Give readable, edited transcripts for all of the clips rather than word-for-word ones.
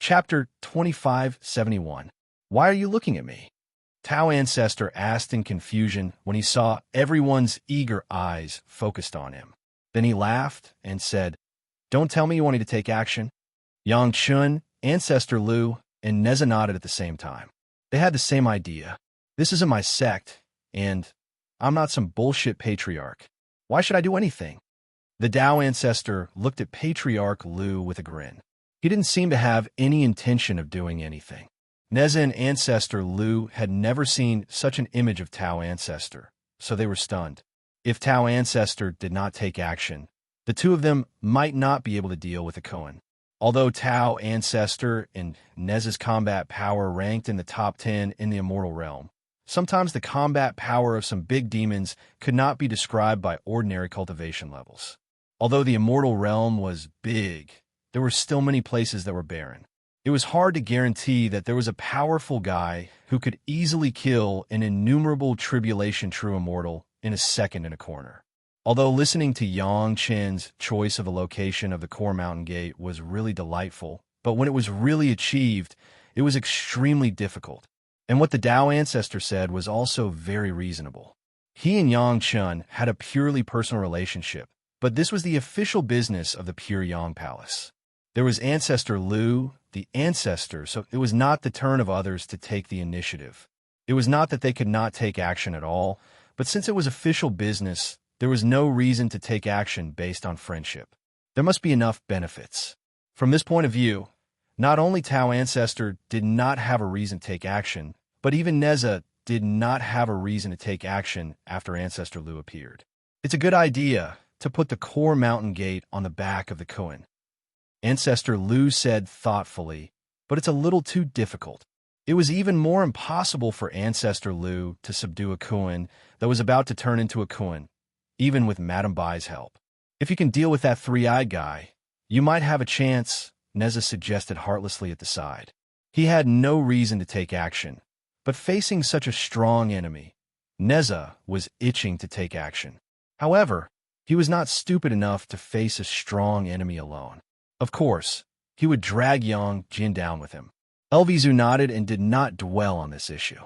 Chapter 2571. Why are you looking at me? Tao Ancestor asked in confusion when he saw everyone's eager eyes focused on him. Then he laughed and said, "Don't tell me you want me to take action." Yang Chun, Ancestor Lu, and Neza nodded at the same time. They had the same idea. This isn't my sect, and I'm not some bullshit patriarch. Why should I do anything? The Tao Ancestor looked at Patriarch Lu with a grin. He didn't seem to have any intention of doing anything. Neza and Ancestor Lu had never seen such an image of Tao Ancestor, so they were stunned. If Tao Ancestor did not take action, the two of them might not be able to deal with the Koan. Although Tao Ancestor and Neza's combat power ranked in the top 10 in the Immortal realm, sometimes the combat power of some big demons could not be described by ordinary cultivation levels. Although the Immortal realm was big, there were still many places that were barren. It was hard to guarantee that there was a powerful guy who could easily kill an innumerable tribulation true immortal in a second in a corner. Although listening to Yang Chen's choice of the location of the core mountain gate was really delightful, but when it was really achieved, it was extremely difficult. And what the Tao Ancestor said was also very reasonable. He and Yang Chen had a purely personal relationship, but this was the official business of the Pure Yang Palace. There was Ancestor Lu, the ancestor, so it was not the turn of others to take the initiative. It was not that they could not take action at all, but since it was official business, there was no reason to take action based on friendship. There must be enough benefits. From this point of view, not only Tao Ancestor did not have a reason to take action, but even Neza did not have a reason to take action after Ancestor Lu appeared. It's a good idea to put the core mountain gate on the back of the Koan, Ancestor Lu said thoughtfully, but it's a little too difficult. It was even more impossible for Ancestor Lu to subdue a Koan that was about to turn into a Koan, even with Madame Bai's help. If you can deal with that three-eyed guy, you might have a chance, Neza suggested heartlessly at the side. He had no reason to take action, but facing such a strong enemy, Neza was itching to take action. However, he was not stupid enough to face a strong enemy alone. Of course, he would drag Yang Jin down with him. Elvizu nodded and did not dwell on this issue.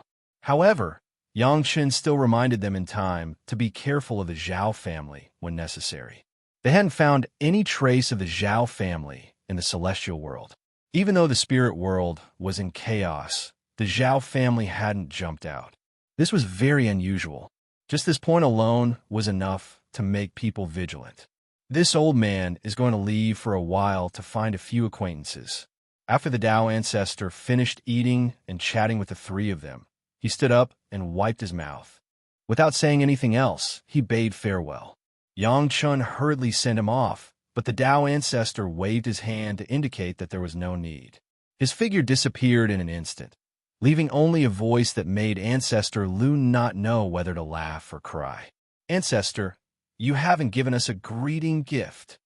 However, Yang Chen still reminded them in time to be careful of the Zhao family when necessary. They hadn't found any trace of the Zhao family in the celestial world. Even though the spirit world was in chaos, the Zhao family hadn't jumped out. This was very unusual. Just this point alone was enough to make people vigilant. This old man is going to leave for a while to find a few acquaintances. After the Tao Ancestor finished eating and chatting with the three of them, he stood up and wiped his mouth. Without saying anything else, he bade farewell. Yang Chun hurriedly sent him off, but the Tao Ancestor waved his hand to indicate that there was no need. His figure disappeared in an instant, leaving only a voice that made Ancestor Lu not know whether to laugh or cry. "Ancestor, you haven't given us a greeting gift."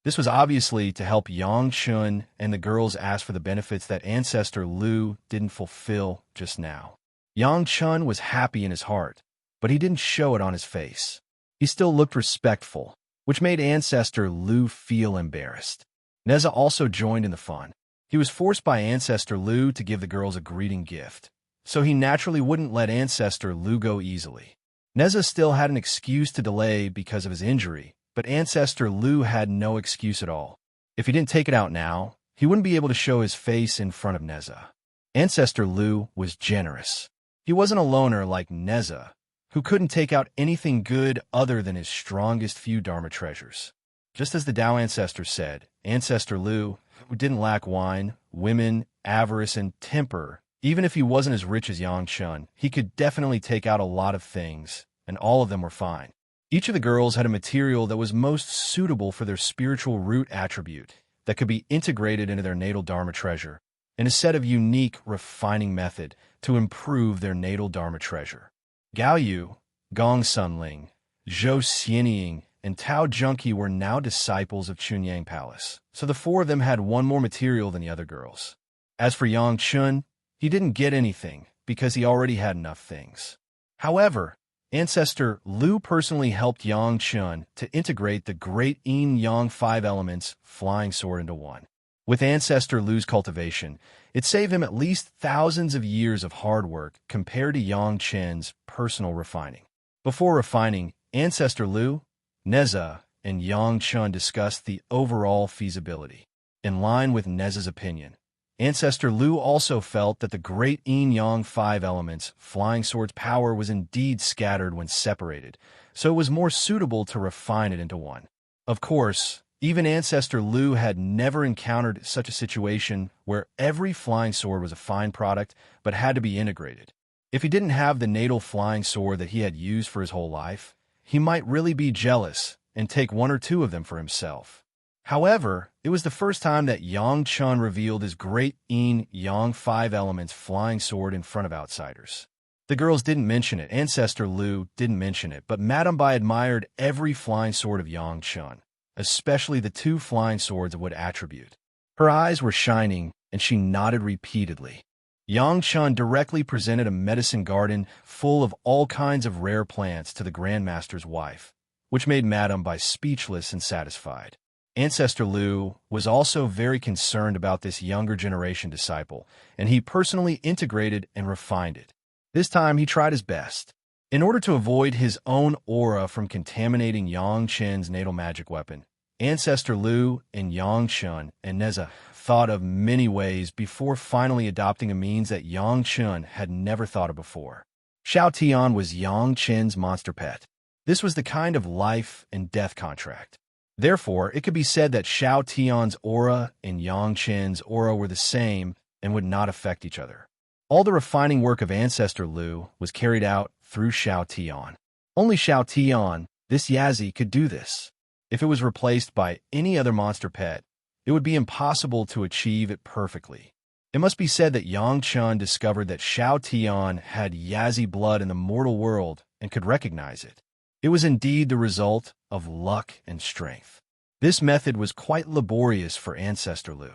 This was obviously to help Yang Chun and the girls ask for the benefits that Ancestor Lu didn't fulfill just now. Yang Chun was happy in his heart, but he didn't show it on his face. He still looked respectful, which made Ancestor Lu feel embarrassed. Neza also joined in the fun. He was forced by Ancestor Lu to give the girls a greeting gift, so he naturally wouldn't let Ancestor Lu go easily. Neza still had an excuse to delay because of his injury, but Ancestor Lu had no excuse at all. If he didn't take it out now, he wouldn't be able to show his face in front of Neza. Ancestor Lu was generous. He wasn't a loner like Neza, who couldn't take out anything good other than his strongest few Dharma treasures. Just as the Tao Ancestor said, Ancestor Lu, who didn't lack wine, women, avarice, and temper, even if he wasn't as rich as Yang Chun, he could definitely take out a lot of things, and all of them were fine. Each of the girls had a material that was most suitable for their spiritual root attribute that could be integrated into their natal Dharma treasure, and a set of unique refining method to improve their natal Dharma treasure. Gao Yu, Gong Sunling, Zhou Xianying, and Tao Junki were now disciples of Chunyang Palace, so the four of them had one more material than the other girls. As for Yang Chun, he didn't get anything because he already had enough things. However, Ancestor Lu personally helped Yang Chun to integrate the great yin-yang 5 elements flying sword into one. With Ancestor Lu's cultivation, it saved him at least thousands of years of hard work compared to Yang Chen's personal refining. Before refining, Ancestor Lu, Neza, and Yang Chen discussed the overall feasibility. In line with Neza's opinion, Ancestor Lu also felt that the great yin-yang five elements, flying sword's power was indeed scattered when separated, so it was more suitable to refine it into one. Of course, even Ancestor Lu had never encountered such a situation where every flying sword was a fine product but had to be integrated. If he didn't have the natal flying sword that he had used for his whole life, he might really be jealous and take one or two of them for himself. However, it was the first time that Yang Chen revealed his great yin-yang five elements flying sword in front of outsiders. The girls didn't mention it, Ancestor Lu didn't mention it, but Madame Bai admired every flying sword of Yang Chen, especially the two flying swords of wood attribute. Her eyes were shining, and she nodded repeatedly. Yang Chen directly presented a medicine garden full of all kinds of rare plants to the Grand Master's wife, which made Madame Bai speechless and satisfied. Ancestor Lu was also very concerned about this younger generation disciple, and he personally integrated and refined it. This time he tried his best. In order to avoid his own aura from contaminating Yang Chen's natal magic weapon, Ancestor Lu and Yang Chen and Neza thought of many ways before finally adopting a means that Yang Chen had never thought of before. Xiao Tian was Yang Chen's monster pet. This was the kind of life and death contract. Therefore, it could be said that Xiao Tian's aura and Yang Chen's aura were the same and would not affect each other. All the refining work of Ancestor Lu was carried out through Xiao Tian. Only Xiao Tian, this Yazi, could do this. If it was replaced by any other monster pet, it would be impossible to achieve it perfectly. It must be said that Yang Chen discovered that Xiao Tian had Yazi blood in the mortal world and could recognize it. It was indeed the result of luck and strength. This method was quite laborious for Ancestor Lu.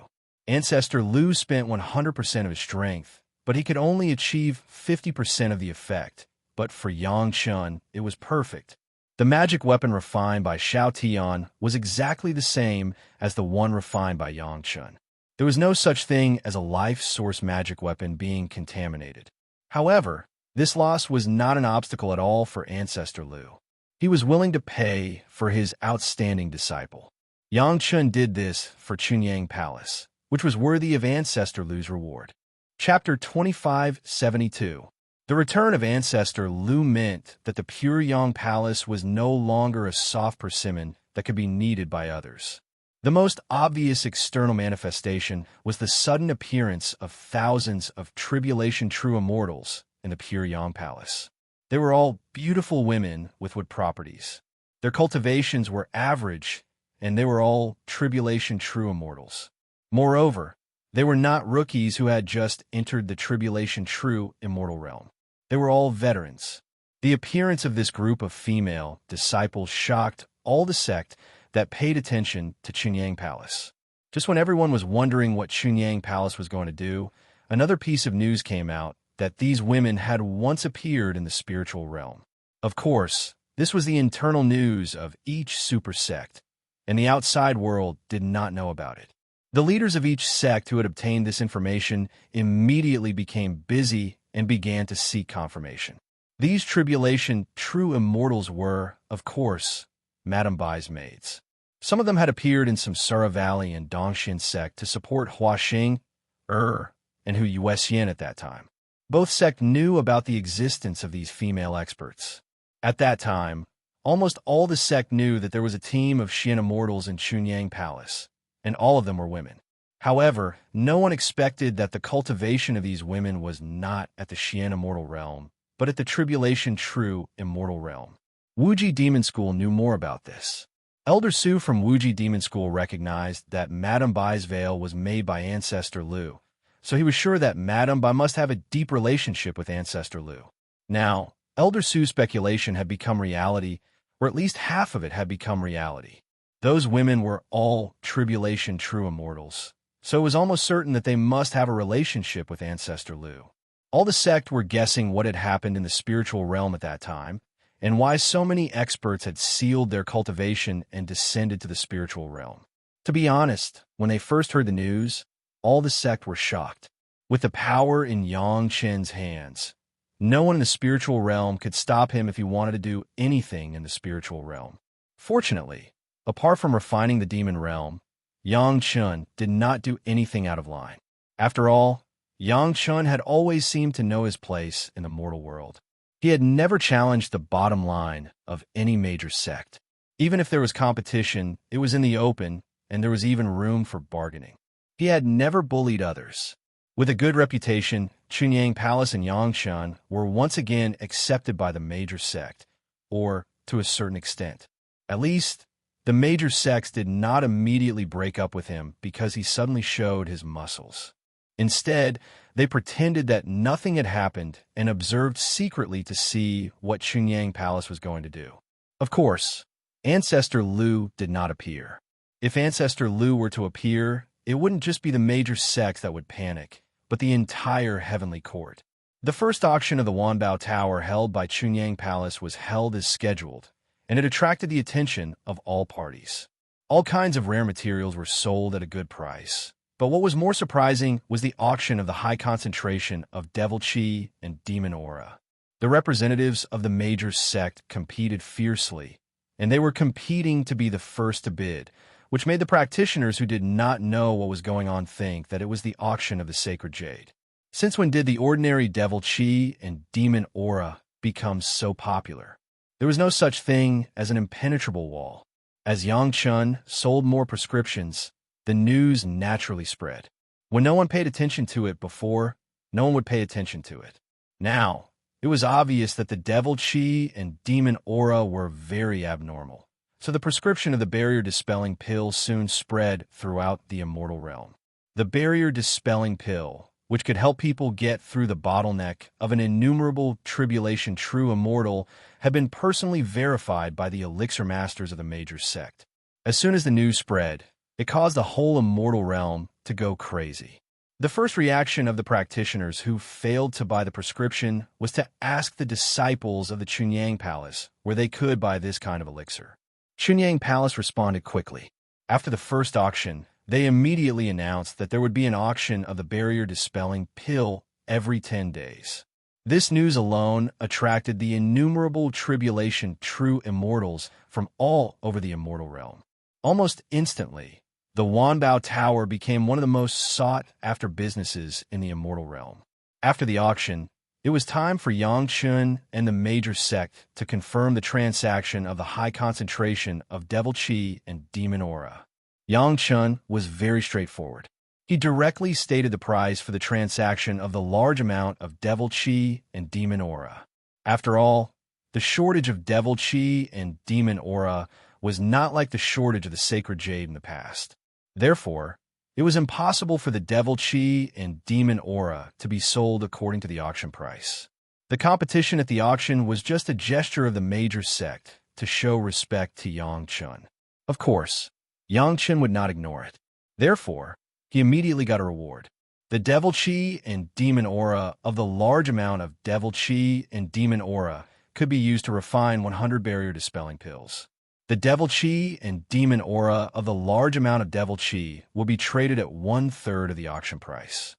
Ancestor Lu spent 100% of his strength, but he could only achieve 50% of the effect. But for Yang Chen, it was perfect. The magic weapon refined by Xiao Tian was exactly the same as the one refined by Yang Chen. There was no such thing as a life source magic weapon being contaminated. However, this loss was not an obstacle at all for Ancestor Lu. He was willing to pay for his outstanding disciple. Yang Chen did this for Chunyang Palace, which was worthy of Ancestor Lu's reward. Chapter 2572. The return of Ancestor Lu meant that the pure Yang Palace was no longer a soft persimmon that could be kneaded by others. The most obvious external manifestation was the sudden appearance of thousands of tribulation true immortals in the pure Yang Palace. They were all beautiful women with wood properties. Their cultivations were average, and they were all tribulation true immortals. Moreover, they were not rookies who had just entered the tribulation true immortal realm. They were all veterans. The appearance of this group of female disciples shocked all the sect that paid attention to Chunyang Palace. Just when everyone was wondering what Chunyang Palace was going to do, another piece of news came out that these women had once appeared in the spiritual realm. Of course, this was the internal news of each super sect, and the outside world did not know about it. The leaders of each sect who had obtained this information immediately became busy and began to seek confirmation. These tribulation true immortals were, of course, Madame Bai's maids. Some of them had appeared in Samsara Valley and Dongxin sect to support Huaxing, and Hu Yuexian at that time. Both sects knew about the existence of these female experts. At that time, almost all the sect knew that there was a team of Xian immortals in Chunyang Palace, and all of them were women. However, no one expected that the cultivation of these women was not at the Xian immortal realm, but at the tribulation true immortal realm. Wuji Demon School knew more about this. Elder Su from Wuji Demon School recognized that Madame Bai's veil was made by Ancestor Lu, so he was sure that Madame Bai must have a deep relationship with Ancestor Lu. Now, Elder Su's speculation had become reality, or at least half of it had become reality. Those women were all tribulation true immortals, so it was almost certain that they must have a relationship with Ancestor Lu. All the sect were guessing what had happened in the spiritual realm at that time, and why so many experts had sealed their cultivation and descended to the spiritual realm. To be honest, when they first heard the news, all the sect were shocked. With the power in Yang Chen's hands, no one in the spiritual realm could stop him if he wanted to do anything in the spiritual realm. Fortunately, apart from refining the demon realm, Yang Chen did not do anything out of line. After all, Yang Chen had always seemed to know his place in the mortal world. He had never challenged the bottom line of any major sect. Even if there was competition, it was in the open, and there was even room for bargaining. He had never bullied others. With a good reputation, Chunyang Palace and Yangshan were once again accepted by the major sect, or to a certain extent. At least, the major sects did not immediately break up with him because he suddenly showed his muscles. Instead, they pretended that nothing had happened and observed secretly to see what Chunyang Palace was going to do. Of course, Ancestor Liu did not appear. If Ancestor Liu were to appear, it wouldn't just be the major sects that would panic, but the entire heavenly court. The first auction of the Wanbao Tower held by Chunyang Palace was held as scheduled, and it attracted the attention of all parties. All kinds of rare materials were sold at a good price. But what was more surprising was the auction of the high concentration of devil chi and demon aura. The representatives of the major sect competed fiercely, and they were competing to be the first to bid, which made the practitioners who did not know what was going on think that it was the auction of the sacred jade. Since when did the ordinary devil chi and demon aura become so popular? There was no such thing as an impenetrable wall. As Yang Chun sold more prescriptions, the news naturally spread. When no one paid attention to it before, no one would pay attention to it. Now, it was obvious that the devil chi and demon aura were very abnormal. So the prescription of the barrier-dispelling pill soon spread throughout the immortal realm. The barrier-dispelling pill, which could help people get through the bottleneck of an innumerable tribulation true immortal, had been personally verified by the elixir masters of the major sect. As soon as the news spread, it caused the whole immortal realm to go crazy. The first reaction of the practitioners who failed to buy the prescription was to ask the disciples of the Chunyang Palace where they could buy this kind of elixir. Chunyang Palace responded quickly. After the first auction, they immediately announced that there would be an auction of the barrier-dispelling pill every 10 days. This news alone attracted the innumerable tribulation true immortals from all over the immortal realm. Almost instantly, the Wanbao Tower became one of the most sought-after businesses in the immortal realm. After the auction, it was time for Yang Chun and the major sect to confirm the transaction of the high concentration of devil chi and demon aura. Yang Chun was very straightforward. He directly stated the price for the transaction of the large amount of devil chi and demon aura. After all, the shortage of devil chi and demon aura was not like the shortage of the sacred jade in the past. Therefore, it was impossible for the devil chi and demon aura to be sold according to the auction price. The competition at the auction was just a gesture of the major sect to show respect to Yang Chun. Of course, Yang Chun would not ignore it. Therefore, he immediately got a reward. The devil chi and demon aura of the large amount of devil chi and demon aura could be used to refine 100 barrier-dispelling pills. The devil chi and demon aura of the large amount of devil chi will be traded at 1/3 of the auction price.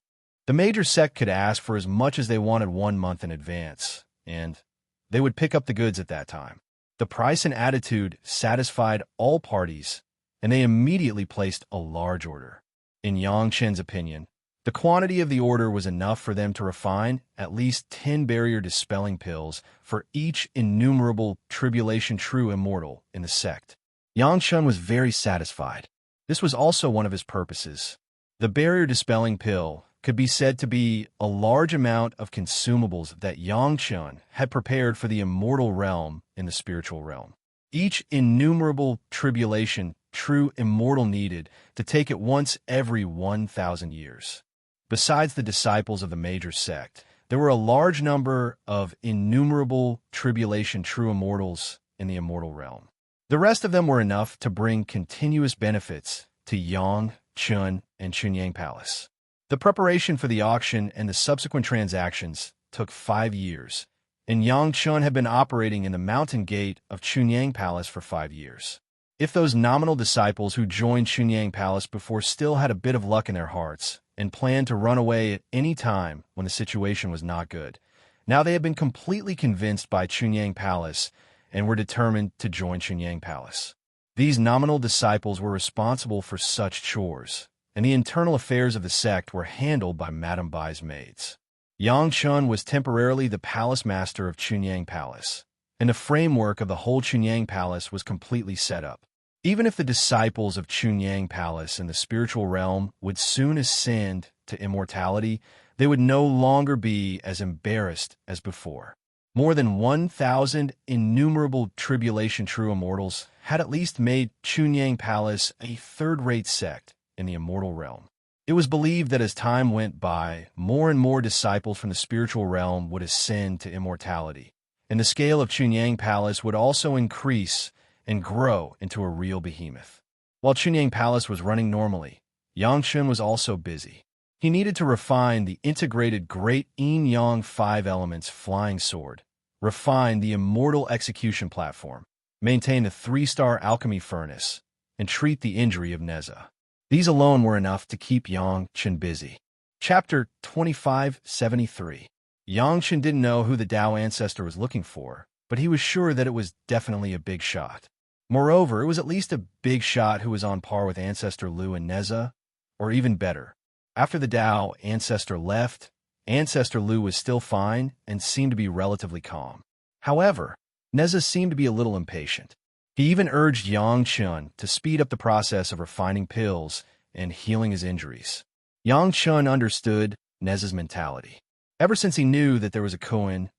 The major sect could ask for as much as they wanted 1 month in advance, and they would pick up the goods at that time. The price and attitude satisfied all parties, and they immediately placed a large order. In Yang Chen's opinion, the quantity of the order was enough for them to refine at least 10 barrier-dispelling pills for each innumerable tribulation true immortal in the sect. Yang Chun was very satisfied. This was also one of his purposes. The barrier-dispelling pill could be said to be a large amount of consumables that Yang Chun had prepared for the immortal realm in the spiritual realm. Each innumerable tribulation true immortal needed to take it once every 1,000 years. Besides the disciples of the major sect, there were a large number of innumerable tribulation true immortals in the immortal realm. The rest of them were enough to bring continuous benefits to Yang, Chun, and Chunyang Palace. The preparation for the auction and the subsequent transactions took 5 years, and Yang Chun had been operating in the mountain gate of Chunyang Palace for 5 years. If those nominal disciples who joined Chunyang Palace before still had a bit of luck in their hearts and planned to run away at any time when the situation was not good, now they had been completely convinced by Chunyang Palace and were determined to join Chunyang Palace. These nominal disciples were responsible for such chores, and the internal affairs of the sect were handled by Madame Bai's maids. Yang Chun was temporarily the palace master of Chunyang Palace, and the framework of the whole Chunyang Palace was completely set up. Even if the disciples of Chunyang Palace in the spiritual realm would soon ascend to immortality, they would no longer be as embarrassed as before. More than 1,000 innumerable tribulation true immortals had at least made Chunyang Palace a third-rate sect in the immortal realm. It was believed that as time went by, more and more disciples from the spiritual realm would ascend to immortality, and the scale of Chunyang Palace would also increase and grow into a real behemoth. While Chunyang Palace was running normally, Yang Chun was also busy. He needed to refine the integrated Great Yin Yang 5 Elements flying sword, refine the immortal execution platform, maintain a 3-star alchemy furnace, and treat the injury of Neza. These alone were enough to keep Yang Chun busy. Chapter 2573. Yang Chun didn't know who the Tao ancestor was looking for, but he was sure that it was definitely a big shot. Moreover, it was at least a big shot who was on par with Ancestor Lu and Neza, or even better. After the Tao ancestor left, Ancestor Lu was still fine and seemed to be relatively calm. However, Neza seemed to be a little impatient. He even urged Yang Chun to speed up the process of refining pills and healing his injuries. Yang Chun understood Neza's mentality. Ever since he knew that there was a Koan,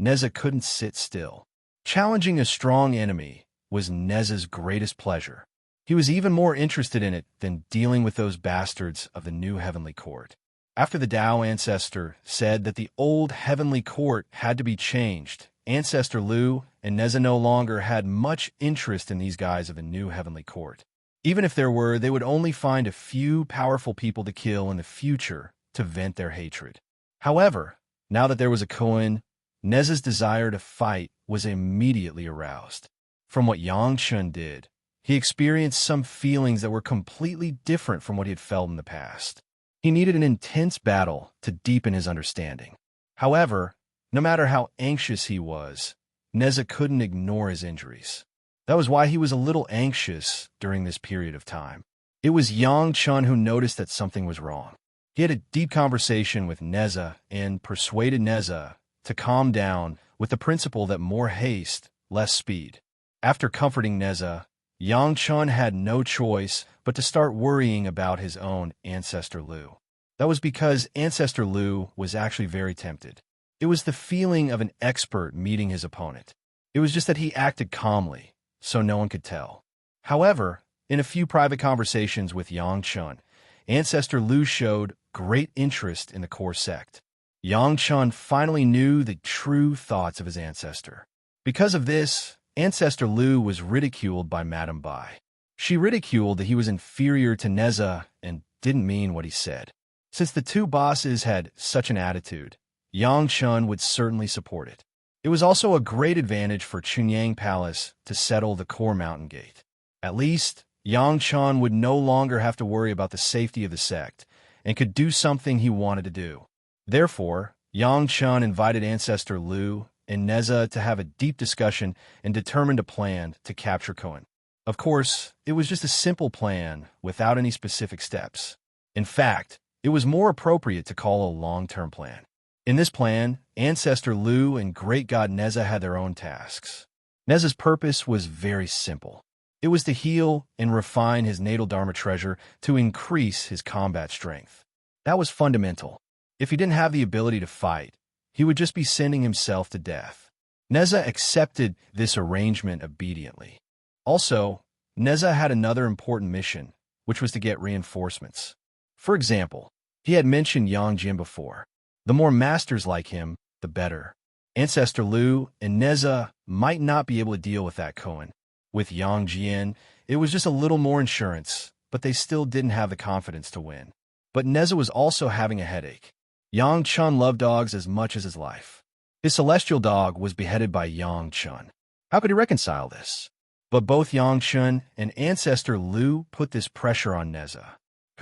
Neza couldn't sit still. Challenging a strong enemy was Neza's greatest pleasure. He was even more interested in it than dealing with those bastards of the new heavenly court. After the Tao ancestor said that the old heavenly court had to be changed, Ancestor Lu and Neza no longer had much interest in these guys of the new heavenly court. Even if there were, they would only find a few powerful people to kill in the future to vent their hatred. However, now that there was a Koan, Neza's desire to fight was immediately aroused. From what Yang Chun did, he experienced some feelings that were completely different from what he had felt in the past. He needed an intense battle to deepen his understanding. However, no matter how anxious he was, Neza couldn't ignore his injuries. That was why he was a little anxious during this period of time. It was Yang Chun who noticed that something was wrong. He had a deep conversation with Neza and persuaded Neza to calm down with the principle that more haste, less speed. After comforting Neza, Yang Chun had no choice but to start worrying about his own Ancestor Lu. That was because Ancestor Lu was actually very tempted. It was the feeling of an expert meeting his opponent. It was just that he acted calmly, so no one could tell. However, in a few private conversations with Yang Chun, Ancestor Lu showed great interest in the core sect. Yang Chun finally knew the true thoughts of his ancestor. Because of this, Ancestor Lu was ridiculed by Madame Bai. She ridiculed that he was inferior to Neza and didn't mean what he said. Since the two bosses had such an attitude, Yang Chun would certainly support it. It was also a great advantage for Chunyang Palace to settle the core mountain gate. At least, Yang Chun would no longer have to worry about the safety of the sect and could do something he wanted to do. Therefore, Yang Chun invited Ancestor Lu and Neza to have a deep discussion and determined a plan to capture Koan. Of course, it was just a simple plan without any specific steps. In fact, it was more appropriate to call a long-term plan. In this plan, Ancestor Lu and Great God Neza had their own tasks. Neza's purpose was very simple. It was to heal and refine his natal Dharma treasure to increase his combat strength. That was fundamental. If he didn't have the ability to fight, he would just be sending himself to death. Neza accepted this arrangement obediently. Also, Neza had another important mission, which was to get reinforcements. For example, he had mentioned Yang Jin before. The more masters like him, the better. Ancestor Lu and Neza might not be able to deal with that Koan. With Yang Jian, it was just a little more insurance, but they still didn't have the confidence to win. But Neza was also having a headache. Yang Chun loved dogs as much as his life. His celestial dog was beheaded by Yang Chun. How could he reconcile this? But both Yangchun and Ancestor Lu put this pressure on Neza,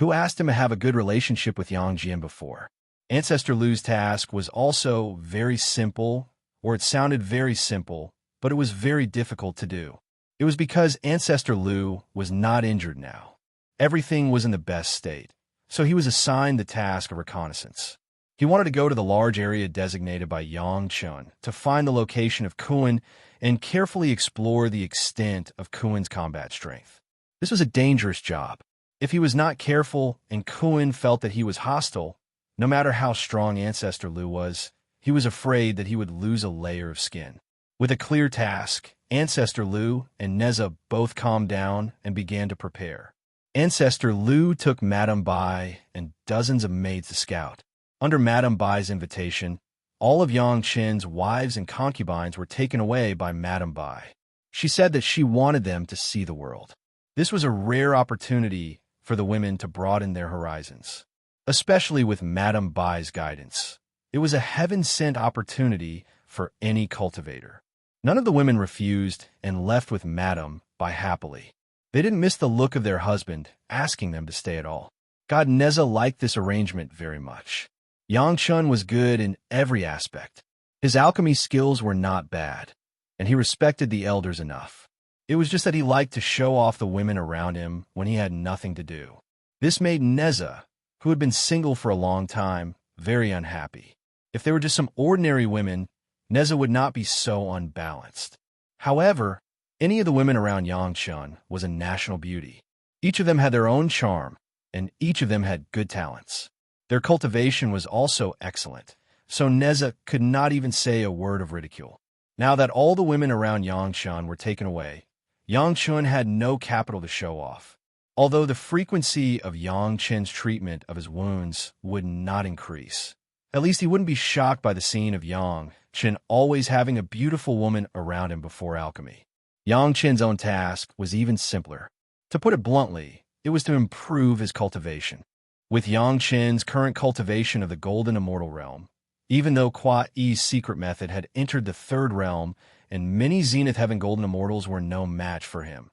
who asked him to have a good relationship with Yang Jian before. Ancestor Lu's task was also very simple, or it sounded very simple, but it was very difficult to do. It was because Ancestor Lu was not injured now. Everything was in the best state, so he was assigned the task of reconnaissance. He wanted to go to the large area designated by Yang Chun to find the location of Kuan and carefully explore the extent of Kuan's combat strength. This was a dangerous job. If he was not careful and Kuan felt that he was hostile, no matter how strong Ancestor Lu was, he was afraid that he would lose a layer of skin. With a clear task, Ancestor Lu and Neza both calmed down and began to prepare. Ancestor Lu took Madame Bai and dozens of maids to scout. Under Madame Bai's invitation, all of Yang Qin's wives and concubines were taken away by Madame Bai. She said that she wanted them to see the world. This was a rare opportunity for the women to broaden their horizons, especially with Madame Bai's guidance. It was a heaven-sent opportunity for any cultivator. None of the women refused and left with Madame Bai happily. They didn't miss the look of their husband, asking them to stay at all. God Neza liked this arrangement very much. Yang Chun was good in every aspect. His alchemy skills were not bad, and he respected the elders enough. It was just that he liked to show off the women around him when he had nothing to do. This made Neza, who had been single for a long time, very unhappy. If they were just some ordinary women, Neza would not be so unbalanced. However, any of the women around Yang Chun was a national beauty. Each of them had their own charm, and each of them had good talents. Their cultivation was also excellent, so Neza could not even say a word of ridicule. Now that all the women around Yang Chun were taken away, Yang Chun had no capital to show off. Although the frequency of Yang Chen's treatment of his wounds would not increase, at least he wouldn't be shocked by the scene of Yang Chen always having a beautiful woman around him before alchemy. Yang Chen's own task was even simpler. To put it bluntly, it was to improve his cultivation. With Yang Chen's current cultivation of the Golden Immortal Realm, even though Kwa Yi's secret method had entered the third realm and many Zenith Heaven Golden Immortals were no match for him.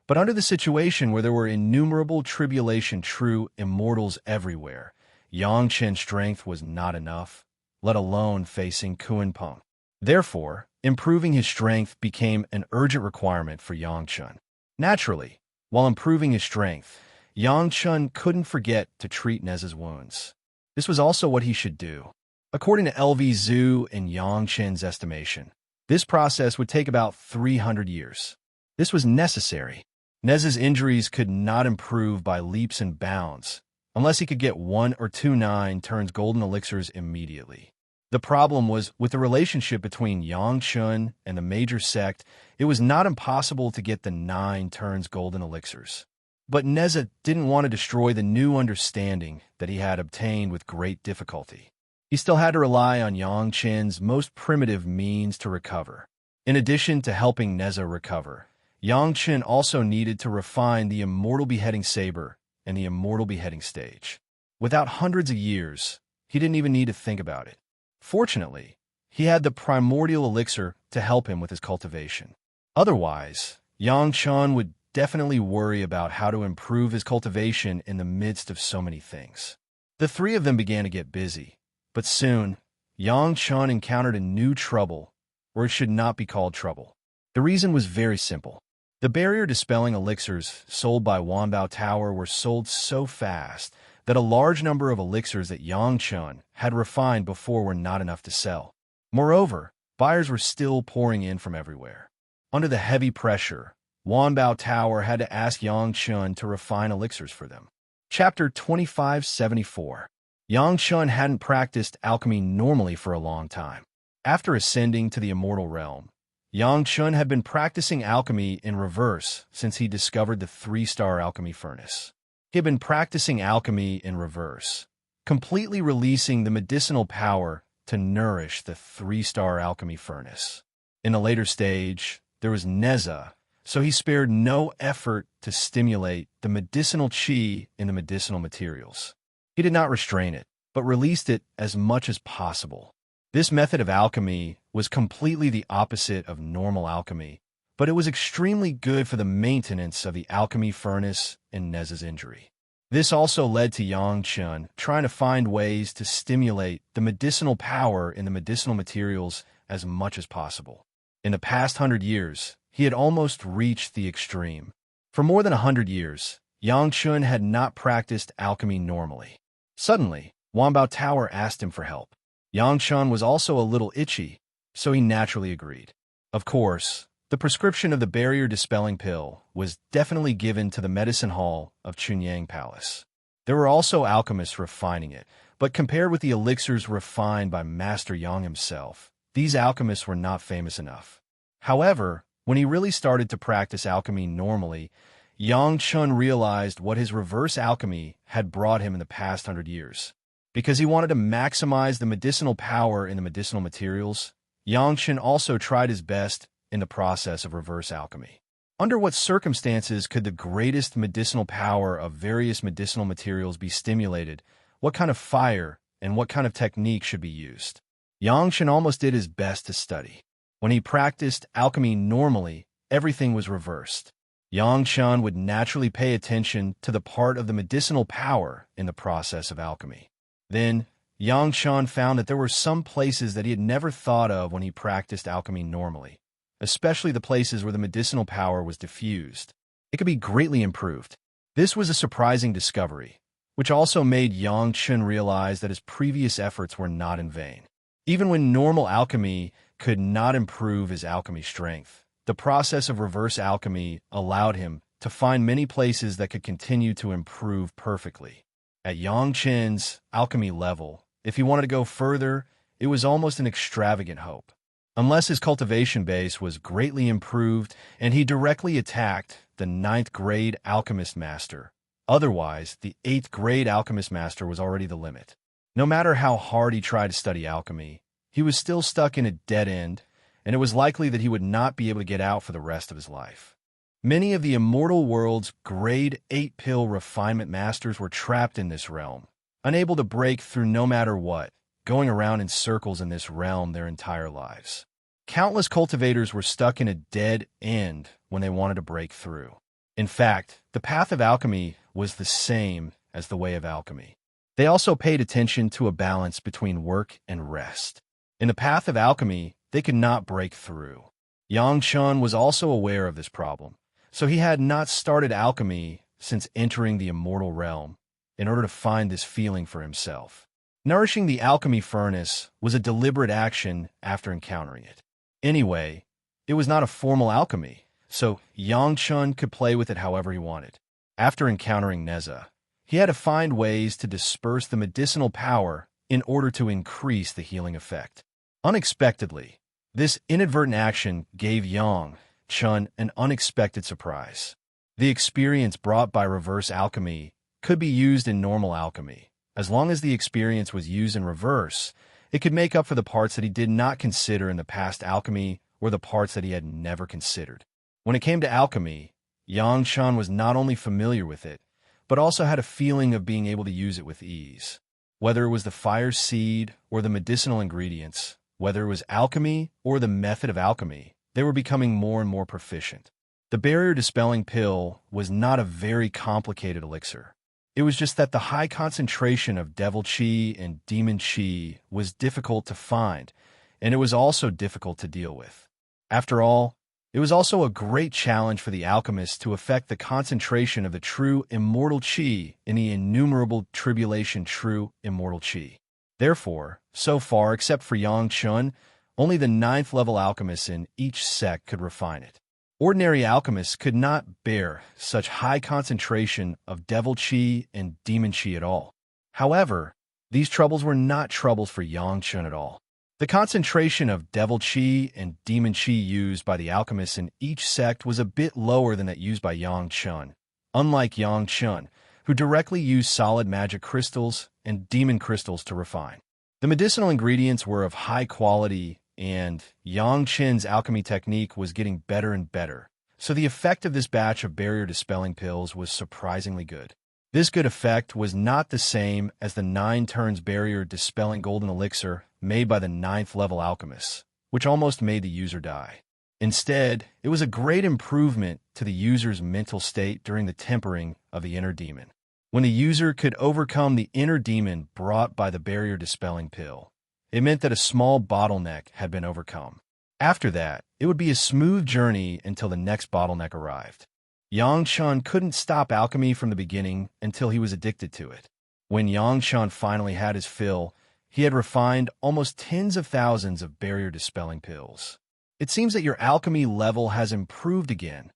But under the situation where there were innumerable tribulation true immortals everywhere, Yang Chen's strength was not enough, let alone facing Kuan Peng. Therefore, improving his strength became an urgent requirement for Yang Chun. Naturally, while improving his strength, Yang Chun couldn't forget to treat Neza's wounds. This was also what he should do. According to LV Zhu and Yang Chen's estimation, this process would take about 300 years. This was necessary. Neza's injuries could not improve by leaps and bounds, unless he could get 1 or 2 9 turns golden elixirs immediately. The problem was, with the relationship between Yang Chun and the major sect, it was not impossible to get the 9 turns golden elixirs. But Neza didn't want to destroy the new understanding that he had obtained with great difficulty. He still had to rely on Yang Chen's most primitive means to recover. In addition to helping Neza recover, Yang Chen also needed to refine the Immortal Beheading Saber and the Immortal Beheading Stage. Without hundreds of years, he didn't even need to think about it. Fortunately, he had the primordial elixir to help him with his cultivation. Otherwise, Yang Chen would definitely worry about how to improve his cultivation in the midst of so many things. The three of them began to get busy, but soon, Yang Chen encountered a new trouble, or it should not be called trouble. The reason was very simple. The barrier-dispelling elixirs sold by Wanbao Tower were sold so fast that a large number of elixirs that Yang Chen had refined before were not enough to sell. Moreover, buyers were still pouring in from everywhere. Under the heavy pressure, Wanbao Tower had to ask Yang Chen to refine elixirs for them. Chapter 2574. Yang Chen hadn't practiced alchemy normally for a long time. After ascending to the Immortal Realm, Yang Chen had been practicing alchemy in reverse since he discovered the 3-star alchemy furnace. He had been practicing alchemy in reverse, completely releasing the medicinal power to nourish the 3-star alchemy furnace. In a later stage, there was Neza, so he spared no effort to stimulate the medicinal qi in the medicinal materials. He did not restrain it, but released it as much as possible. This method of alchemy was completely the opposite of normal alchemy, but it was extremely good for the maintenance of the alchemy furnace and Neza's injury. This also led to Yang Chun trying to find ways to stimulate the medicinal power in the medicinal materials as much as possible. In the past 100 years, he had almost reached the extreme. For more than 100 years, Yang Chun had not practiced alchemy normally. Suddenly, Wanbao Tower asked him for help. Yang Chun was also a little itchy, so he naturally agreed. Of course, the prescription of the barrier-dispelling pill was definitely given to the medicine hall of Chunyang Palace. There were also alchemists refining it, but compared with the elixirs refined by Master Yang himself, these alchemists were not famous enough. However, when he really started to practice alchemy normally, Yang Chun realized what his reverse alchemy had brought him in the past 100 years. Because he wanted to maximize the medicinal power in the medicinal materials, Yang Chun also tried his best in the process of reverse alchemy. Under what circumstances could the greatest medicinal power of various medicinal materials be stimulated? What kind of fire and what kind of technique should be used? Yang Chun almost did his best to study. When he practiced alchemy normally, everything was reversed. Yang Chun would naturally pay attention to the part of the medicinal power in the process of alchemy. Then, Yang Chun found that there were some places that he had never thought of when he practiced alchemy normally, especially the places where the medicinal power was diffused. It could be greatly improved. This was a surprising discovery, which also made Yang Chun realize that his previous efforts were not in vain. Even when normal alchemy could not improve his alchemy strength, the process of reverse alchemy allowed him to find many places that could continue to improve perfectly. At Yang Chun's alchemy level, if he wanted to go further, it was almost an extravagant hope. Unless his cultivation base was greatly improved and he directly attacked the 9th grade alchemist master. Otherwise, the 8th grade alchemist master was already the limit. No matter how hard he tried to study alchemy, he was still stuck in a dead end, and it was likely that he would not be able to get out for the rest of his life. Many of the Immortal world's grade 8 pill refinement masters were trapped in this realm, unable to break through no matter what, going around in circles in this realm their entire lives. Countless cultivators were stuck in a dead end when they wanted to break through. In fact, the path of alchemy was the same as the way of alchemy. They also paid attention to a balance between work and rest. In the path of alchemy, they could not break through. Yang Chun was also aware of this problem, so he had not started alchemy since entering the Immortal realm in order to find this feeling for himself. Nourishing the alchemy furnace was a deliberate action after encountering it. Anyway, it was not a formal alchemy, so Yang Chun could play with it however he wanted. After encountering Neza, he had to find ways to disperse the medicinal power in order to increase the healing effect. Unexpectedly, this inadvertent action gave Yang Chun an unexpected surprise. The experience brought by reverse alchemy could be used in normal alchemy. As long as the experience was used in reverse, it could make up for the parts that he did not consider in the past alchemy or the parts that he had never considered. When it came to alchemy, Yang Chun was not only familiar with it, but also had a feeling of being able to use it with ease. Whether it was the fire seed or the medicinal ingredients, whether it was alchemy or the method of alchemy, they were becoming more and more proficient. The barrier-dispelling pill was not a very complicated elixir. It was just that the high concentration of devil chi and demon chi was difficult to find, and it was also difficult to deal with. After all, it was also a great challenge for the alchemist to affect the concentration of the true immortal chi in the innumerable tribulation true immortal chi. Therefore, so far, except for Yang Chun, only the 9th level alchemists in each sect could refine it. Ordinary alchemists could not bear such high concentration of devil chi and demon chi at all. However, these troubles were not troubles for Yang Chun at all. The concentration of devil chi and demon chi used by the alchemists in each sect was a bit lower than that used by Yang Chun, unlike Yang Chun, who directly used solid magic crystals and demon crystals to refine. The medicinal ingredients were of high quality, and Yang Chun's alchemy technique was getting better and better, so the effect of this batch of barrier-dispelling pills was surprisingly good. This good effect was not the same as the 9 turns barrier-dispelling golden elixir made by the 9th level alchemists, which almost made the user die. Instead, it was a great improvement to the user's mental state during the tempering of the inner demon. When the user could overcome the inner demon brought by the barrier dispelling pill, it meant that a small bottleneck had been overcome. After that, it would be a smooth journey until the next bottleneck arrived. Yang Chun couldn't stop alchemy from the beginning until he was addicted to it. When Yang Chun finally had his fill, he had refined almost tens of thousands of barrier-dispelling pills. It seems that your alchemy level has improved again.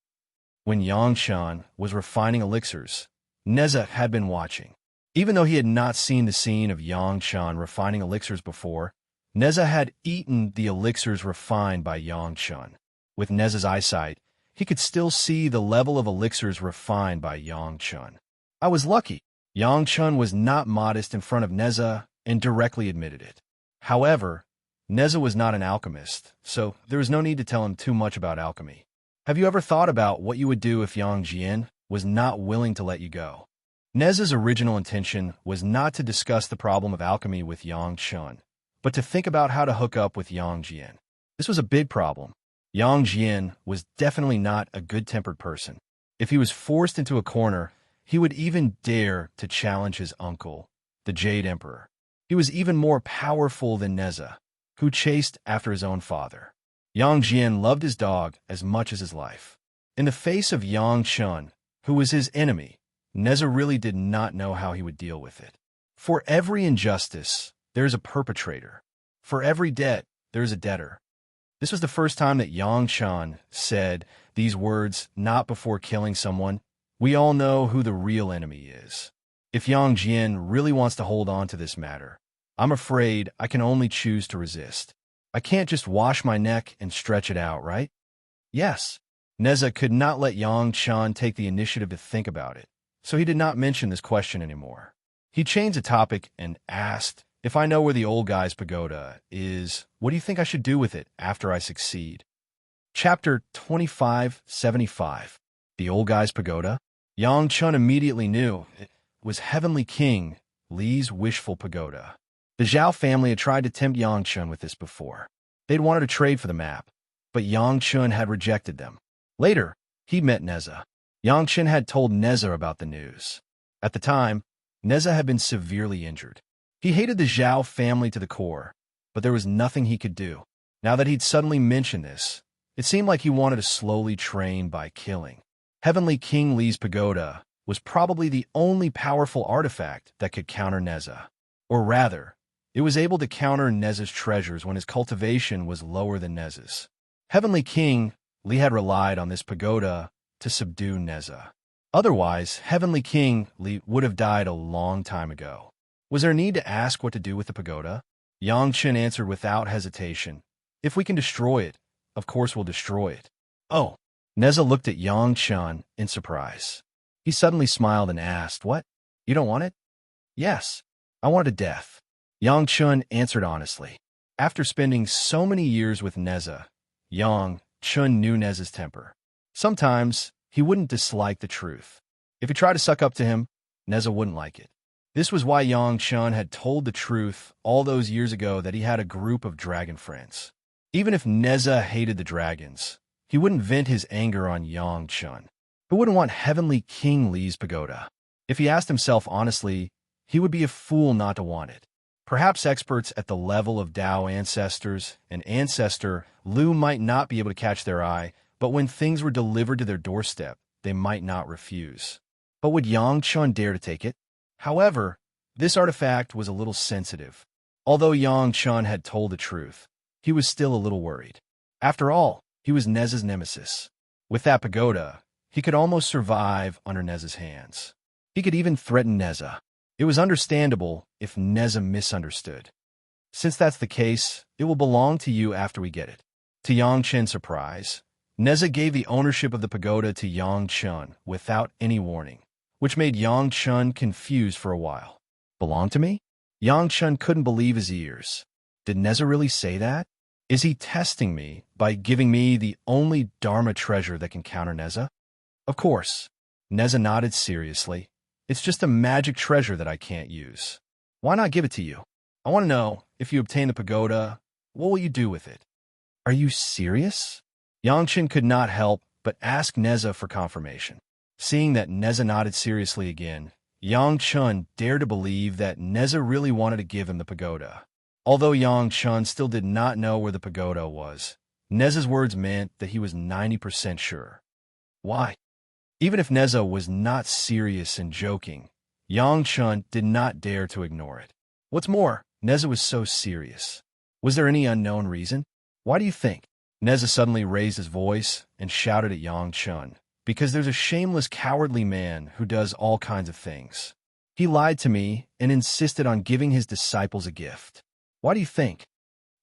When Yang Chun was refining elixirs, Neza had been watching. Even though he had not seen the scene of Yang Chun refining elixirs before, Neza had eaten the elixirs refined by Yang Chun. With Neza's eyesight, he could still see the level of elixirs refined by Yang Chun. I was lucky. Yang Chun was not modest in front of Neza and directly admitted it. However, Neza was not an alchemist, so there was no need to tell him too much about alchemy. Have you ever thought about what you would do if Yang Jian was not willing to let you go? Neza's original intention was not to discuss the problem of alchemy with Yang Chun, but to think about how to hook up with Yang Jian. This was a big problem. Yang Jian was definitely not a good-tempered person. If he was forced into a corner, he would even dare to challenge his uncle, the Jade Emperor. He was even more powerful than Neza, who chased after his own father. Yang Jian loved his dog as much as his life. In the face of Yang Chun, who was his enemy, Neza really did not know how he would deal with it. For every injustice, there is a perpetrator. For every debt, there is a debtor. This was the first time that Yang Chun said these words not before killing someone. We all know who the real enemy is. If Yang Jian really wants to hold on to this matter, I'm afraid I can only choose to resist. I can't just wash my neck and stretch it out, right? Yes. Neza could not let Yang Chun take the initiative to think about it, so he did not mention this question anymore. He changed the topic and asked, if I know where the old guy's pagoda is, what do you think I should do with it after I succeed? Chapter 2575. The Old Guy's Pagoda? Yang Chun immediately knew it was Heavenly King Li's wishful pagoda. The Zhao family had tried to tempt Yang Chun with this before. They'd wanted to trade for the map, but Yang Chun had rejected them. Later, he met Neza. Yang Chun had told Neza about the news. At the time, Neza had been severely injured. He hated the Zhao family to the core, but there was nothing he could do. Now that he'd suddenly mentioned this, it seemed like he wanted to slowly train by killing. Heavenly King Li's pagoda was probably the only powerful artifact that could counter Neza. Or rather, it was able to counter Neza's treasures when his cultivation was lower than Neza's. Heavenly King Li had relied on this pagoda to subdue Neza. Otherwise, Heavenly King Li would have died a long time ago. Was there a need to ask what to do with the pagoda? Yang Chun answered without hesitation. If we can destroy it, of course we'll destroy it. Oh. Neza looked at Yang Chun in surprise. He suddenly smiled and asked, what? You don't want it? Yes. I want it to death. Yang Chun answered honestly. After spending so many years with Neza, Yang Chun knew Neza's temper. Sometimes, he wouldn't dislike the truth. If he tried to suck up to him, Neza wouldn't like it. This was why Yang Chun had told the truth all those years ago that he had a group of dragon friends. Even if Neza hated the dragons, he wouldn't vent his anger on Yang Chun. Who wouldn't want Heavenly King Li's pagoda? If he asked himself honestly, he would be a fool not to want it. Perhaps experts at the level of Dao ancestors and Ancestor Lu might not be able to catch their eye, but when things were delivered to their doorstep, they might not refuse. But would Yang Chun dare to take it? However, this artifact was a little sensitive. Although Yang Chun had told the truth, he was still a little worried. After all, he was Neza's nemesis. With that pagoda, he could almost survive under Neza's hands. He could even threaten Neza. It was understandable if Neza misunderstood. Since that's the case, it will belong to you after we get it. To Yang Chun's surprise, Neza gave the ownership of the pagoda to Yang Chun without any warning, which made Yang Chun confused for a while. Belong to me? Yang Chun couldn't believe his ears. Did Neza really say that? Is he testing me by giving me the only Dharma treasure that can counter Neza? Of course. Neza nodded seriously. It's just a magic treasure that I can't use. Why not give it to you? I want to know, if you obtain the pagoda, what will you do with it? Are you serious? Yangchen could not help but ask Neza for confirmation. Seeing that Neza nodded seriously again, Yang Chun dared to believe that Neza really wanted to give him the pagoda. Although Yang Chun still did not know where the pagoda was, Neza's words meant that he was 90% sure. Why? Even if Neza was not serious and joking, Yang Chun did not dare to ignore it. What's more, Neza was so serious. Was there any unknown reason? Why do you think? Neza suddenly raised his voice and shouted at Yang Chun. Because there's a shameless, cowardly man who does all kinds of things. He lied to me and insisted on giving his disciples a gift. Why do you think?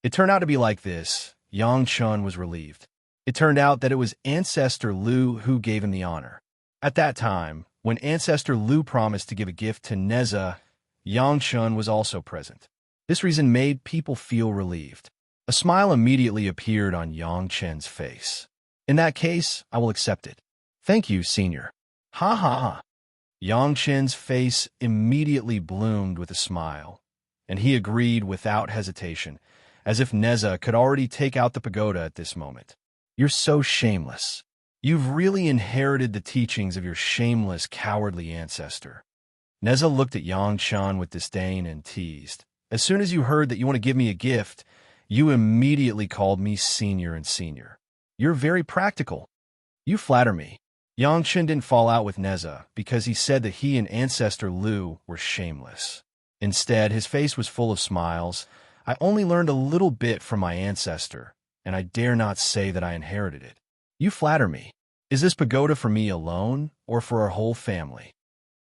It turned out to be like this. Yang Chun was relieved. It turned out that it was Ancestor Lu who gave him the honor. At that time, when Ancestor Lu promised to give a gift to Neza, Yang Chun was also present. This reason made people feel relieved. A smile immediately appeared on Yang Chen's face. In that case, I will accept it. Thank you, Senior. Ha ha ha. Yang Chen's face immediately bloomed with a smile, and he agreed without hesitation, as if Neza could already take out the pagoda at this moment. You're so shameless. You've really inherited the teachings of your shameless, cowardly ancestor. Neza looked at Yang Chen with disdain and teased. As soon as you heard that you want to give me a gift, you immediately called me Senior and Senior. You're very practical. You flatter me. Yang Chen didn't fall out with Neza because he said that he and Ancestor Lu were shameless. Instead, his face was full of smiles. I only learned a little bit from my ancestor, and I dare not say that I inherited it. You flatter me. Is this pagoda for me alone or for our whole family?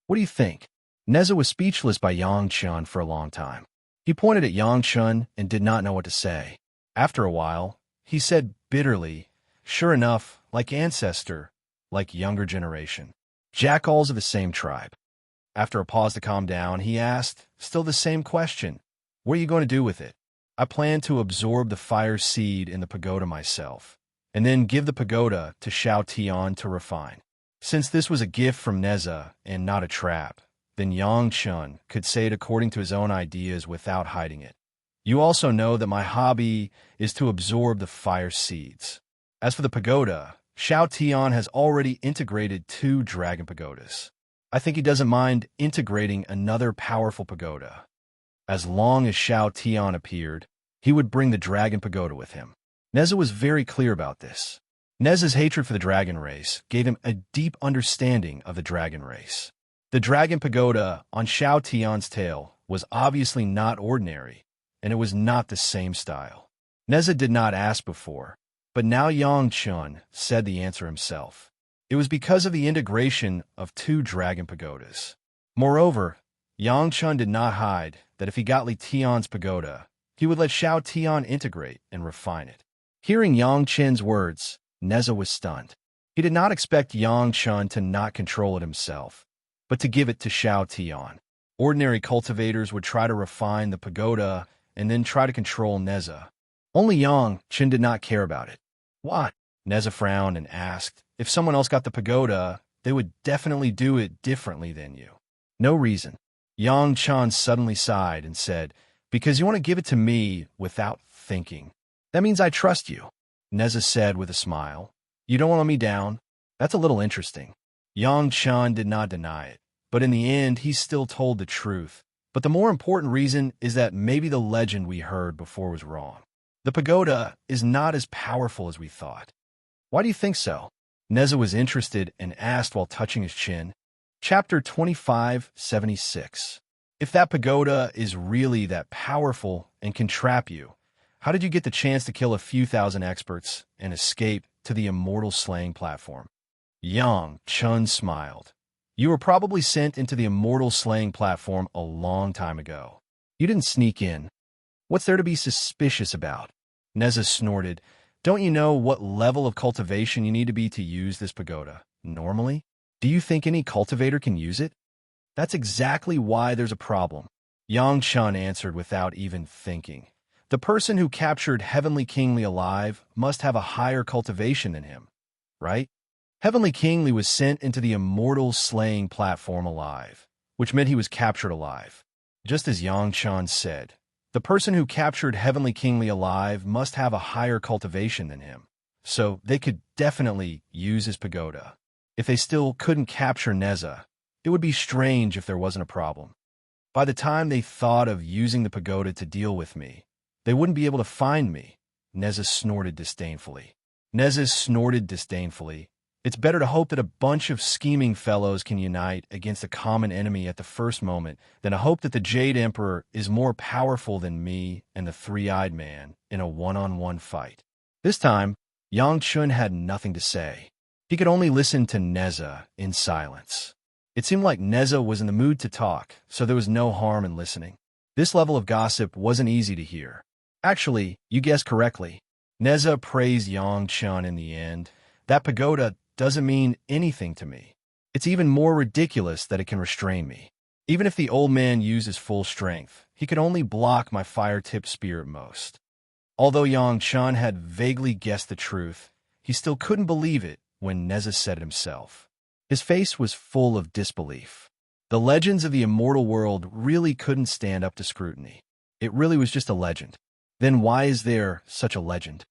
What do you think? Neza was speechless by Yang Chen for a long time. He pointed at Yang Chen and did not know what to say. After a while, he said bitterly, sure enough, like ancestor, like younger generation. Jackals of the same tribe. After a pause to calm down, he asked, still the same question. What are you going to do with it? I plan to absorb the fire seed in the pagoda myself, and then give the pagoda to Xiao Tian to refine. Since this was a gift from Neza and not a trap, then Yang Chen could say it according to his own ideas without hiding it. You also know that my hobby is to absorb the fire seeds. As for the pagoda, Xiao Tian has already integrated 2 dragon pagodas. I think he doesn't mind integrating another powerful pagoda. As long as Xiao Tian appeared, he would bring the dragon pagoda with him. Neza was very clear about this. Neza's hatred for the dragon race gave him a deep understanding of the dragon race. The dragon pagoda on Xiao Tian's tail was obviously not ordinary, and it was not the same style. Neza did not ask before, but now Yang Chen said the answer himself. It was because of the integration of 2 dragon pagodas. Moreover, Yang Chen did not hide that if he got Li Tian's pagoda, he would let Xiao Tian integrate and refine it. Hearing Yang Chen's words, Neza was stunned. He did not expect Yang Chen to not control it himself, but to give it to Xiao Tian. Ordinary cultivators would try to refine the pagoda and then try to control Neza. Only Yang Chen did not care about it. Why? Neza frowned and asked, if someone else got the pagoda, they would definitely do it differently than you. No reason. Yang Chen suddenly sighed and said, because you want to give it to me without thinking. That means I trust you. Neza said with a smile. You don't want to let me down? That's a little interesting. Yang Chen did not deny it, but in the end, he still told the truth. But the more important reason is that maybe the legend we heard before was wrong. The pagoda is not as powerful as we thought. Why do you think so? Neza was interested and asked while touching his chin. Chapter 2576. If that pagoda is really that powerful and can trap you, how did you get the chance to kill a few thousand experts and escape to the Immortal slaying platform? Yang Chen smiled. You were probably sent into the Immortal slaying platform a long time ago. You didn't sneak in. What's there to be suspicious about? Neza snorted. Don't you know what level of cultivation you need to be to use this pagoda? Normally? Do you think any cultivator can use it? That's exactly why there's a problem. Yang Chen answered without even thinking. The person who captured Heavenly Kingly alive must have a higher cultivation than him, right? Heavenly Kingly was sent into the Immortal slaying platform alive, which meant he was captured alive. Just as Yang Chen said, the person who captured Heavenly Kingly alive must have a higher cultivation than him. so they could definitely use his pagoda. If they still couldn't capture Neza, it would be strange if there wasn't a problem. By the time they thought of using the pagoda to deal with me, they wouldn't be able to find me. Neza snorted disdainfully. It's better to hope that a bunch of scheming fellows can unite against a common enemy at the first moment than to hope that the Jade Emperor is more powerful than me and the Three-Eyed Man in a one-on-one fight. This time, Yang Chun had nothing to say. He could only listen to Neza in silence. It seemed like Neza was in the mood to talk, so there was no harm in listening. This level of gossip wasn't easy to hear. Actually, you guessed correctly. Neza praised Yang Chun in the end. That pagoda doesn't mean anything to me. It's even more ridiculous that it can restrain me. Even if the old man used his full strength, he could only block my fire-tipped spear at most. Although Yang Chun had vaguely guessed the truth, he still couldn't believe it when Neza said it himself. His face was full of disbelief. The legends of the immortal world really couldn't stand up to scrutiny. It really was just a legend. Then why is there such a legend?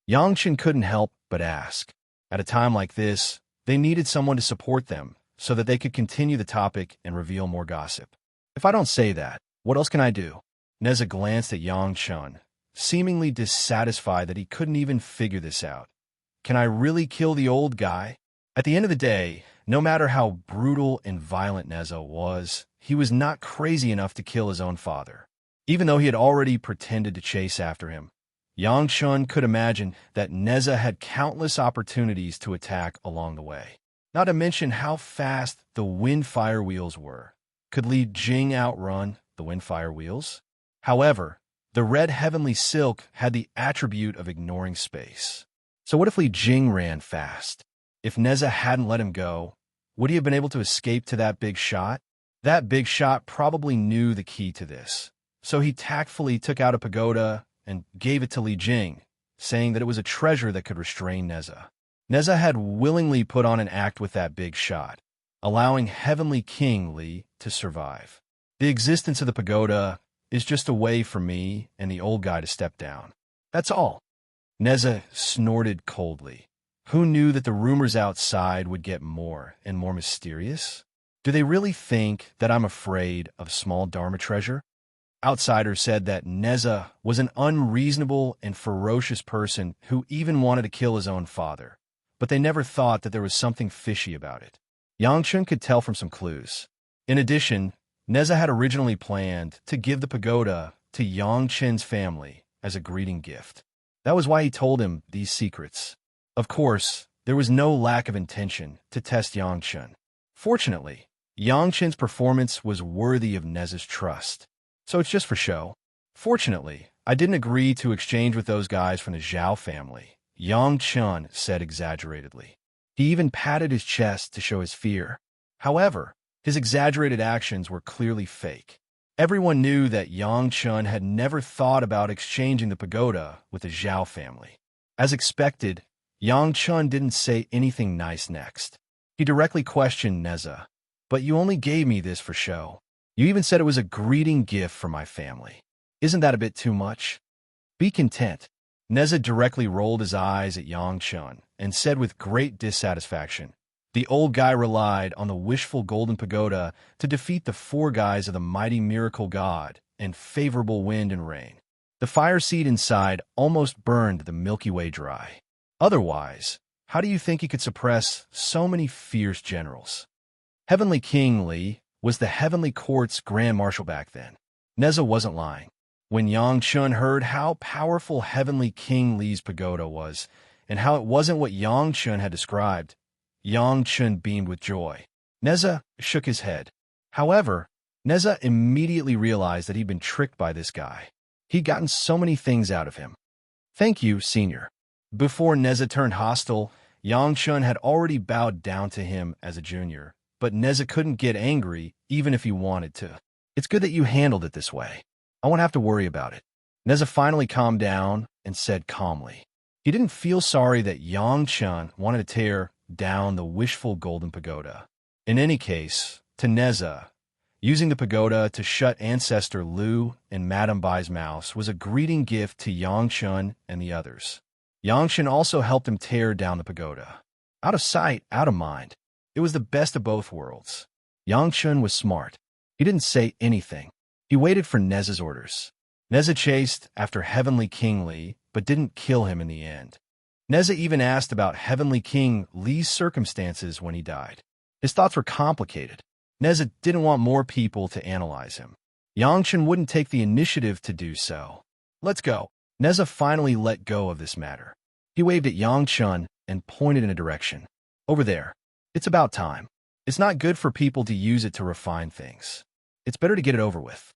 Yang Chun couldn't help but ask. At a time like this, they needed someone to support them so that they could continue the topic and reveal more gossip. If I don't say that, what else can I do? Neza glanced at Yang Chun, seemingly dissatisfied that he couldn't even figure this out. Can I really kill the old guy? At the end of the day, no matter how brutal and violent Neza was, he was not crazy enough to kill his own father. Even though he had already pretended to chase after him, Yang Chun could imagine that Neza had countless opportunities to attack along the way. Not to mention how fast the wind-fire wheels were. Could Li Jing outrun the wind-fire wheels? However, the red heavenly silk had the attribute of ignoring space. So what if Li Jing ran fast? If Neza hadn't let him go, would he have been able to escape to that big shot? That big shot probably knew the key to this. So he tactfully took out a pagoda and gave it to Li Jing, saying that it was a treasure that could restrain Neza. Neza had willingly put on an act with that big shot, allowing Heavenly King Li to survive. The existence of the pagoda is just a way for me and the old guy to step down. That's all. Neza snorted coldly. Who knew that the rumors outside would get more and more mysterious? Do they really think that I'm afraid of small Dharma treasure? Outsiders said that Neza was an unreasonable and ferocious person who even wanted to kill his own father, but they never thought that there was something fishy about it. Yang Chun could tell from some clues. In addition, Neza had originally planned to give the pagoda to Yang Chun's family as a greeting gift. That was why he told him these secrets. Of course, there was no lack of intention to test Yang Chun. Fortunately, Yang Chun's performance was worthy of Neza's trust. So it's just for show. Fortunately, I didn't agree to exchange with those guys from the Zhao family, Yang Chun said exaggeratedly. He even patted his chest to show his fear. However, his exaggerated actions were clearly fake. Everyone knew that Yang Chun had never thought about exchanging the pagoda with the Zhao family. As expected, Yang Chun didn't say anything nice next. He directly questioned Neza. But you only gave me this for show. You even said it was a greeting gift for my family. Isn't that a bit too much? Be content. Neza directly rolled his eyes at Yang Chun and said with great dissatisfaction, the old guy relied on the wishful golden pagoda to defeat the four guys of the mighty miracle god and favorable wind and rain. The fire seed inside almost burned the Milky Way dry. Otherwise, how do you think he could suppress so many fierce generals? Heavenly King Li was the Heavenly Court's Grand Marshal back then. Neza wasn't lying. When Yang Chun heard how powerful Heavenly King Li's pagoda was, and how it wasn't what Yang Chun had described, Yang Chun beamed with joy. Neza shook his head. However, Neza immediately realized that he'd been tricked by this guy. He'd gotten so many things out of him. Thank you, Senior. Before Neza turned hostile, Yang Chun had already bowed down to him as a junior, but Neza couldn't get angry even if he wanted to. It's good that you handled it this way. I won't have to worry about it. Neza finally calmed down and said calmly. He didn't feel sorry that Yang Chun wanted to tear down the wishful golden pagoda. In any case, to Neza, using the pagoda to shut Ancestor Lu and Madame Bai's mouths was a greeting gift to Yang Chun and the others. Yangshan also helped him tear down the pagoda. Out of sight, out of mind. It was the best of both worlds. Yangshan was smart. He didn't say anything. He waited for Neza's orders. Neza chased after Heavenly King Li, but didn't kill him in the end. Neza even asked about Heavenly King Li's circumstances when he died. His thoughts were complicated. Neza didn't want more people to analyze him. Yangshan wouldn't take the initiative to do so. Let's go. Neza finally let go of this matter. He waved at Yangshan and pointed in a direction. Over there. It's about time. It's not good for people to use it to refine things. It's better to get it over with.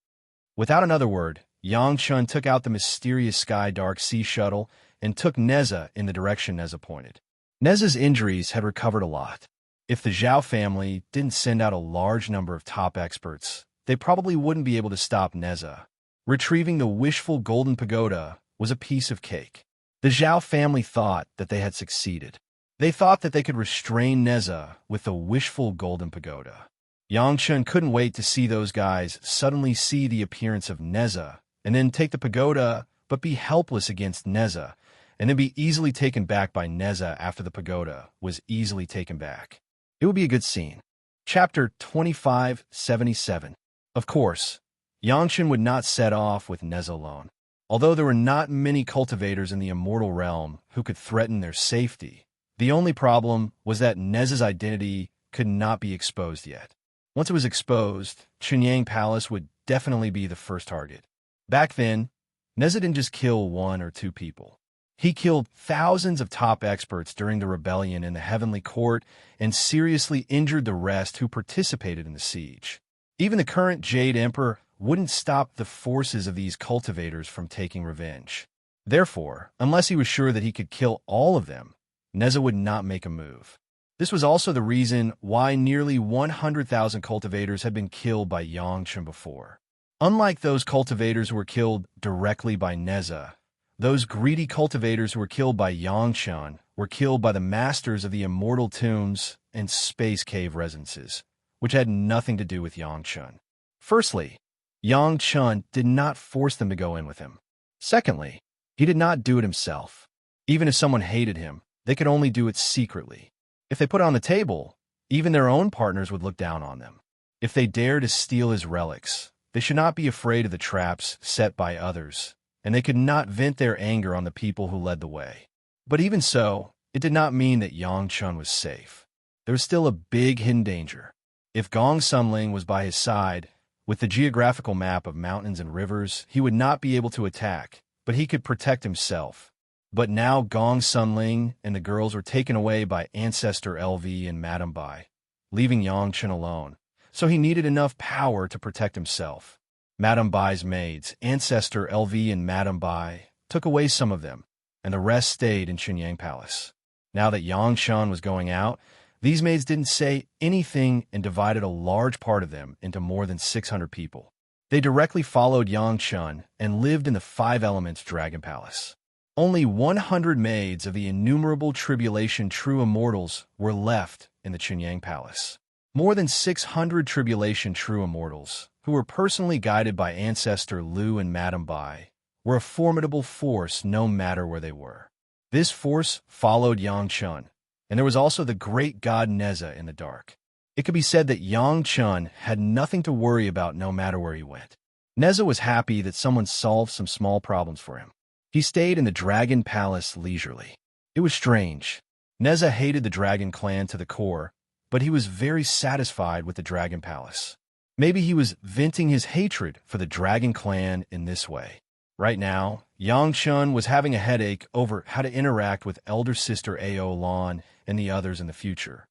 Without another word, Yangshan took out the mysterious Sky Dark Sea Shuttle and took Neza in the direction Neza pointed. Neza's injuries had recovered a lot. If the Zhao family didn't send out a large number of top experts, they probably wouldn't be able to stop Neza. Retrieving the wishful golden pagoda was a piece of cake. The Zhao family thought that they had succeeded. They thought that they could restrain Neza with the wishful golden pagoda. Yangshan couldn't wait to see those guys suddenly see the appearance of Neza and then take the pagoda but be helpless against Neza and then be easily taken back by Neza after the pagoda was easily taken back. It would be a good scene. Chapter 2577. Of course, Yangshan would not set off with Neza alone. Although there were not many cultivators in the Immortal realm who could threaten their safety, the only problem was that Neza's identity could not be exposed yet. Once it was exposed, Chunyang Palace would definitely be the first target. Back then, Neza didn't just kill 1 or 2 people. He killed thousands of top experts during the rebellion in the Heavenly Court and seriously injured the rest who participated in the siege. Even the current Jade Emperor wouldn't stop the forces of these cultivators from taking revenge. Therefore, unless he was sure that he could kill all of them, Neza would not make a move. This was also the reason why nearly 100,000 cultivators had been killed by Yangshan before. Unlike those cultivators who were killed directly by Neza, those greedy cultivators who were killed by Yangshan were killed by the masters of the Immortal Tombs and Space Cave Residences, which had nothing to do with Yangshan. Firstly, Yangshan did not force them to go in with him. Secondly, he did not do it himself. Even if someone hated him, they could only do it secretly. If they put it on the table, even their own partners would look down on them. If they dare to steal his relics, they should not be afraid of the traps set by others, and they could not vent their anger on the people who led the way. But even so, it did not mean that Yangshan was safe. There was still a big hidden danger. If Gong Sunling was by his side, with the geographical map of mountains and rivers, he would not be able to attack, but he could protect himself. But now Gong Sunling and the girls were taken away by Ancestor LV and Madame Bai, leaving Yangshan alone, so he needed enough power to protect himself. Madame Bai's maids, Ancestor LV and Madame Bai, took away some of them, and the rest stayed in Chunyang Palace. Now that Yangshan was going out, these maids didn't say anything and divided a large part of them into more than 600 people. They directly followed Yangshan and lived in the 5 Elements Dragon Palace. Only 100 maids of the innumerable tribulation true immortals were left in the Chunyang Palace. More than 600 tribulation true immortals, who were personally guided by Ancestor Lu and Madame Bai, were a formidable force no matter where they were. This force followed Yangshan, and there was also the great god Neza in the dark. It could be said that Yangshan had nothing to worry about no matter where he went. Neza was happy that someone solved some small problems for him. He stayed in the Dragon Palace leisurely. It was strange. Neza hated the Dragon clan to the core, but he was very satisfied with the Dragon Palace. Maybe he was venting his hatred for the Dragon clan in this way. Right now, Yangshan was having a headache over how to interact with elder sister Ao Lan and the others in the future.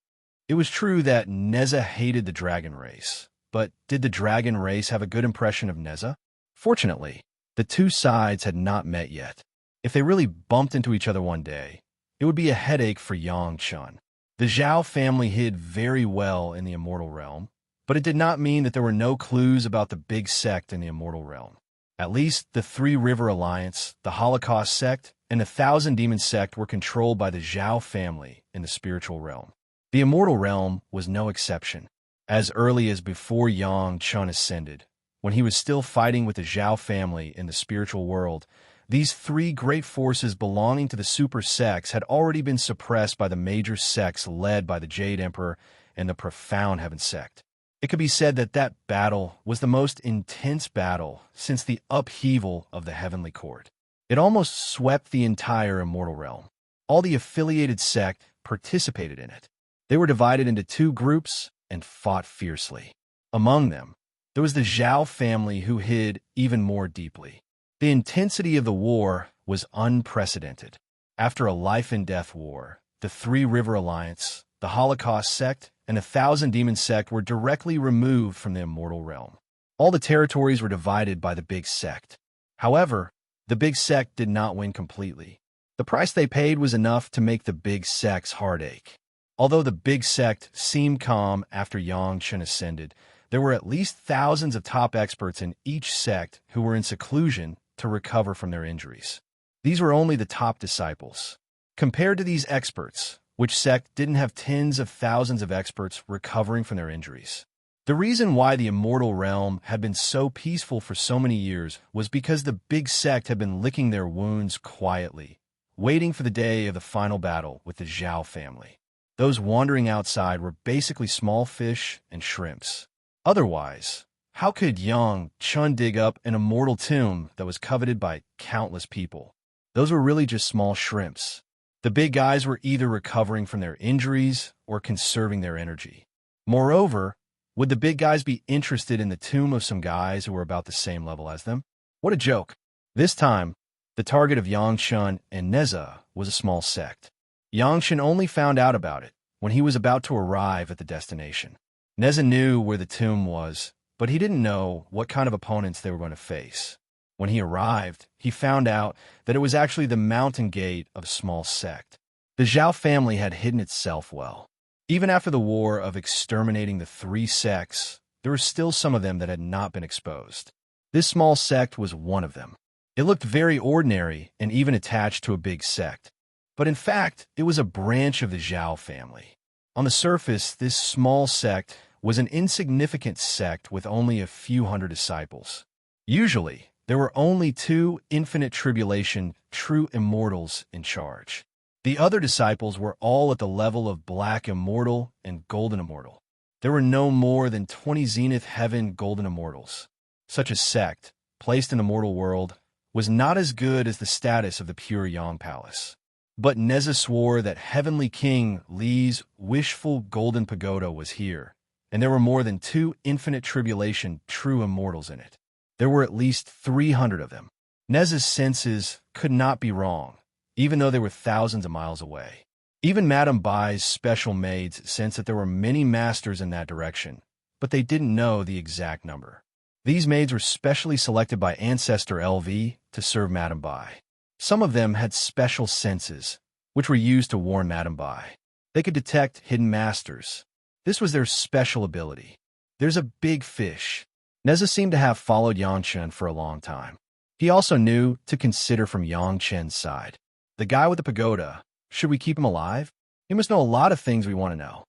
It was true that Neza hated the Dragon race, but did the Dragon race have a good impression of Neza? Fortunately, the two sides had not met yet. If they really bumped into each other one day, it would be a headache for Yangshan. The Zhao family hid very well in the Immortal realm, but it did not mean that there were no clues about the big sect in the Immortal realm. At least the 3 River Alliance, the Holocaust sect, and the 1,000 Demon sect were controlled by the Zhao family in the spiritual realm. The Immortal realm was no exception. As early as before Yangshan ascended, when he was still fighting with the Zhao family in the spiritual world, These three great forces belonging to the super sects had already been suppressed by the major sects led by the Jade Emperor and the profound Heaven sect. It could be said that that battle was the most intense battle since the upheaval of the Heavenly Court. It almost swept the entire Immortal realm. All the affiliated sect participated in it. They were divided into two groups and fought fiercely. Among them, there was the Zhao family who hid even more deeply. The intensity of the war was unprecedented. After a life-and-death war, the Three River Alliance, the Holocaust sect, and the Thousand Demon sect were directly removed from the Immortal realm. All the territories were divided by the Big Sect. However, the Big Sect did not win completely. The price they paid was enough to make the Big Sect's heart ache. Although the Big Sect seemed calm after Yang Chen ascended, there were at least thousands of top experts in each sect who were in seclusion to recover from their injuries. These were only the top disciples. Compared to these experts, which sect didn't have tens of thousands of experts recovering from their injuries? The reason why the Immortal realm had been so peaceful for so many years was because the Big Sect had been licking their wounds quietly, waiting for the day of the final battle with the Zhao family. Those wandering outside were basically small fish and shrimps. Otherwise, how could Yang Chun dig up an immortal tomb that was coveted by countless people? Those were really just small shrimps. The big guys were either recovering from their injuries or conserving their energy. Moreover, would the big guys be interested in the tomb of some guys who were about the same level as them? What a joke. This time, the target of Yang Chun and Neza was a small sect. Yang Chun only found out about it when he was about to arrive at the destination. Neza knew where the tomb was, but he didn't know what kind of opponents they were going to face. When he arrived, he found out that it was actually the mountain gate of a small sect. The Zhao family had hidden itself well. Even after the war of exterminating the three sects, there were still some of them that had not been exposed. This small sect was one of them. It looked very ordinary and even attached to a big sect. But in fact, it was a branch of the Zhao family. On the surface, this small sect was an insignificant sect with only a few hundred disciples. Usually, there were only two infinite tribulation true immortals in charge. The other disciples were all at the level of Black Immortal and Golden Immortal. There were no more than 20 Zenith Heaven Golden Immortals. Such a sect, placed in the mortal world, was not as good as the status of the pure Yang Palace. But Neza swore that Heavenly King Li's wishful golden pagoda was here, and there were more than two infinite tribulation true immortals in it. There were at least 300 of them. Neza's senses could not be wrong, even though they were thousands of miles away. Even Madame Bai's special maids sensed that there were many masters in that direction, but they didn't know the exact number. These maids were specially selected by Ancestor LV to serve Madame Bai. Some of them had special senses, which were used to warn Madame Bai. They could detect hidden masters. This was their special ability. There's a big fish. Neza seemed to have followed Yang Chen for a long time. He also knew to consider from Yang Chen's side. The guy with the pagoda, should we keep him alive? He must know a lot of things we want to know.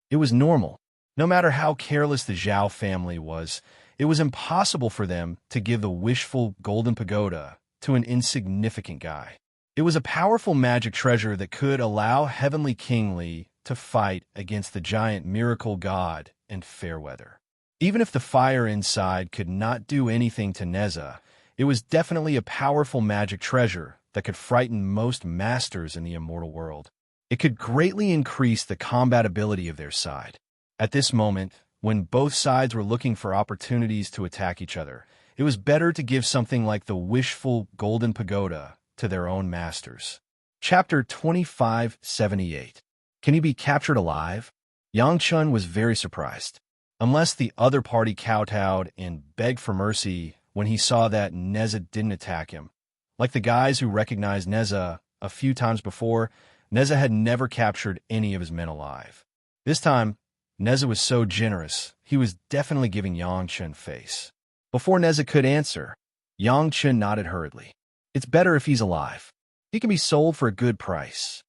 It was normal. No matter how careless the Zhao family was, it was impossible for them to give the wishful golden pagoda to an insignificant guy. It was a powerful magic treasure that could allow Heavenly King Li to fight against the giant miracle god and Fairweather. Even if the fire inside could not do anything to Neza, it was definitely a powerful magic treasure that could frighten most masters in the immortal world. It could greatly increase the combat ability of their side. At this moment, when both sides were looking for opportunities to attack each other, it was better to give something like the wishful golden pagoda to their own masters. Chapter 2578. Can he be captured alive? Yang Chun was very surprised. Unless the other party kowtowed and begged for mercy when he saw that Neza didn't attack him. Like the guys who recognized Neza a few times before, Neza had never captured any of his men alive. This time, Neza was so generous, he was definitely giving Yang Chun face. Before Neza could answer, Yang Chun nodded hurriedly. It's better if he's alive. He can be sold for a good price.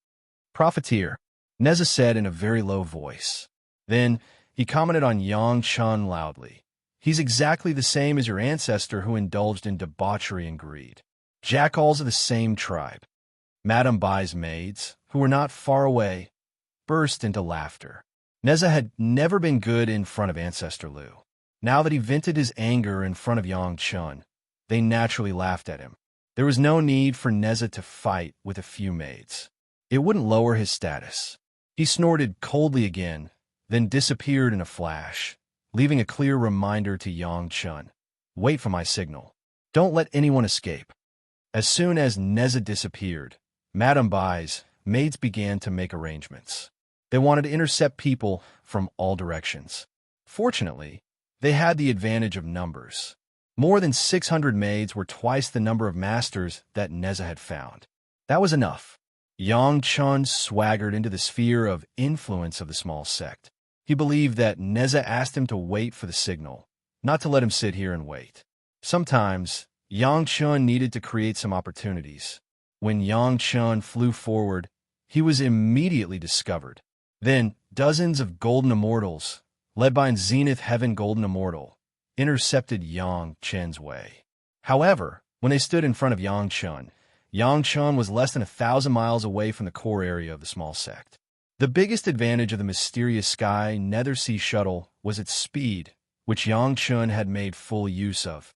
Profiteer, Neza said in a very low voice. Then, he commented on Yang Chun loudly. He's exactly the same as your ancestor who indulged in debauchery and greed. jackals of the same tribe. Madame Bai's maids, who were not far away, burst into laughter. Neza had never been good in front of Ancestor Lu. Now that he vented his anger in front of Yang Chun, they naturally laughed at him. There was no need for Neza to fight with a few maids. It wouldn't lower his status. He snorted coldly again, then disappeared in a flash, leaving a clear reminder to Yang Chun. Wait for my signal. Don't let anyone escape. As soon as Neza disappeared, Madame Bai's maids began to make arrangements. They wanted to intercept people from all directions. Fortunately, they had the advantage of numbers. More than 600 maids were twice the number of masters that Neza had found. That was enough. Yang Chun swaggered into the sphere of influence of the small sect. He believed that Neza asked him to wait for the signal, not to let him sit here and wait. Sometimes, Yang Chun needed to create some opportunities. When Yang Chun flew forward, he was immediately discovered. Then, dozens of golden immortals, led by Zenith Heaven Golden Immortal, intercepted Yang Chun's way. However, when they stood in front of Yang Chun was less than 1,000 miles away from the core area of the small sect. The biggest advantage of the mysterious Sky Nethersea shuttle was its speed, which Yang Chun had made full use of.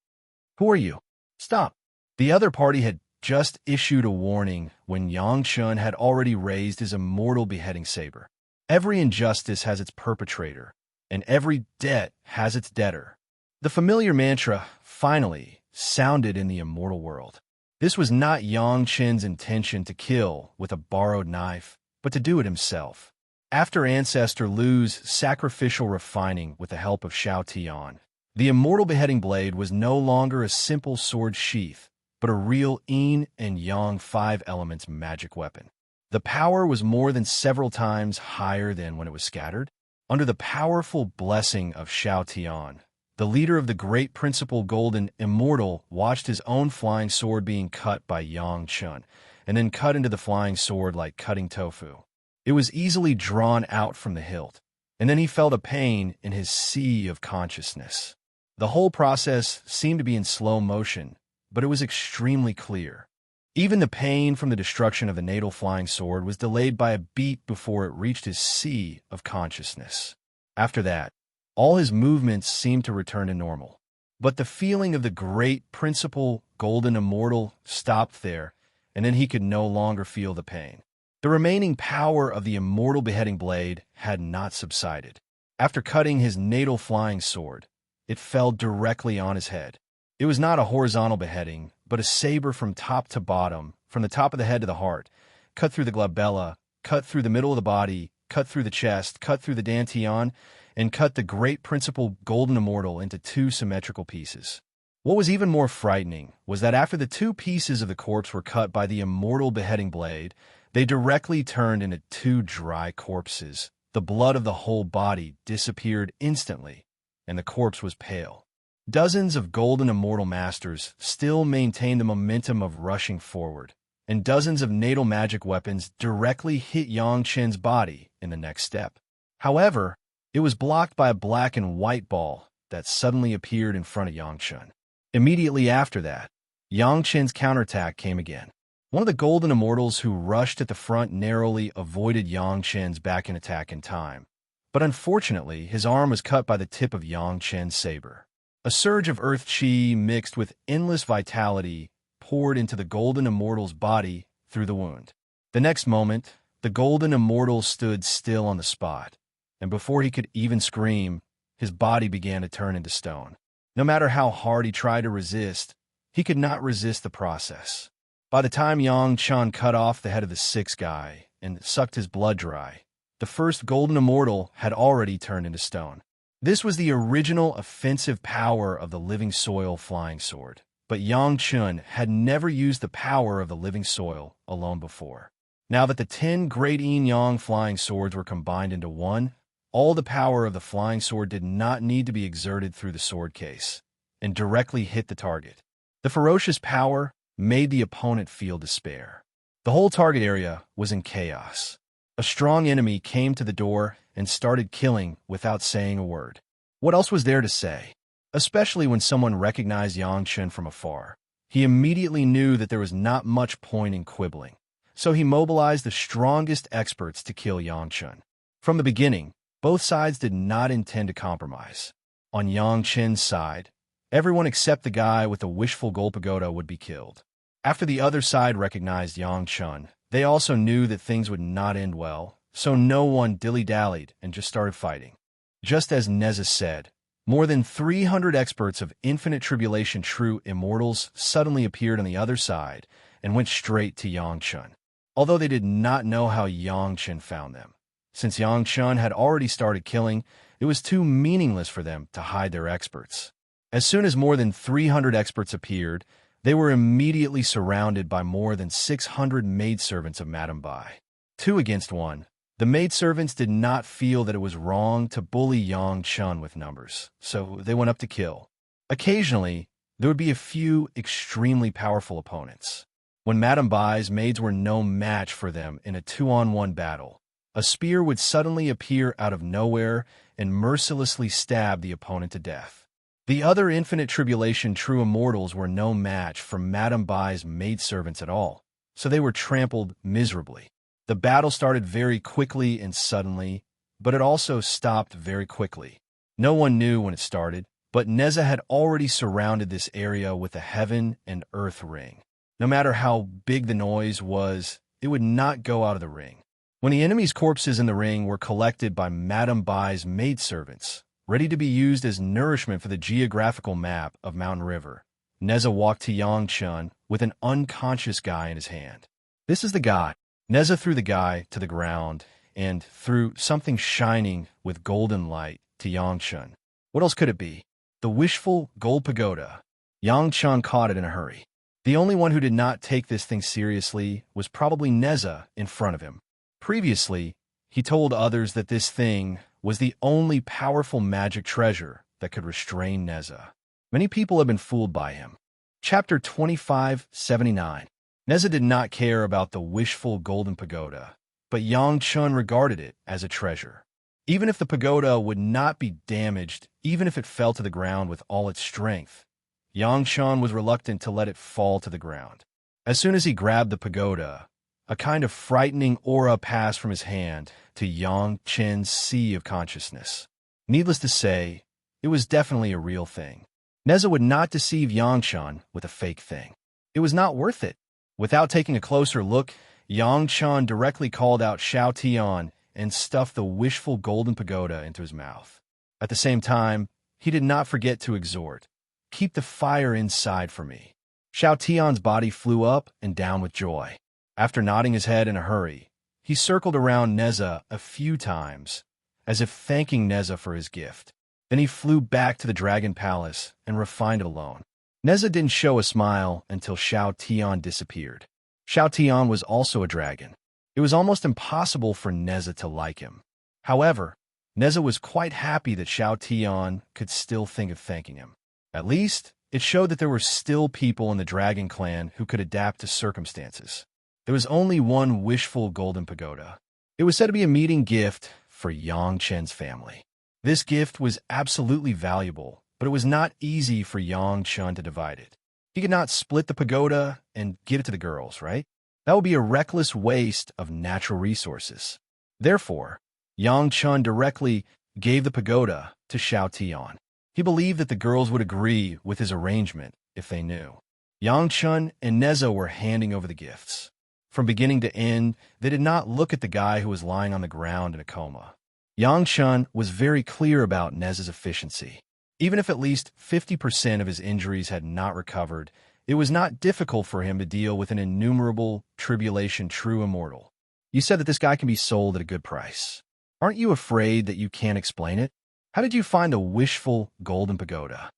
Who are you? Stop. The other party had just issued a warning when Yang Chun had already raised his immortal beheading saber. Every injustice has its perpetrator, and every debt has its debtor. The familiar mantra, finally, sounded in the immortal world. This was not Yang Chun's intention to kill with a borrowed knife, but to do it himself. After Ancestor Lu's sacrificial refining with the help of Shao Tian, the immortal beheading blade was no longer a simple sword sheath, but a real yin and yang 5 elements magic weapon. The power was more than several times higher than when it was scattered. Under the powerful blessing of Shao Tian, the leader of the great principal golden immortal watched his own flying sword being cut by Yang Chun, and then cut into the flying sword like cutting tofu. It was easily drawn out from the hilt, and then he felt a pain in his sea of consciousness. The whole process seemed to be in slow motion, but it was extremely clear. Even the pain from the destruction of the natal flying sword was delayed by a beat before it reached his sea of consciousness. After that, all his movements seemed to return to normal. But the feeling of the great principal golden immortal stopped there, and then he could no longer feel the pain. The remaining power of the immortal beheading blade had not subsided. After cutting his natal flying sword, it fell directly on his head. It was not a horizontal beheading, but a saber from top to bottom, from the top of the head to the heart, cut through the glabella, cut through the middle of the body, cut through the chest, cut through the dantian, and cut the great principal golden immortal into 2 symmetrical pieces. What was even more frightening was that after the 2 pieces of the corpse were cut by the immortal beheading blade, they directly turned into 2 dry corpses. The blood of the whole body disappeared instantly, and the corpse was pale. Dozens of golden immortal masters still maintained the momentum of rushing forward, and dozens of natal magic weapons directly hit Yang Chun's body in the next step. However, it was blocked by a black and white ball that suddenly appeared in front of Yang Chun. Immediately after that, Yang Chun's counterattack came again. One of the golden immortals who rushed at the front narrowly avoided Yang Chun's back and attack in time, but unfortunately his arm was cut by the tip of Yang Chun's saber. A surge of earth chi mixed with endless vitality poured into the golden immortal's body through the wound. The next moment, the golden immortal stood still on the spot, and before he could even scream, his body began to turn into stone. No matter how hard he tried to resist, he could not resist the process. By the time Yang Chun cut off the head of the 6th guy and sucked his blood dry, the first golden immortal had already turned into stone. This was the original offensive power of the living soil flying sword, but Yang Chun had never used the power of the living soil alone before. Now that the 10 great yin-yang flying swords were combined into one, all the power of the flying sword did not need to be exerted through the sword case, and directly hit the target. The ferocious power made the opponent feel despair. The whole target area was in chaos. A strong enemy came to the door and started killing without saying a word. What else was there to say? Especially when someone recognized Yang Chun from afar. He immediately knew that there was not much point in quibbling, so he mobilized the strongest experts to kill Yang Chun. From the beginning, both sides did not intend to compromise. On Yang Chen's side, everyone except the guy with the wishful gold pagoda would be killed. After the other side recognized Yang Chun, they also knew that things would not end well, so no one dilly-dallied and just started fighting. Just as Neza said, more than 300 experts of infinite tribulation true immortals suddenly appeared on the other side and went straight to Yang Chun, although they did not know how Yang Chun found them. Since Yang Chun had already started killing, it was too meaningless for them to hide their experts. As soon as more than 300 experts appeared, they were immediately surrounded by more than 600 maidservants of Madame Bai. 2 against 1. The maidservants did not feel that it was wrong to bully Yang Chun with numbers, so they went up to kill. Occasionally, there would be a few extremely powerful opponents. When Madame Bai's maids were no match for them in a 2-on-1 battle, a spear would suddenly appear out of nowhere and mercilessly stab the opponent to death. The other infinite tribulation true immortals were no match for Madame Bai's maidservants at all, so they were trampled miserably. The battle started very quickly and suddenly, but it also stopped very quickly. No one knew when it started, but Neza had already surrounded this area with a heaven and earth ring. No matter how big the noise was, it would not go out of the ring. When the enemy's corpses in the ring were collected by Madame Bai's maidservants, ready to be used as nourishment for the geographical map of Mountain River, Neza walked to Yang Chun with an unconscious guy in his hand. This is the guy. Neza threw the guy to the ground and threw something shining with golden light to Yang Chun. What else could it be? The wishful gold pagoda. Yang Chun caught it in a hurry. The only one who did not take this thing seriously was probably Neza in front of him. Previously, he told others that this thing was the only powerful magic treasure that could restrain Neza. Many people have been fooled by him. Chapter 2579. Neza did not care about the wishful golden pagoda, but Yang Chun regarded it as a treasure. Even if the pagoda would not be damaged, even if it fell to the ground with all its strength, Yang Chun was reluctant to let it fall to the ground. As soon as he grabbed the pagoda, a kind of frightening aura passed from his hand to Yang Chun's sea of consciousness. Needless to say, it was definitely a real thing. Neza would not deceive Yang Chun with a fake thing. It was not worth it. Without taking a closer look, Yang Chun directly called out Xiao Tian and stuffed the wishful golden pagoda into his mouth. At the same time, he did not forget to exhort, "Keep the fire inside for me." Xiao Tian's body flew up and down with joy. After nodding his head in a hurry, he circled around Neza a few times, as if thanking Neza for his gift. Then he flew back to the Dragon Palace and refined it alone. Neza didn't show a smile until Xiao Tian disappeared. Xiao Tian was also a dragon. It was almost impossible for Neza to like him. However, Neza was quite happy that Xiao Tian could still think of thanking him. At least, it showed that there were still people in the Dragon Clan who could adapt to circumstances. There was only one wishful golden pagoda. It was said to be a meeting gift for Yang Chen's family. This gift was absolutely valuable, but it was not easy for Yang Chun to divide it. He could not split the pagoda and give it to the girls, right? That would be a reckless waste of natural resources. Therefore, Yang Chun directly gave the pagoda to Xiao Tian. He believed that the girls would agree with his arrangement if they knew. Yang Chun and Neza were handing over the gifts. From beginning to end, they did not look at the guy who was lying on the ground in a coma. Yang Chun was very clear about Neza's efficiency. Even if at least 50% of his injuries had not recovered, it was not difficult for him to deal with an innumerable tribulation true immortal. You said that this guy can be sold at a good price. Aren't you afraid that you can't explain it? How did you find a wishful golden pagoda?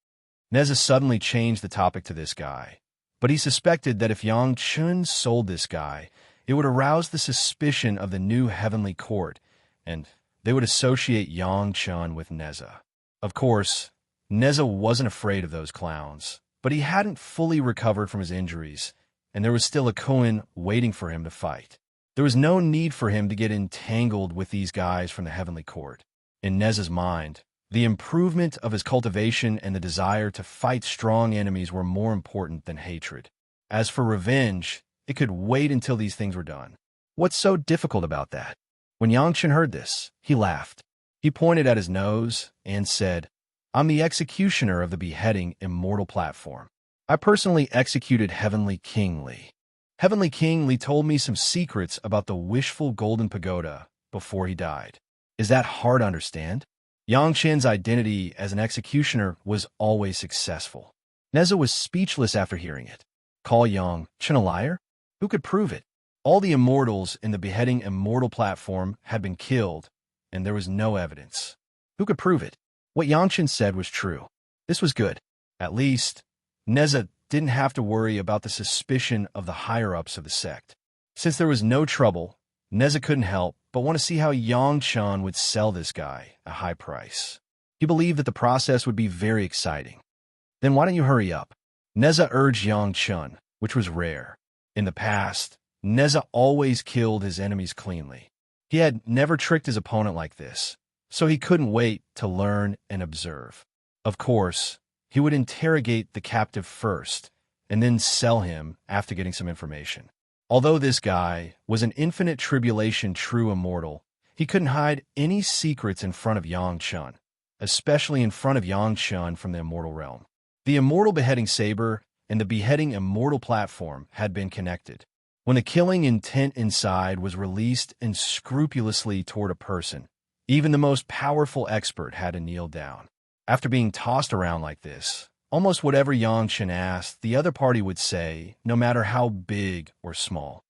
Neza suddenly changed the topic to this guy, but he suspected that if Yang Chun sold this guy, it would arouse the suspicion of the new heavenly court, and they would associate Yang Chun with Neza. Of course, Neza wasn't afraid of those clowns, but he hadn't fully recovered from his injuries, and there was still a Kohen waiting for him to fight. There was no need for him to get entangled with these guys from the heavenly court. In Neza's mind, The improvement of his cultivation and the desire to fight strong enemies were more important than hatred. As for revenge, it could wait until these things were done. What's so difficult about that? When Yangchen heard this, he laughed. He pointed at his nose and said, I'm the executioner of the beheading Immortal platform. I personally executed Heavenly King Li. Heavenly King Li told me some secrets about the wishful golden pagoda before he died. Is that hard to understand? Yangchen's identity as an executioner was always successful. Neza was speechless after hearing it. Call Yangchen a liar? Who could prove it? All the immortals in the beheading Immortal platform had been killed, and there was no evidence. Who could prove it? What Yangchen said was true. This was good. At least, Neza didn't have to worry about the suspicion of the higher-ups of the sect. Since there was no trouble, Neza couldn't help but want to see how Yangchen would sell this guy a high price. He believed that the process would be very exciting. Then why don't you hurry up? Neza urged Yangchen, which was rare. In the past, Neza always killed his enemies cleanly. He had never tricked his opponent like this, so he couldn't wait to learn and observe. Of course, he would interrogate the captive first, and then sell him after getting some information. Although this guy was an infinite tribulation true immortal, he couldn't hide any secrets in front of Yangchen, especially in front of Yangchen from the immortal realm. The immortal beheading saber and the beheading Immortal platform had been connected. When the killing intent inside was released unscrupulously toward a person, even the most powerful expert had to kneel down. After being tossed around like this, almost whatever Yangchen asked, the other party would say, no matter how big or small.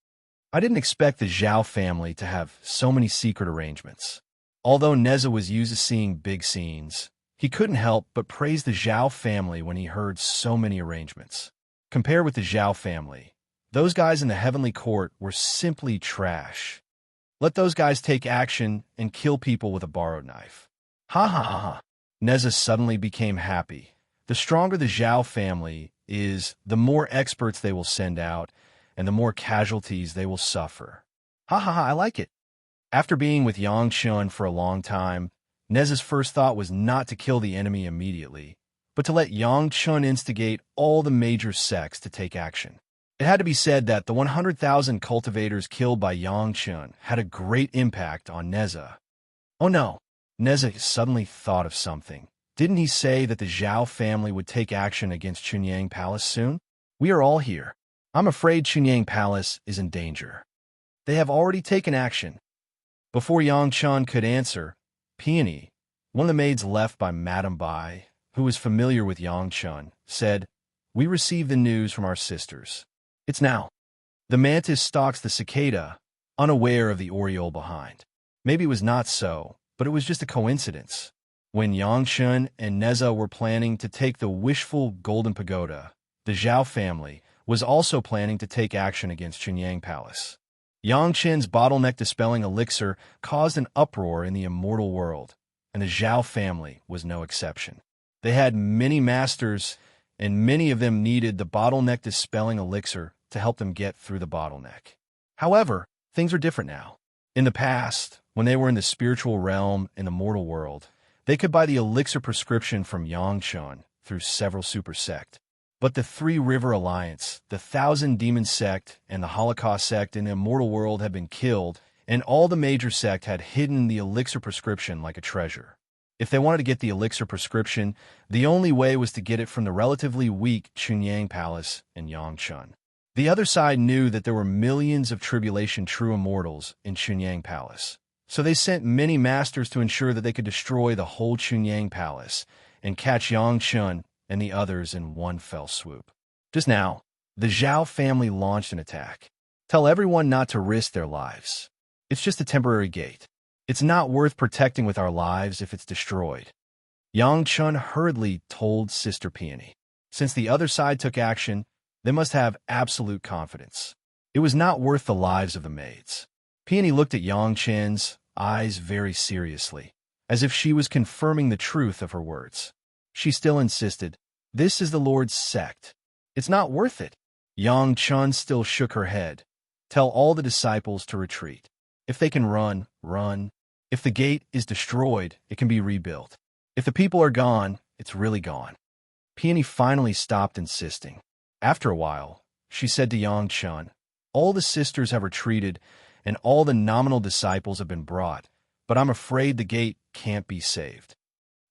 I didn't expect the Zhao family to have so many secret arrangements. Although Neza was used to seeing big scenes, he couldn't help but praise the Zhao family when he heard so many arrangements. Compared with the Zhao family, those guys in the heavenly court were simply trash. Let those guys take action and kill people with a borrowed knife. Ha ha ha ha. Neza suddenly became happy. The stronger the Zhao family is, the more experts they will send out, and the more casualties they will suffer. Ha ha ha, I like it. After being with Yangchen for a long time, Neza's first thought was not to kill the enemy immediately, but to let Yangchen instigate all the major sects to take action. It had to be said that the 100,000 cultivators killed by Yangchen had a great impact on Neza. Oh no, Neza suddenly thought of something. Didn't he say that the Zhao family would take action against Chunyang Palace soon? We are all here. I'm afraid Chunyang Palace is in danger. They have already taken action. Before Yangchen could answer, Peony, one of the maids left by Madame Bai, who was familiar with Yangchen, said, We received the news from our sisters. It's now. The mantis stalks the cicada, unaware of the oriole behind. Maybe it was not so, but it was just a coincidence. When Yangchen and Neza were planning to take the wishful Golden Pagoda, the Zhao family was also planning to take action against Chunyang Palace. Yangchen's bottleneck dispelling elixir caused an uproar in the immortal world, and the Zhao family was no exception. They had many masters, and many of them needed the bottleneck dispelling elixir to help them get through the bottleneck. However, things are different now. In the past, when they were in the spiritual realm in the mortal world, they could buy the elixir prescription from Yangchen through several super sect. But the Three River Alliance, the Thousand Demon sect, and the Holocaust sect in the immortal world had been killed, and all the major sect had hidden the elixir prescription like a treasure. If they wanted to get the elixir prescription, the only way was to get it from the relatively weak Chunyang Palace and Yangchen. The other side knew that there were millions of tribulation true immortals in Chunyang Palace, so they sent many masters to ensure that they could destroy the whole Chunyang Palace and catch Yangchen and the others in one fell swoop. Just now, the Zhao family launched an attack. Tell everyone not to risk their lives. It's just a temporary gate. It's not worth protecting with our lives if it's destroyed. Yangchen hurriedly told Sister Peony. Since the other side took action, they must have absolute confidence. It was not worth the lives of the maids. Peony looked at Yangchen's eyes very seriously, as if she was confirming the truth of her words. She still insisted, This is the Lord's sect. It's not worth it. Yangchen still shook her head. Tell all the disciples to retreat. If they can run, run. If the gate is destroyed, it can be rebuilt. If the people are gone, it's really gone. Peony finally stopped insisting. After a while, she said to Yang Chun, all the sisters have retreated, and all the nominal disciples have been brought, but I'm afraid the gate can't be saved.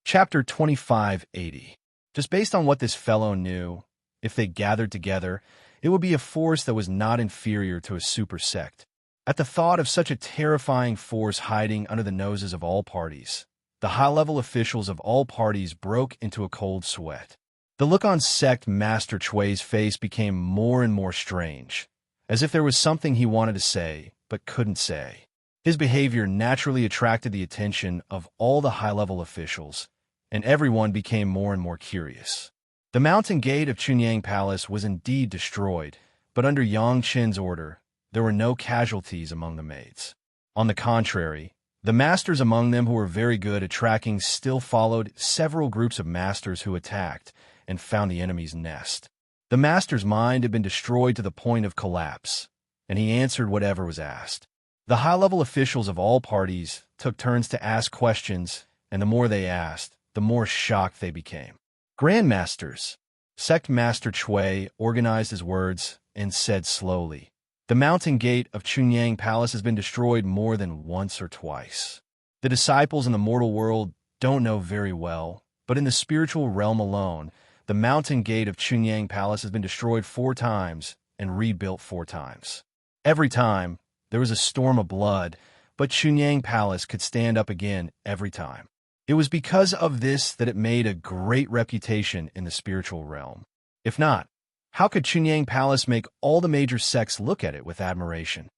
Chapter 2580. Just based on what this fellow knew, if they gathered together, it would be a force that was not inferior to a super sect. At the thought of such a terrifying force hiding under the noses of all parties, the high-level officials of all parties broke into a cold sweat. The look on Sect Master Chui's face became more and more strange, as if there was something he wanted to say, but couldn't say. His behavior naturally attracted the attention of all the high-level officials, and everyone became more and more curious. The mountain gate of Chunyang Palace was indeed destroyed, but under Yang Qin's order, there were no casualties among the maids. On the contrary, the masters among them who were very good at tracking still followed several groups of masters who attacked and found the enemy's nest. The master's mind had been destroyed to the point of collapse, and he answered whatever was asked. The high-level officials of all parties took turns to ask questions, and the more they asked, the more shocked they became. Grandmasters, Sect Master Chui organized his words and said slowly, the mountain gate of Chunyang Palace has been destroyed more than once or twice. The disciples in the mortal world don't know very well, but in the spiritual realm alone, the mountain gate of Chunyang Palace has been destroyed 4 times and rebuilt 4 times. Every time, there was a storm of blood, but Chunyang Palace could stand up again every time. It was because of this that it made a great reputation in the spiritual realm. If not, how could Chunyang Palace make all the major sects look at it with admiration?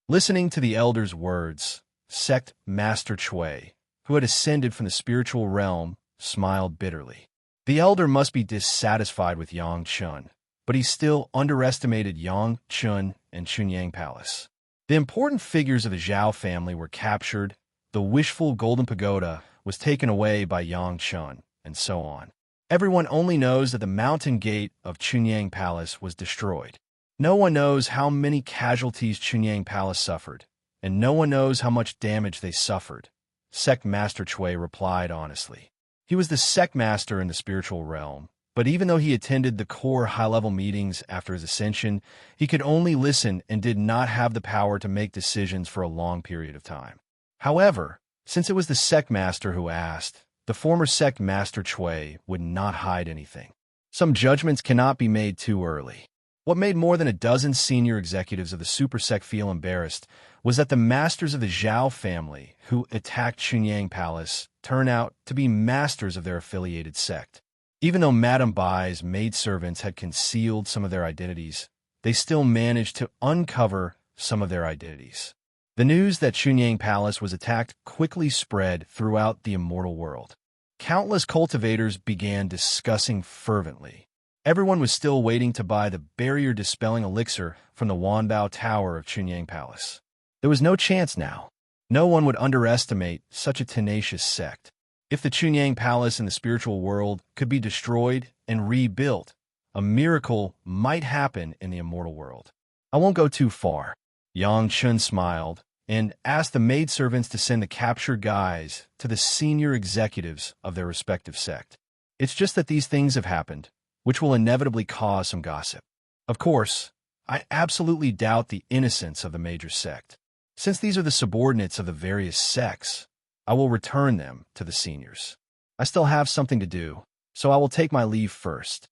Listening to the elder's words, Sect Master Chui, who had ascended from the spiritual realm, smiled bitterly. The elder must be dissatisfied with Yang Chun, but he still underestimated Yang Chun and Chunyang Palace. The important figures of the Zhao family were captured, the wishful golden pagoda was taken away by Yang Chun, and so on. Everyone only knows that the mountain gate of Chunyang Palace was destroyed. No one knows how many casualties Chunyang Palace suffered, and no one knows how much damage they suffered. Sect Master Chui replied honestly. He was the sect master in the spiritual realm, but even though he attended the core high-level meetings after his ascension, he could only listen and did not have the power to make decisions for a long period of time. However, since it was the sect master who asked, the former sect master Chui would not hide anything. Some judgments cannot be made too early. What made more than a dozen senior executives of the super sect feel embarrassed was that the masters of the Zhao family who attacked Chunyang Palace turned out to be masters of their affiliated sect. Even though Madame Bai's maidservants had concealed some of their identities, they still managed to uncover some of their identities. The news that Chunyang Palace was attacked quickly spread throughout the immortal world. Countless cultivators began discussing fervently. Everyone was still waiting to buy the barrier-dispelling elixir from the Wanbao Tower of Chunyang Palace. There was no chance now. No one would underestimate such a tenacious sect. If the Chunyang Palace in the spiritual world could be destroyed and rebuilt, a miracle might happen in the immortal world. I won't go too far. Yang Chun smiled and asked the maidservants to send the captured guys to the senior executives of their respective sect. It's just that these things have happened, which will inevitably cause some gossip. Of course, I absolutely doubt the innocence of the major sect. Since these are the subordinates of the various sects, I will return them to the seniors. I still have something to do, so I will take my leave first.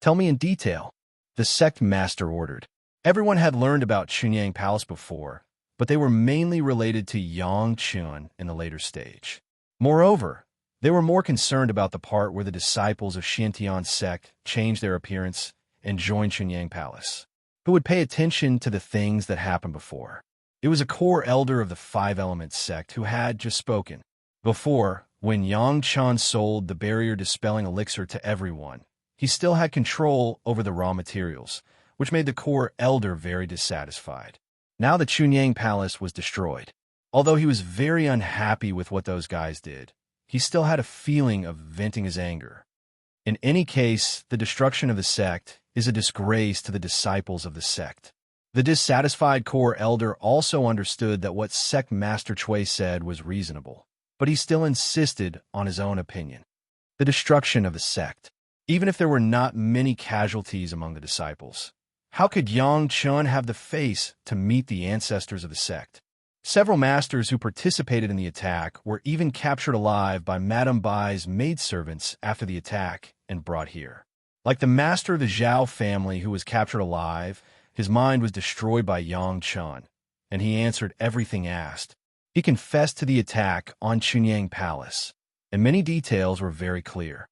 Tell me in detail, the sect master ordered. Everyone had learned about Chunyang Palace before, but they were mainly related to Yang Chun in the later stage. Moreover, they were more concerned about the part where the disciples of Xintian's sect changed their appearance and joined Chunyang Palace, who would pay attention to the things that happened before. It was a core elder of the Five-Element sect who had just spoken. Before, when Yang Chun sold the barrier-dispelling elixir to everyone, he still had control over the raw materials, which made the core elder very dissatisfied. Now the Chunyang Palace was destroyed. Although he was very unhappy with what those guys did, he still had a feeling of venting his anger. In any case, the destruction of the sect is a disgrace to the disciples of the sect. The dissatisfied core elder also understood that what Sect Master Chui said was reasonable, but he still insisted on his own opinion. the destruction of the sect. Even if there were not many casualties among the disciples, how could Yang Chun have the face to meet the ancestors of the sect? Several masters who participated in the attack were even captured alive by Madame Bai's maidservants after the attack and brought here. Like the master of the Zhao family who was captured alive, his mind was destroyed by Yang Chun, and he answered everything asked. He confessed to the attack on Chunyang Palace, and many details were very clear.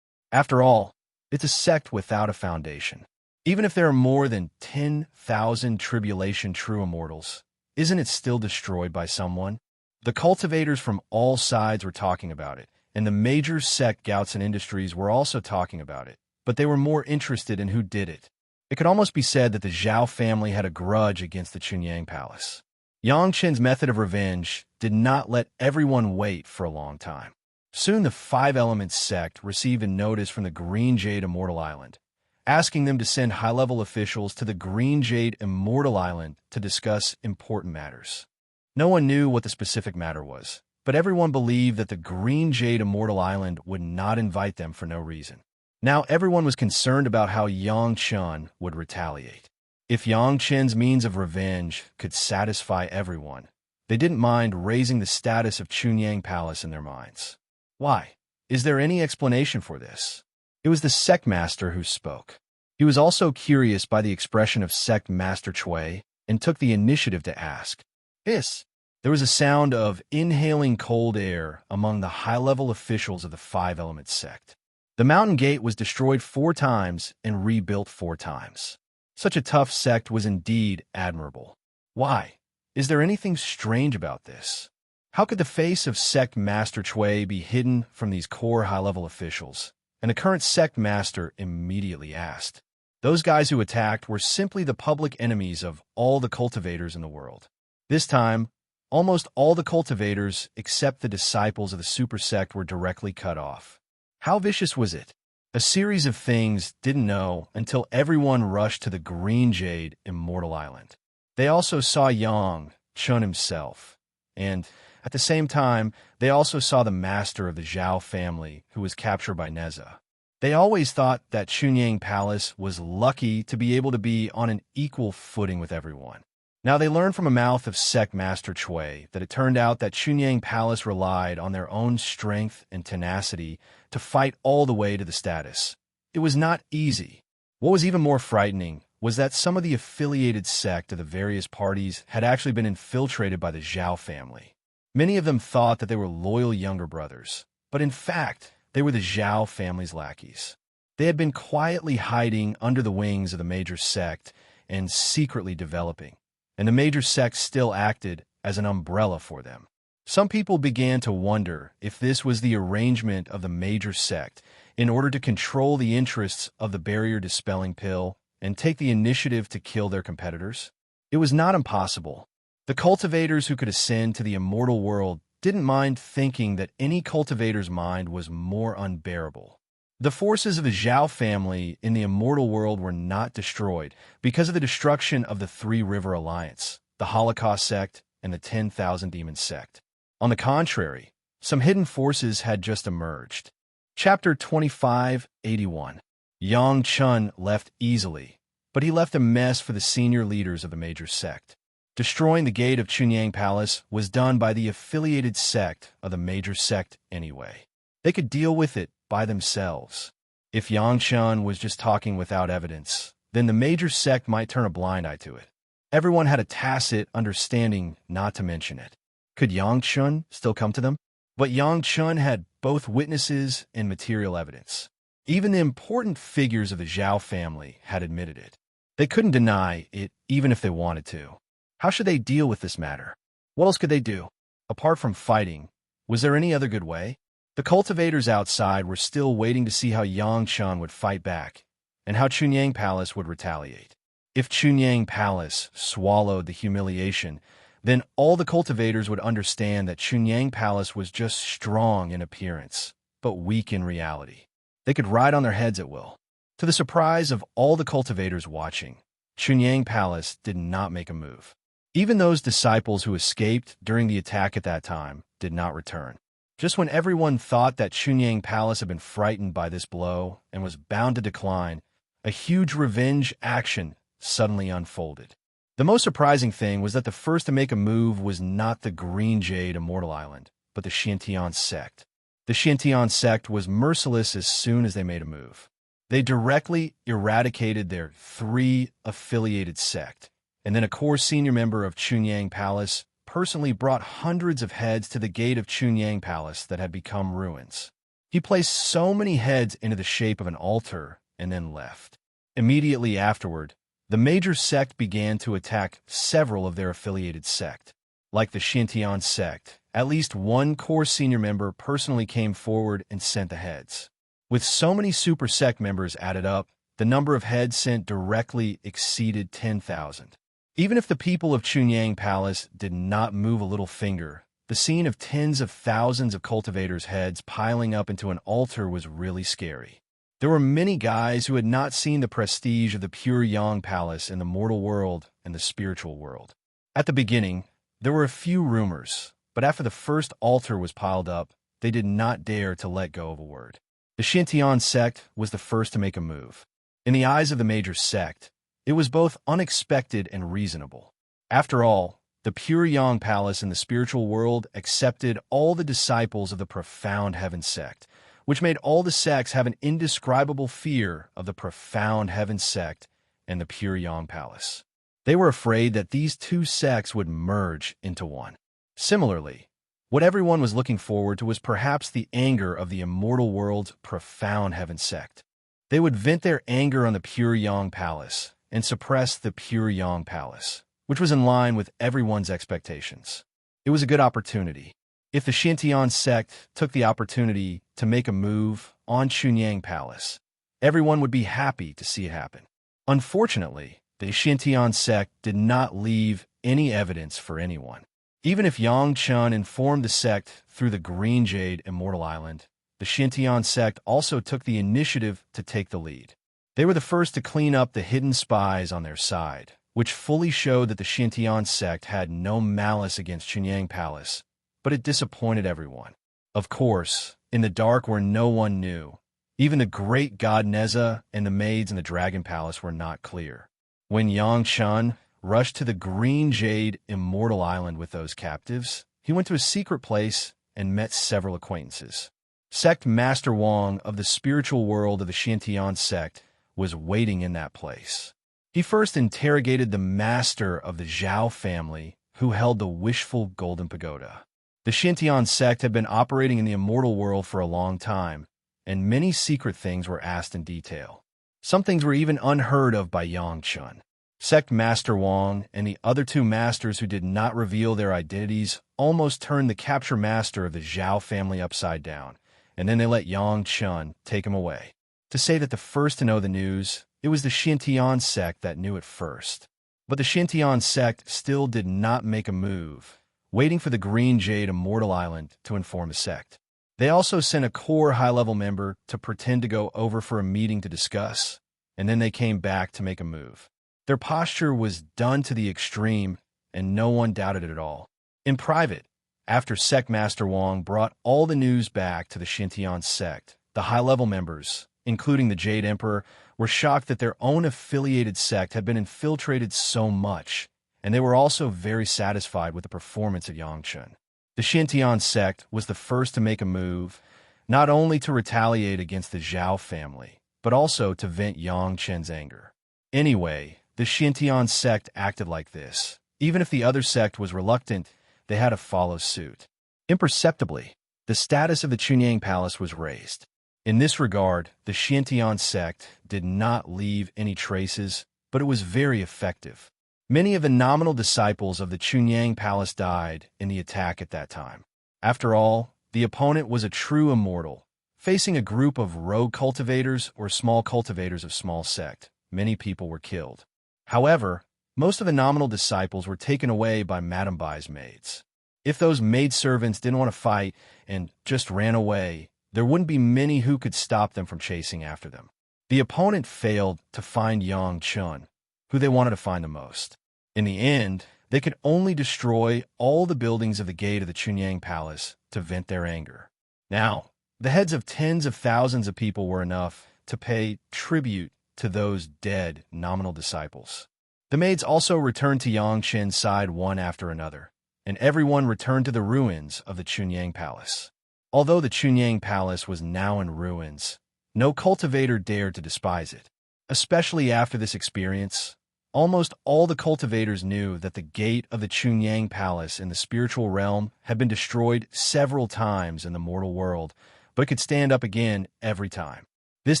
After all, it's a sect without a foundation. Even if there are more than 10,000 tribulation true immortals, isn't it still destroyed by someone? The cultivators from all sides were talking about it, and the major sect Gouts and Industries were also talking about it, but they were more interested in who did it. It could almost be said that the Zhao family had a grudge against the Chunyang Palace. Yang Chen's method of revenge did not let everyone wait for a long time. Soon the Five Elements sect received a notice from the Green Jade Immortal Island, asking them to send high-level officials to the Green Jade Immortal Island to discuss important matters. No one knew what the specific matter was, but everyone believed that the Green Jade Immortal Island would not invite them for no reason. Now everyone was concerned about how Yang Chun would retaliate. If Yang Chen's means of revenge could satisfy everyone, they didn't mind raising the status of Chunyang Palace in their minds. Why? Is there any explanation for this? It was the sect master who spoke. He was also curious by the expression of sect master Chui and took the initiative to ask. Yes. There was a sound of inhaling cold air among the high-level officials of the Five Elements sect. The mountain gate was destroyed 4 times and rebuilt 4 times. Such a tough sect was indeed admirable. Why? Is there anything strange about this? How could the face of sect master Chui be hidden from these core high-level officials? And the current sect master immediately asked. Those guys who attacked were simply the public enemies of all the cultivators in the world. This time, almost all the cultivators except the disciples of the super sect were directly cut off. How vicious was it? A series of things didn't know until everyone rushed to the Green Jade Immortal Island. They also saw Yang Chun himself, and at the same time, they also saw the master of the Zhao family who was captured by Neza. They always thought that Chunyang Palace was lucky to be able to be on an equal footing with everyone. Now they learned from a mouth of sect master Chui that it turned out that Chunyang Palace relied on their own strength and tenacity to fight all the way to the status. It was not easy. What was even more frightening was that some of the affiliated sect of the various parties had actually been infiltrated by the Zhao family. Many of them thought that they were loyal younger brothers, but in fact, they were the Zhao family's lackeys. They had been quietly hiding under the wings of the major sect and secretly developing, and the major sect still acted as an umbrella for them. Some people began to wonder if this was the arrangement of the major sect in order to control the interests of the barrier-dispelling pill and take the initiative to kill their competitors. It was not impossible. The cultivators who could ascend to the immortal world didn't mind thinking that any cultivator's mind was more unbearable. The forces of the Zhao family in the immortal world were not destroyed because of the destruction of the Three River Alliance, the Holocaust sect, and the 10,000 Demon sect. On the contrary, some hidden forces had just emerged. Chapter 2581. Yang Chun left easily, but he left a mess for the senior leaders of the major sect. Destroying the gate of Chunyang Palace was done by the affiliated sect of the major sect anyway. They could deal with it by themselves. If Yang Chun was just talking without evidence, then the major sect might turn a blind eye to it. Everyone had a tacit understanding not to mention it. Could Yang Chun still come to them? But Yang Chun had both witnesses and material evidence. Even the important figures of the Zhao family had admitted it. They couldn't deny it even if they wanted to. How should they deal with this matter? What else could they do? Apart from fighting, was there any other good way? The cultivators outside were still waiting to see how Yang Chun would fight back and how Chunyang Palace would retaliate. If Chunyang Palace swallowed the humiliation, then all the cultivators would understand that Chunyang Palace was just strong in appearance, but weak in reality. They could ride on their heads at will. To the surprise of all the cultivators watching, Chunyang Palace did not make a move. Even those disciples who escaped during the attack at that time did not return. Just when everyone thought that Chunyang Palace had been frightened by this blow and was bound to decline, a huge revenge action suddenly unfolded. The most surprising thing was that the first to make a move was not the Green Jade Immortal Island, but the Xintian sect. The Xintian sect was merciless as soon as they made a move. They directly eradicated their 3 affiliated sect, and then a core senior member of Chunyang Palace personally brought hundreds of heads to the gate of Chunyang Palace that had become ruins. He placed so many heads into the shape of an altar and then left. Immediately afterward, the major sect began to attack several of their affiliated sect. Like the Xintian sect, at least one core senior member personally came forward and sent the heads. With so many super sect members added up, the number of heads sent directly exceeded 10,000. Even if the people of Chunyang Palace did not move a little finger, the scene of tens of thousands of cultivators' heads piling up into an altar was really scary. There were many guys who had not seen the prestige of the pure Yang Palace in the mortal world and the spiritual world. At the beginning, there were a few rumors, but after the first altar was piled up, they did not dare to let go of a word. The Xintian sect was the first to make a move. In the eyes of the major sect, it was both unexpected and reasonable. After all, the pure Yang Palace in the spiritual world accepted all the disciples of the profound heaven sect, which made all the sects have an indescribable fear of the profound heaven sect and the pure Yang Palace. They were afraid that these two sects would merge into one. Similarly, what everyone was looking forward to was perhaps the anger of the immortal world's profound heaven sect. They would vent their anger on the pure Yang Palace and suppress the pure Yang Palace, which was in line with everyone's expectations. It was a good opportunity. If the Xintian sect took the opportunity to make a move on Chunyang Palace, everyone would be happy to see it happen. Unfortunately, the Xintian sect did not leave any evidence for anyone. Even if Yang Chun informed the sect through the Green Jade Immortal Island, the Xintian sect also took the initiative to take the lead. They were the first to clean up the hidden spies on their side, which fully showed that the Xintian sect had no malice against Chunyang Palace, but it disappointed everyone. Of course, in the dark where no one knew, even the great god Neza and the maids in the Dragon Palace were not clear. When Yang Chun rushed to the Green Jade Immortal Island with those captives, he went to a secret place and met several acquaintances. Sect Master Wang of the spiritual world of the Xintian sect was waiting in that place. He first interrogated the master of the Zhao family, who held the wishful Golden Pagoda. The Xintian sect had been operating in the immortal world for a long time, and many secret things were asked in detail. Some things were even unheard of by Yang Chun. Sect Master Wang and the other two masters who did not reveal their identities almost turned the capture master of the Zhao family upside down, and then they let Yang Chun take him away. To say that the first to know the news, it was the Xintian sect that knew it first. But the Xintian sect still did not make a move, waiting for the Green Jade Immortal Island to inform the sect. They also sent a core high-level member to pretend to go over for a meeting to discuss, and then they came back to make a move. Their posture was done to the extreme, and no one doubted it at all. In private, after Sect Master Wang brought all the news back to the Xintian sect, the high-level members, including the Jade Emperor, were shocked that their own affiliated sect had been infiltrated so much, and they were also very satisfied with the performance of Yang Chun. The Xintian sect was the first to make a move, not only to retaliate against the Zhao family, but also to vent Yang Chun's anger. Anyway, the Xintian sect acted like this. Even if the other sect was reluctant, they had to follow suit. Imperceptibly, the status of the Chunyang Palace was raised. In this regard, the Xintian sect did not leave any traces, but it was very effective. Many of the nominal disciples of the Chunyang Palace died in the attack at that time. After all, the opponent was a true immortal, facing a group of rogue cultivators or small cultivators of small sect. Many people were killed. However, most of the nominal disciples were taken away by Madame Bai's maids. If those maidservants didn't want to fight and just ran away, there wouldn't be many who could stop them from chasing after them. The opponent failed to find Yang Chun, who they wanted to find the most. In the end, They could only destroy all the buildings of the gate of the Chunyang Palace to vent their anger. Now, the heads of tens of thousands of people were enough to pay tribute to those dead nominal disciples. The maids also returned to Yangshen's side one after another, and everyone returned to the ruins of the Chunyang Palace. Although the Chunyang Palace was now in ruins, no cultivator dared to despise it. Especially after this experience, almost all the cultivators knew that the gate of the Chunyang Palace in the spiritual realm had been destroyed several times in the mortal world, but could stand up again every time. This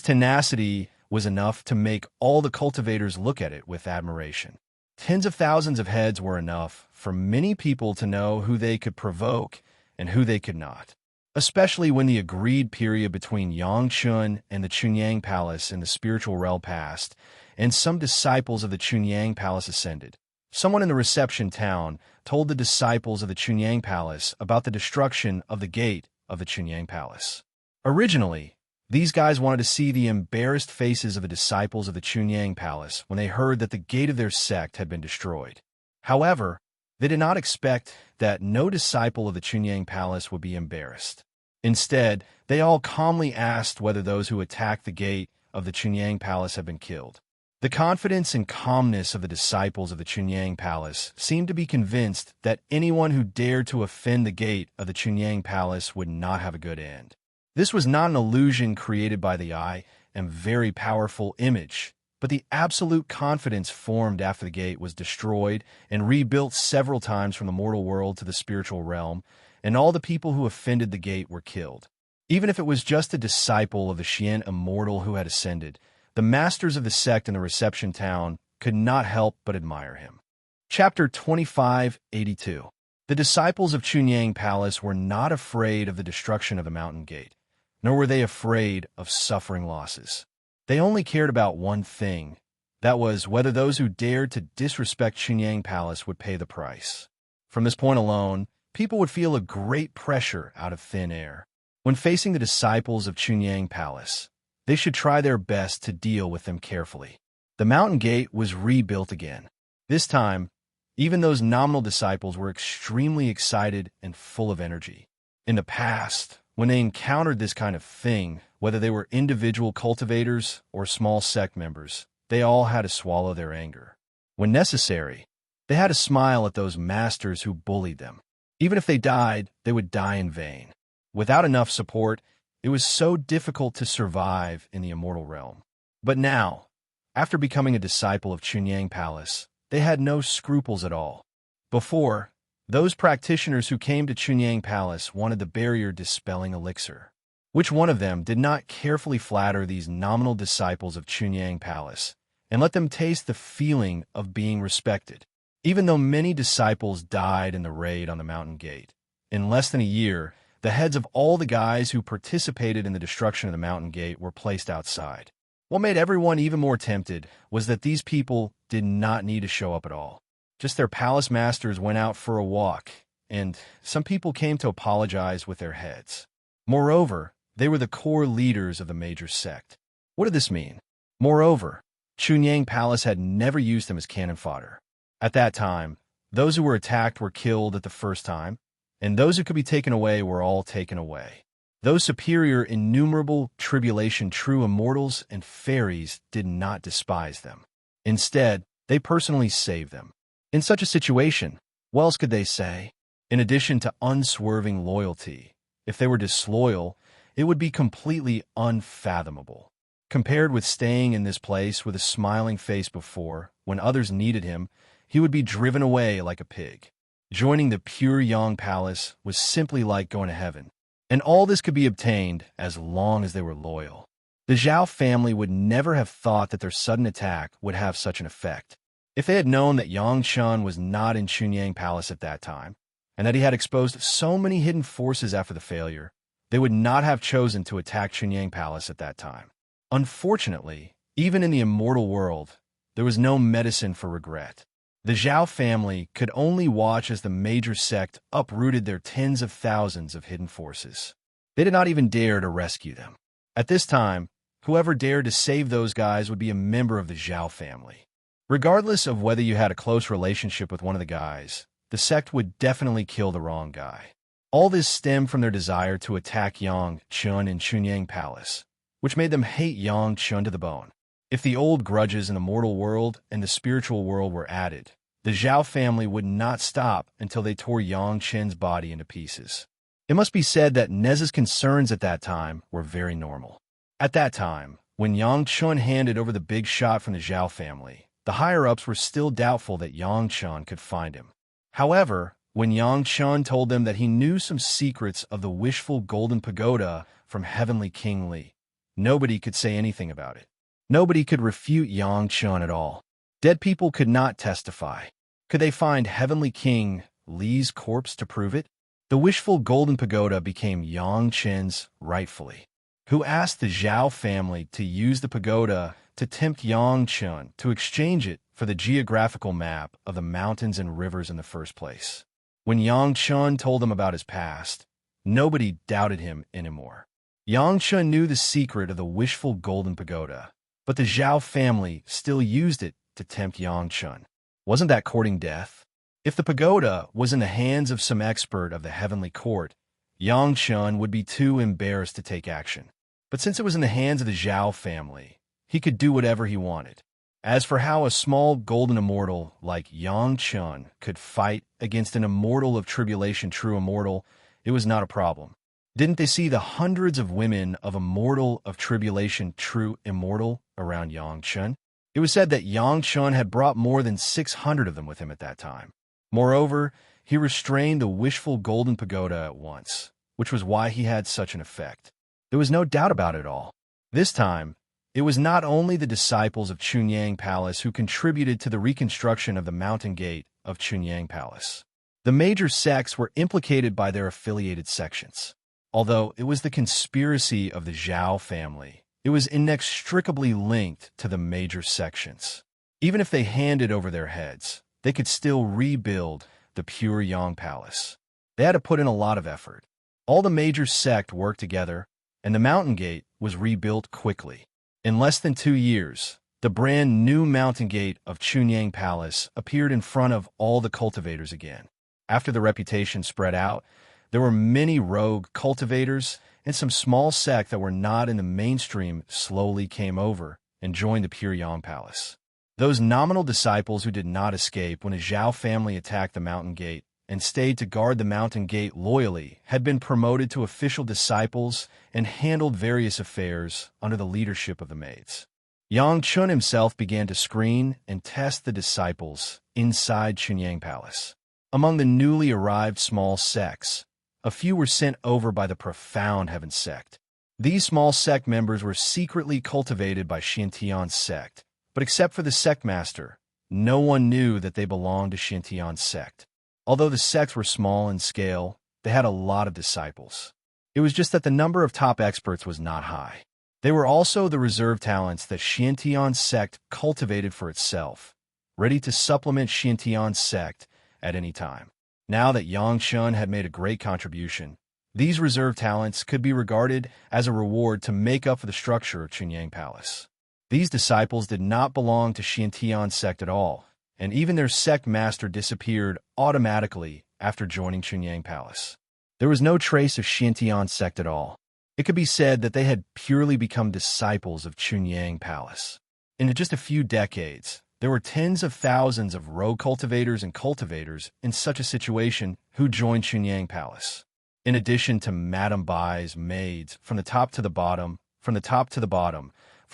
tenacity was enough to make all the cultivators look at it with admiration. Tens of thousands of heads were enough for many people to know who they could provoke and who they could not, especially when the agreed period between Yangchun and the Chunyang Palace in the spiritual realm passed, and some disciples of the Chunyang Palace ascended. Someone in the reception town told the disciples of the Chunyang Palace about the destruction of the gate of the Chunyang Palace. Originally, these guys wanted to see the embarrassed faces of the disciples of the Chunyang Palace when they heard that the gate of their sect had been destroyed. However, they did not expect that no disciple of the Chunyang Palace would be embarrassed. Instead, they all calmly asked whether those who attacked the gate of the Chunyang Palace had been killed. The confidence and calmness of the disciples of the Chunyang Palace seemed to be convinced that anyone who dared to offend the gate of the Chunyang Palace would not have a good end. This was not an illusion created by the eye and very powerful image, but the absolute confidence formed after the gate was destroyed and rebuilt several times from the mortal world to the spiritual realm, and all the people who offended the gate were killed. Even if it was just a disciple of the Xian Immortal who had ascended, the masters of the sect in the reception town could not help but admire him. Chapter 2582. The disciples of Chunyang Palace were not afraid of the destruction of the mountain gate, nor were they afraid of suffering losses. They only cared about one thing, that was whether those who dared to disrespect Chunyang Palace would pay the price. From this point alone, people would feel a great pressure out of thin air. When facing the disciples of Chunyang Palace, they should try their best to deal with them carefully. The mountain gate was rebuilt again. This time, even those nominal disciples were extremely excited and full of energy. In the past, when they encountered this kind of thing, whether they were individual cultivators or small sect members, they all had to swallow their anger. When necessary, they had to smile at those masters who bullied them. Even if they died, they would die in vain. Without enough support, it was so difficult to survive in the immortal realm. But now, after becoming a disciple of Chunyang Palace, they had no scruples at all. Before, those practitioners who came to Chunyang Palace wanted the barrier-dispelling elixir. Which one of them did not carefully flatter these nominal disciples of Chunyang Palace and let them taste the feeling of being respected? Even though many disciples died in the raid on the mountain gate, in less than a year, the heads of all the guys who participated in the destruction of the mountain gate were placed outside. What made everyone even more tempted was that these people did not need to show up at all. Just their palace masters went out for a walk, and some people came to apologize with their heads. Moreover, they were the core leaders of the major sect. What did this mean? Moreover, Chunyang Palace had never used them as cannon fodder. At that time, those who were attacked were killed at the first time, and those who could be taken away were all taken away. Those superior innumerable tribulation true immortals and fairies did not despise them. Instead, they personally saved them. In such a situation, what else could they say? In addition to unswerving loyalty, if they were disloyal, it would be completely unfathomable. Compared with staying in this place with a smiling face before, when others needed him, he would be driven away like a pig. Joining the pure Yang Palace was simply like going to heaven. And all this could be obtained as long as they were loyal. The Zhao family would never have thought that their sudden attack would have such an effect. If they had known that Yang Shun was not in Chunyang Palace at that time, and that he had exposed so many hidden forces after the failure, they would not have chosen to attack Chunyang Palace at that time. Unfortunately, even in the immortal world, there was no medicine for regret. The Zhao family could only watch as the major sect uprooted their tens of thousands of hidden forces. They did not even dare to rescue them. At this time, whoever dared to save those guys would be a member of the Zhao family. Regardless of whether you had a close relationship with one of the guys, the sect would definitely kill the wrong guy. All this stemmed from their desire to attack Yang Chun in Chunyang Palace, which made them hate Yang Chun to the bone. If the old grudges in the mortal world and the spiritual world were added, the Zhao family would not stop until they tore Yang Chen's body into pieces. It must be said that Nez's concerns at that time were very normal. At that time, when Yang Chun handed over the big shot from the Zhao family, the higher-ups were still doubtful that Yang Chun could find him. However, when Yang Chun told them that he knew some secrets of the wishful golden pagoda from Heavenly King Li, nobody could say anything about it. Nobody could refute Yang Chun at all. Dead people could not testify. Could they find Heavenly King Li's corpse to prove it? The wishful golden pagoda became Yang Chen's rightfully, who asked the Zhao family to use the pagoda to tempt Yang Chun to exchange it for the geographical map of the mountains and rivers in the first place. When Yang Chun told them about his past, nobody doubted him anymore. Yang Chun knew the secret of the wishful golden pagoda, but the Zhao family still used it to tempt Yang Chun. Wasn't that courting death? If the pagoda was in the hands of some expert of the heavenly court, Yang Chun would be too embarrassed to take action. But since it was in the hands of the Zhao family, he could do whatever he wanted. As for how a small golden immortal like Yang Chun could fight against an immortal of tribulation true immortal, it was not a problem. Didn't they see the hundreds of women of immortal of tribulation true immortal around Yang Chun? It was said that Yang Chun had brought more than 600 of them with him at that time. Moreover, he restrained the wishful golden pagoda at once, which was why he had such an effect. There was no doubt about it all. This time, it was not only the disciples of Chunyang Palace who contributed to the reconstruction of the mountain gate of Chunyang Palace. The major sects were implicated by their affiliated sections. Although it was the conspiracy of the Zhao family, it was inextricably linked to the major sections. Even if they handed over their heads, they could still rebuild the pure Yang Palace. They had to put in a lot of effort. All the major sect worked together, and the mountain gate was rebuilt quickly. In less than 2 years, the brand new mountain gate of Chunyang Palace appeared in front of all the cultivators again. After the reputation spread out, there were many rogue cultivators, and some small sect that were not in the mainstream slowly came over and joined the pure Yang Palace. Those nominal disciples who did not escape when the Zhao family attacked the mountain gate and stayed to guard the mountain gate loyally had been promoted to official disciples and handled various affairs under the leadership of the maids. Yang Chun himself began to screen and test the disciples inside Chunyang Palace. Among the newly arrived small sects, a few were sent over by the profound Heaven sect. These small sect members were secretly cultivated by Xiantian's sect, but except for the sect master, no one knew that they belonged to Xiantian's sect. Although the sects were small in scale, they had a lot of disciples. It was just that the number of top experts was not high. They were also the reserve talents that Xiantian's sect cultivated for itself, ready to supplement Xiantian's sect at any time. Now that Yang Chun had made a great contribution, these reserve talents could be regarded as a reward to make up for the structure of Chunyang Palace. These disciples did not belong to Xiantian's sect at all, and even their sect master disappeared automatically after joining Chunyang Palace. There was no trace of Xiantian's sect at all. It could be said that they had purely become disciples of Chunyang Palace. In just a few decades, there were tens of thousands of rogue cultivators and cultivators in such a situation who joined Chunyang Palace. In addition to Madame Bai's maids from the top to the bottom, from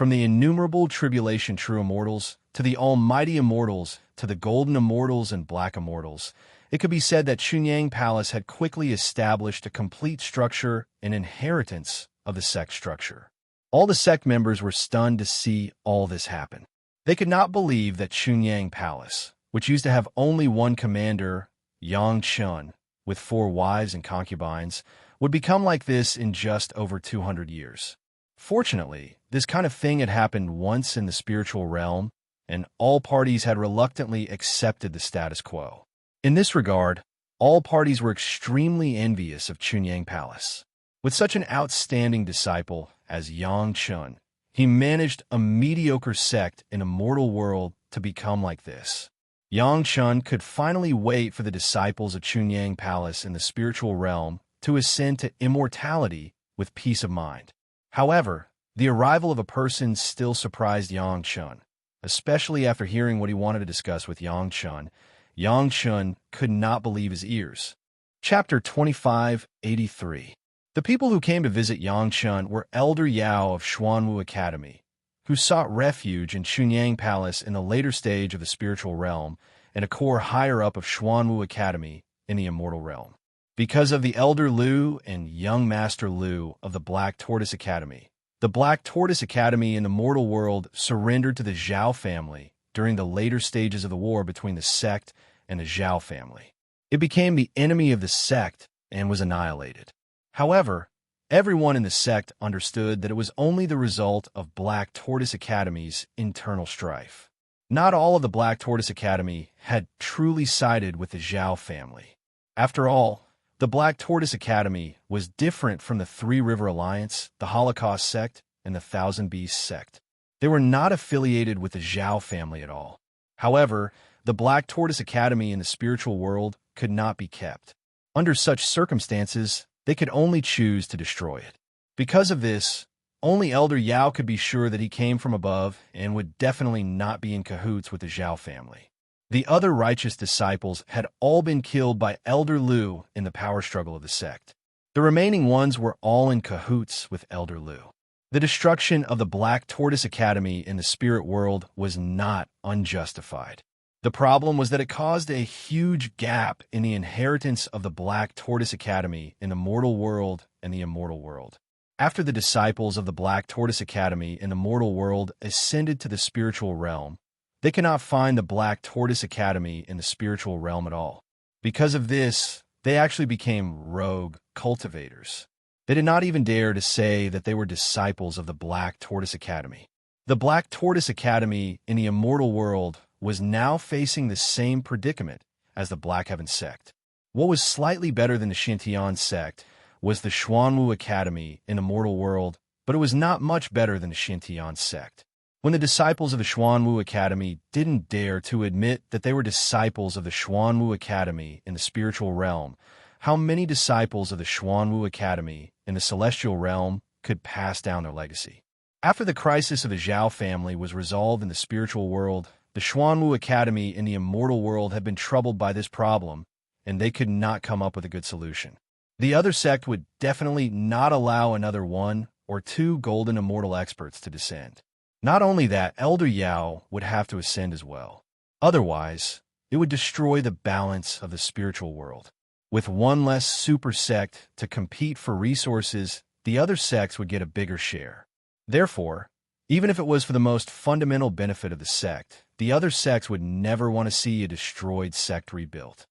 the innumerable tribulation true immortals to the almighty immortals to the golden immortals and black immortals, it could be said that Chunyang Palace had quickly established a complete structure and inheritance of the sect structure. All the sect members were stunned to see all this happen. They could not believe that Chunyang Palace, which used to have only one commander, Yang Chun, with 4 wives and concubines, would become like this in just over 200 years. Fortunately, this kind of thing had happened once in the spiritual realm, and all parties had reluctantly accepted the status quo. In this regard, all parties were extremely envious of Chunyang Palace. With such an outstanding disciple as Yang Chun, he managed a mediocre sect in a mortal world to become like this. Yang Chun could finally wait for the disciples of Chunyang Palace in the spiritual realm to ascend to immortality with peace of mind. However, the arrival of a person still surprised Yang Chun. Especially after hearing what he wanted to discuss with Yang Chun could not believe his ears. Chapter 2583. The people who came to visit Yang Chun were Elder Yao of Xuanwu Academy, who sought refuge in Chunyang Palace in the later stage of the spiritual realm, and a core higher up of Xuanwu Academy in the immortal realm. Because of the Elder Liu and Young Master Liu of the Black Tortoise Academy, the Black Tortoise Academy in the mortal world surrendered to the Zhao family during the later stages of the war between the sect and the Zhao family. It became the enemy of the sect and was annihilated. However, everyone in the sect understood that it was only the result of Black Tortoise Academy's internal strife. Not all of the Black Tortoise Academy had truly sided with the Zhao family. After all, the Black Tortoise Academy was different from the Three River Alliance, the Holocaust sect, and the Thousand Beasts sect. They were not affiliated with the Zhao family at all. However, the Black Tortoise Academy in the spiritual world could not be kept. Under such circumstances, they could only choose to destroy it. Because of this, only Elder Yao could be sure that he came from above and would definitely not be in cahoots with the Zhao family. The other righteous disciples had all been killed by Elder Liu in the power struggle of the sect. The remaining ones were all in cahoots with Elder Liu. The destruction of the Black Tortoise Academy in the spirit world was not unjustified. The problem was that it caused a huge gap in the inheritance of the Black Tortoise Academy in the mortal world and the immortal world. After the disciples of the Black Tortoise Academy in the mortal world ascended to the spiritual realm, they could not find the Black Tortoise Academy in the spiritual realm at all. Because of this, they actually became rogue cultivators. They did not even dare to say that they were disciples of the Black Tortoise Academy. The Black Tortoise Academy in the immortal world was now facing the same predicament as the Black Heaven sect. What was slightly better than the Xintian sect was the Xuanwu Academy in the mortal world, but it was not much better than the Xintian sect. When the disciples of the Xuanwu Academy didn't dare to admit that they were disciples of the Xuanwu Academy in the spiritual realm, how many disciples of the Xuanwu Academy in the celestial realm could pass down their legacy? After the crisis of the Zhao family was resolved in the spiritual world, the Xuanwu Academy in the immortal world had been troubled by this problem, and they could not come up with a good solution. The other sect would definitely not allow another 1 or 2 golden immortal experts to descend. Not only that, Elder Yao would have to ascend as well. Otherwise, it would destroy the balance of the spiritual world. With one less super sect to compete for resources, the other sects would get a bigger share. Therefore, even if it was for the most fundamental benefit of the sect, the other sects would never want to see a destroyed sect rebuilt.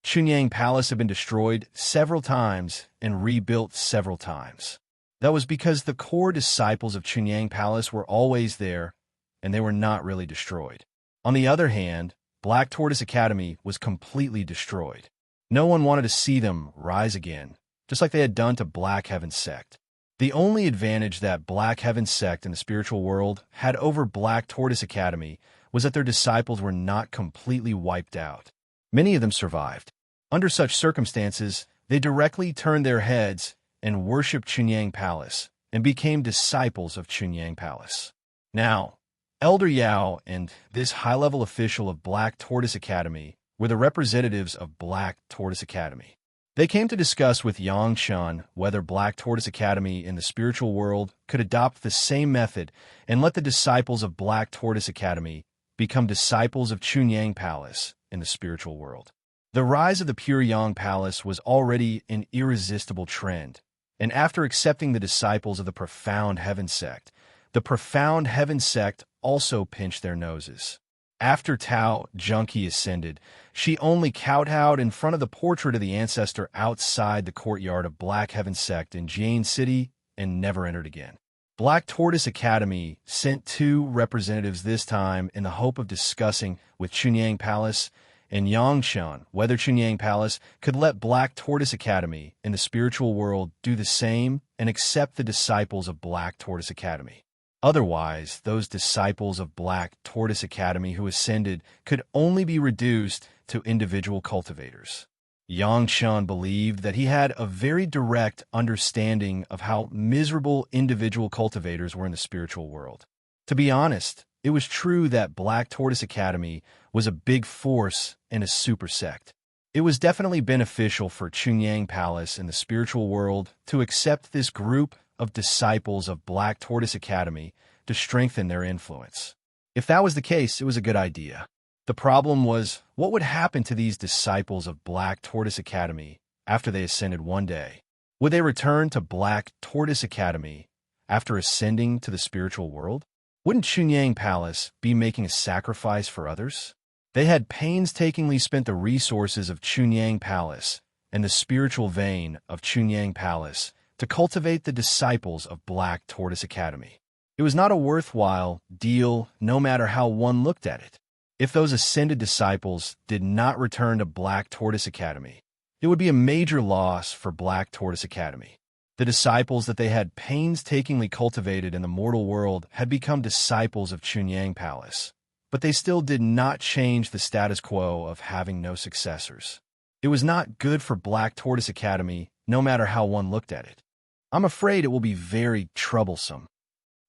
Chunyang Palace had been destroyed several times and rebuilt several times. That was because the core disciples of Chunyang Palace were always there, and they were not really destroyed. On the other hand, Black Tortoise Academy was completely destroyed. No one wanted to see them rise again, just like they had done to Black Heaven sect. The only advantage that Black Heaven sect in the spiritual world had over Black Tortoise Academy was that their disciples were not completely wiped out. Many of them survived. Under such circumstances, they directly turned their heads and worshipped Chunyang Palace, and became disciples of Chunyang Palace. Now, Elder Yao and this high-level official of Black Tortoise Academy were the representatives of Black Tortoise Academy. They came to discuss with Yang Chun whether Black Tortoise Academy in the spiritual world could adopt the same method and let the disciples of Black Tortoise Academy become disciples of Chunyang Palace in the spiritual world. The rise of the Pure Yang Palace was already an irresistible trend, and after accepting the disciples of the Profound Heaven sect, the Profound Heaven sect also pinched their noses. After Tao Junkie ascended, she only kowtowed in front of the portrait of the ancestor outside the courtyard of Black Heaven sect in Jane City and never entered again. Black Tortoise Academy sent 2 representatives this time in the hope of discussing with Chunyang Palace and Yangchun whether Chunyang Palace could let Black Tortoise Academy in the spiritual world do the same and accept the disciples of Black Tortoise Academy. Otherwise, those disciples of Black Tortoise Academy who ascended could only be reduced to individual cultivators. Yang Chun believed that he had a very direct understanding of how miserable individual cultivators were in the spiritual world. To be honest, it was true that Black Tortoise Academy was a big force and a super sect. It was definitely beneficial for Chunyang Palace and the spiritual world to accept this group of disciples of Black Tortoise Academy to strengthen their influence. If that was the case, it was a good idea. The problem was, what would happen to these disciples of Black Tortoise Academy after they ascended one day? Would they return to Black Tortoise Academy after ascending to the spiritual world? Wouldn't Chunyang Palace be making a sacrifice for others? They had painstakingly spent the resources of Chunyang Palace and the spiritual vein of Chunyang Palace to cultivate the disciples of Black Tortoise Academy. It was not a worthwhile deal, no matter how one looked at it. If those ascended disciples did not return to Black Tortoise Academy, it would be a major loss for Black Tortoise Academy. The disciples that they had painstakingly cultivated in the mortal world had become disciples of Chunyang Palace, but they still did not change the status quo of having no successors. It was not good for Black Tortoise Academy, no matter how one looked at it. I'm afraid it will be very troublesome.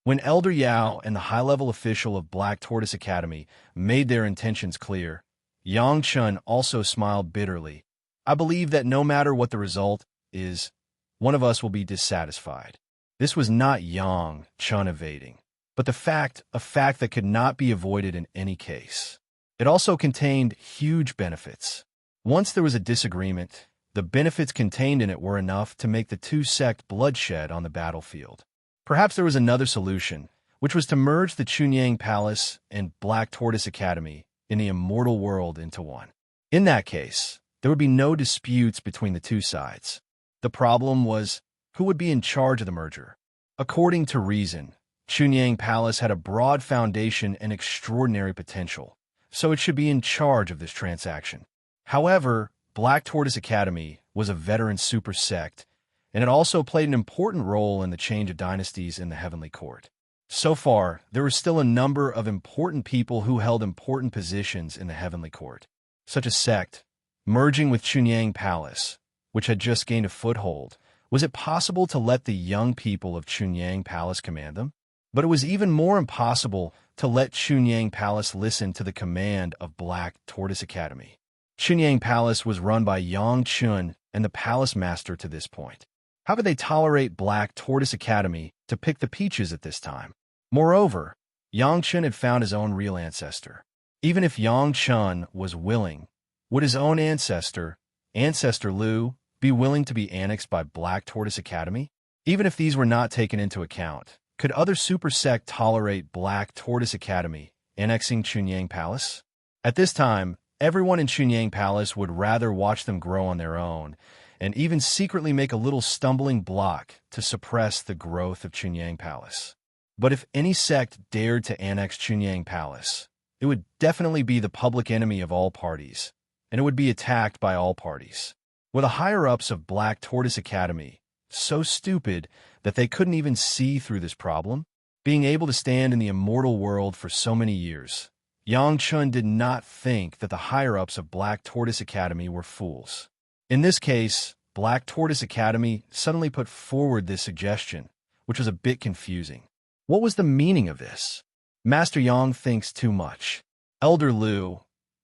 When Elder Yao and the high-level official of Black Tortoise Academy made their intentions clear, Yang Chun also smiled bitterly. I believe that no matter what the result is, one of us will be dissatisfied. This was not Yang Chun evading, but a fact that could not be avoided in any case. It also contained huge benefits. Once there was a disagreement, the benefits contained in it were enough to make the two-sect bloodshed on the battlefield. Perhaps there was another solution, which was to merge the Chunyang Palace and Black Tortoise Academy in the Immortal world into one. In that case, there would be no disputes between the two sides. The problem was, who would be in charge of the merger? According to reason, Chunyang Palace had a broad foundation and extraordinary potential, so it should be in charge of this transaction. However, Black Tortoise Academy was a veteran super sect, and it also played an important role in the change of dynasties in the Heavenly Court. So far, there were still a number of important people who held important positions in the Heavenly Court. Such a sect, merging with Chunyang Palace, which had just gained a foothold, was it possible to let the young people of Chunyang Palace command them? But it was even more impossible to let Chunyang Palace listen to the command of Black Tortoise Academy. Chunyang Palace was run by Yang Chun and the Palace Master to this point. How could they tolerate Black Tortoise Academy to pick the peaches at this time? Moreover, Yang Chun had found his own real ancestor. Even if Yang Chun was willing, would his own ancestor, Ancestor Liu, be willing to be annexed by Black Tortoise Academy? Even if these were not taken into account, could other super sect tolerate Black Tortoise Academy annexing Chunyang Palace? At this time, everyone in Chunyang Palace would rather watch them grow on their own, and even secretly make a little stumbling block to suppress the growth of Chunyang Palace. But if any sect dared to annex Chunyang Palace, it would definitely be the public enemy of all parties, and it would be attacked by all parties. Were the higher-ups of Black Tortoise Academy so stupid that they couldn't even see through this problem? Being able to stand in the immortal world for so many years, Yang Chun did not think that the higher-ups of Black Tortoise Academy were fools. In this case, Black Tortoise Academy suddenly put forward this suggestion, which was a bit confusing. What was the meaning of this? Master Yang thinks too much. Elder Liu,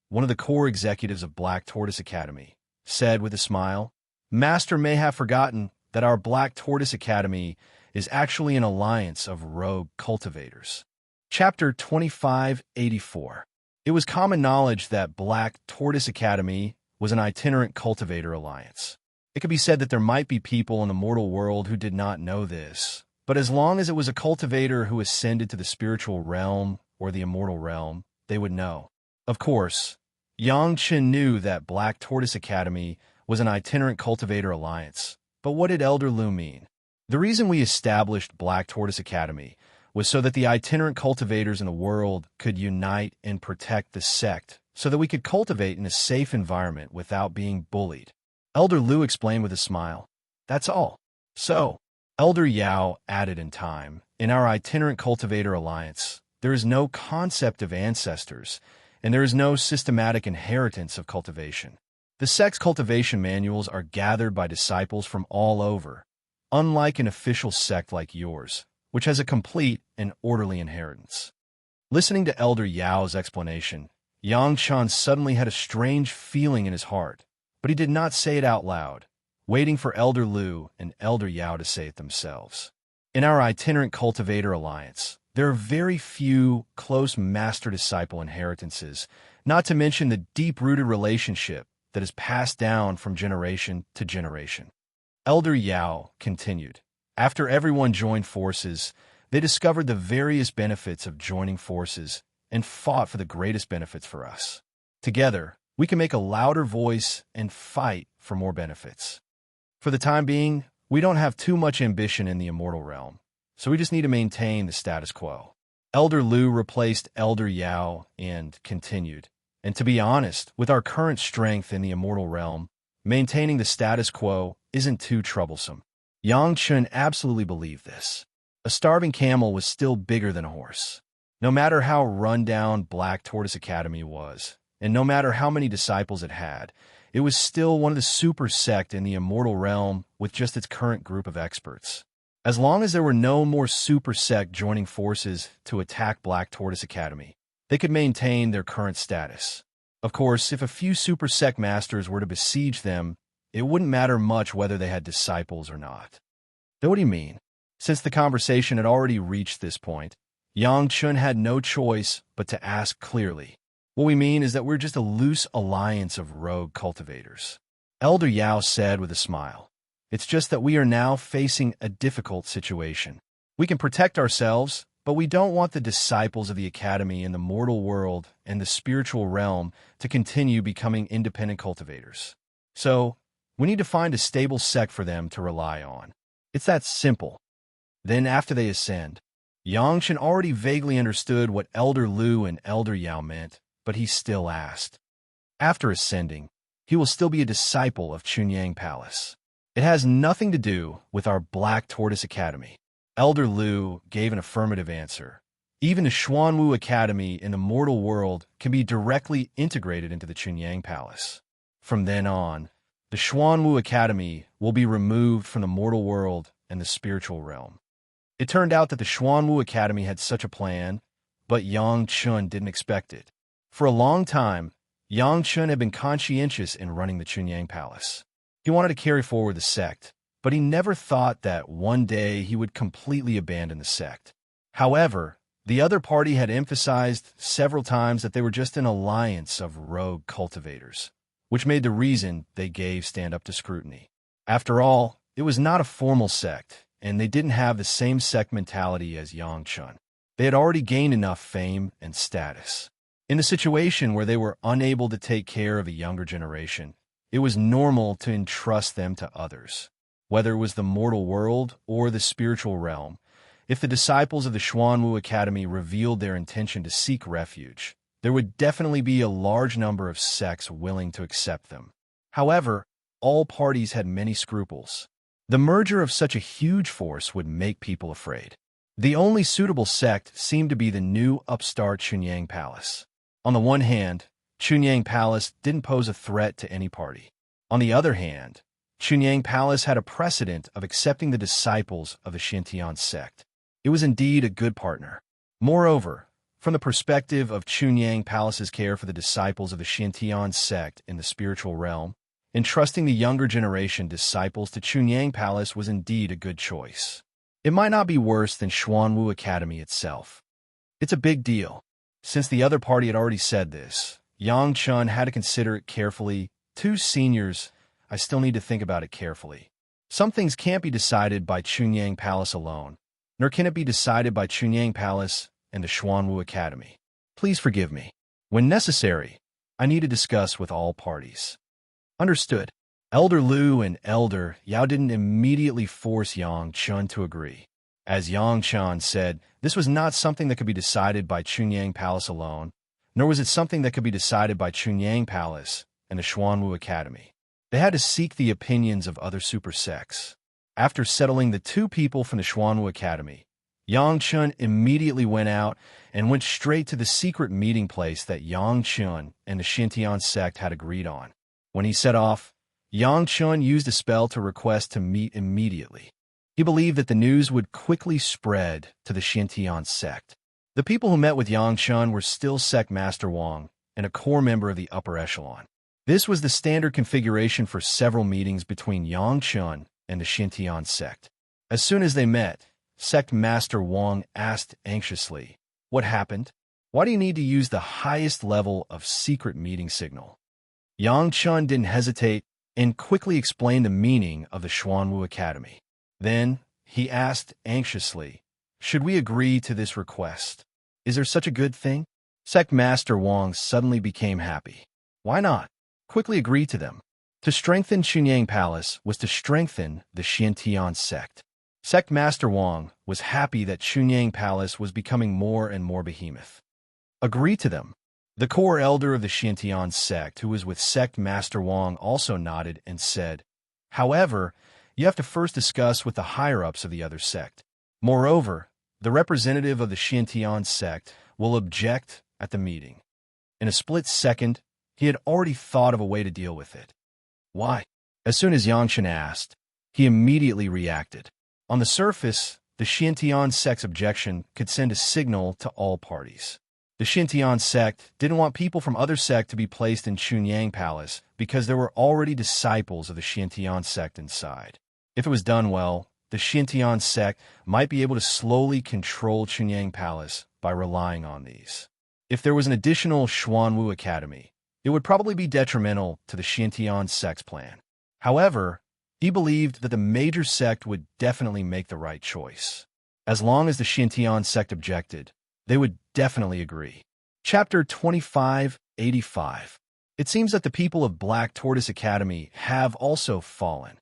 one of the core executives of Black Tortoise Academy, said with a smile, Master may have forgotten that our Black Tortoise Academy is actually an alliance of rogue cultivators. Chapter 2584. It was common knowledge that Black Tortoise Academy was an itinerant cultivator alliance. It could be said that there might be people in the mortal world who did not know this, but as long as it was a cultivator who ascended to the spiritual realm or the immortal realm, they would know. Of course, Yang Chun knew that Black Tortoise Academy was an itinerant cultivator alliance, but what did Elder Liu mean? The reason we established Black Tortoise Academy was so that the itinerant cultivators in the world could unite and protect the sect, so that we could cultivate in a safe environment without being bullied. Elder Liu explained with a smile. That's all. So, Elder Yao added in time, In our itinerant cultivator alliance, there is no concept of ancestors, and there is no systematic inheritance of cultivation. The sect's cultivation manuals are gathered by disciples from all over, unlike an official sect like yours, which has a complete and orderly inheritance. Listening to Elder Yao's explanation, Yang Chun suddenly had a strange feeling in his heart, but he did not say it out loud, waiting for Elder Lu and Elder Yao to say it themselves. In our itinerant cultivator alliance, there are very few close master-disciple inheritances, not to mention the deep-rooted relationship that is passed down from generation to generation. Elder Yao continued, after everyone joined forces, they discovered the various benefits of joining forces and fought for the greatest benefits for us. Together, we can make a louder voice and fight for more benefits. For the time being, we don't have too much ambition in the immortal realm, so we just need to maintain the status quo. Elder Lu replaced Elder Yao and continued, and to be honest, with our current strength in the immortal realm, maintaining the status quo isn't too troublesome. Yang Chun absolutely believed this. A starving camel was still bigger than a horse. No matter how run-down Black Tortoise Academy was, and no matter how many disciples it had, it was still one of the super sect in the immortal realm with just its current group of experts. As long as there were no more super sect joining forces to attack Black Tortoise Academy, they could maintain their current status. Of course, if a few super sect masters were to besiege them, it wouldn't matter much whether they had disciples or not. Then what do you mean? Since the conversation had already reached this point, Yang Chun had no choice but to ask clearly. What we mean is that we're just a loose alliance of rogue cultivators. Elder Yao said with a smile. It's just that we are now facing a difficult situation. We can protect ourselves, but we don't want the disciples of the Academy in the mortal world and the spiritual realm to continue becoming independent cultivators. So, we need to find a stable sect for them to rely on. It's that simple. Then after they ascend, Yang Chen already vaguely understood what Elder Lu and Elder Yao meant, but he still asked. After ascending, he will still be a disciple of Chunyang Palace. It has nothing to do with our Black Tortoise Academy. Elder Lu gave an affirmative answer. Even the Xuanwu Academy in the mortal world can be directly integrated into the Chunyang Palace. From then on, the Xuanwu Academy will be removed from the mortal world and the spiritual realm. It turned out that the Xuanwu Academy had such a plan, but Yang Chun didn't expect it. For a long time, Yang Chun had been conscientious in running the Chunyang Palace. He wanted to carry forward the sect, but he never thought that one day he would completely abandon the sect. However, the other party had emphasized several times that they were just an alliance of rogue cultivators, which made the reason they gave stand up to scrutiny. After all, it was not a formal sect, and they didn't have the same sect mentality as Yang Chun. They had already gained enough fame and status. In a situation where they were unable to take care of a younger generation, it was normal to entrust them to others. Whether it was the mortal world or the spiritual realm, if the disciples of the Xuanwu Academy revealed their intention to seek refuge, there would definitely be a large number of sects willing to accept them. However, all parties had many scruples. The merger of such a huge force would make people afraid. The only suitable sect seemed to be the new upstart Chunyang Palace. On the one hand, Chunyang Palace didn't pose a threat to any party. On the other hand, Chunyang Palace had a precedent of accepting the disciples of the Xintian sect. It was indeed a good partner. Moreover, from the perspective of Chunyang Palace's care for the disciples of the Xintian sect in the spiritual realm, entrusting the younger generation disciples to Chunyang Palace was indeed a good choice. It might not be worse than Xuanwu Academy itself. It's a big deal. Since the other party had already said this, Yang Chun had to consider it carefully. Two seniors, I still need to think about it carefully. Some things can't be decided by Chunyang Palace alone, nor can it be decided by Chunyang Palace and the Xuanwu Academy. Please forgive me. When necessary, I need to discuss with all parties. Understood. Elder Lu and Elder Yao didn't immediately force Yang Chun to agree. As Yang Chun said, this was not something that could be decided by Chunyang Palace alone, nor was it something that could be decided by Chunyang Palace and the Xuanwu Academy. They had to seek the opinions of other super sects. After settling the two people from the Xuanwu Academy, Yang Chun immediately went out and went straight to the secret meeting place that Yang Chun and the Xintian sect had agreed on. When he set off, Yang Chun used a spell to request to meet immediately. He believed that the news would quickly spread to the Xintian sect. The people who met with Yang Chun were still Sect Master Wang and a core member of the upper echelon. This was the standard configuration for several meetings between Yang Chun and the Xintian sect. As soon as they met, Sect Master Wang asked anxiously, "What happened? Why do you need to use the highest level of secret meeting signal?" Yang Chun didn't hesitate and quickly explained the meaning of the Xuanwu Academy. Then he asked anxiously, "Should we agree to this request? Is there such a good thing?" Sect Master Wang suddenly became happy. Why not? Quickly agree to them. To strengthen Chunyang Palace was to strengthen the Xintian sect. Sect Master Wang was happy that Chunyang Palace was becoming more and more behemoth. Agree to them. The core elder of the Xintian sect, who was with Sect Master Wang, also nodded and said, "However, you have to first discuss with the higher-ups of the other sect. Moreover, the representative of the Xintian sect will object at the meeting." In a split second, he had already thought of a way to deal with it. Why? As soon as Yang Chun asked, he immediately reacted. On the surface, the Xintian sect's objection could send a signal to all parties. The Xintian sect didn't want people from other sects to be placed in Chunyang Palace because there were already disciples of the Xintian sect inside. If it was done well, the Xintian sect might be able to slowly control Chunyang Palace by relying on these. If there was an additional Xuanwu Academy, it would probably be detrimental to the Xintian sect's plan. However, he believed that the major sect would definitely make the right choice. As long as the Xintian sect objected, they would definitely agree. Chapter 2585. It seems that the people of Black Tortoise Academy have also fallen.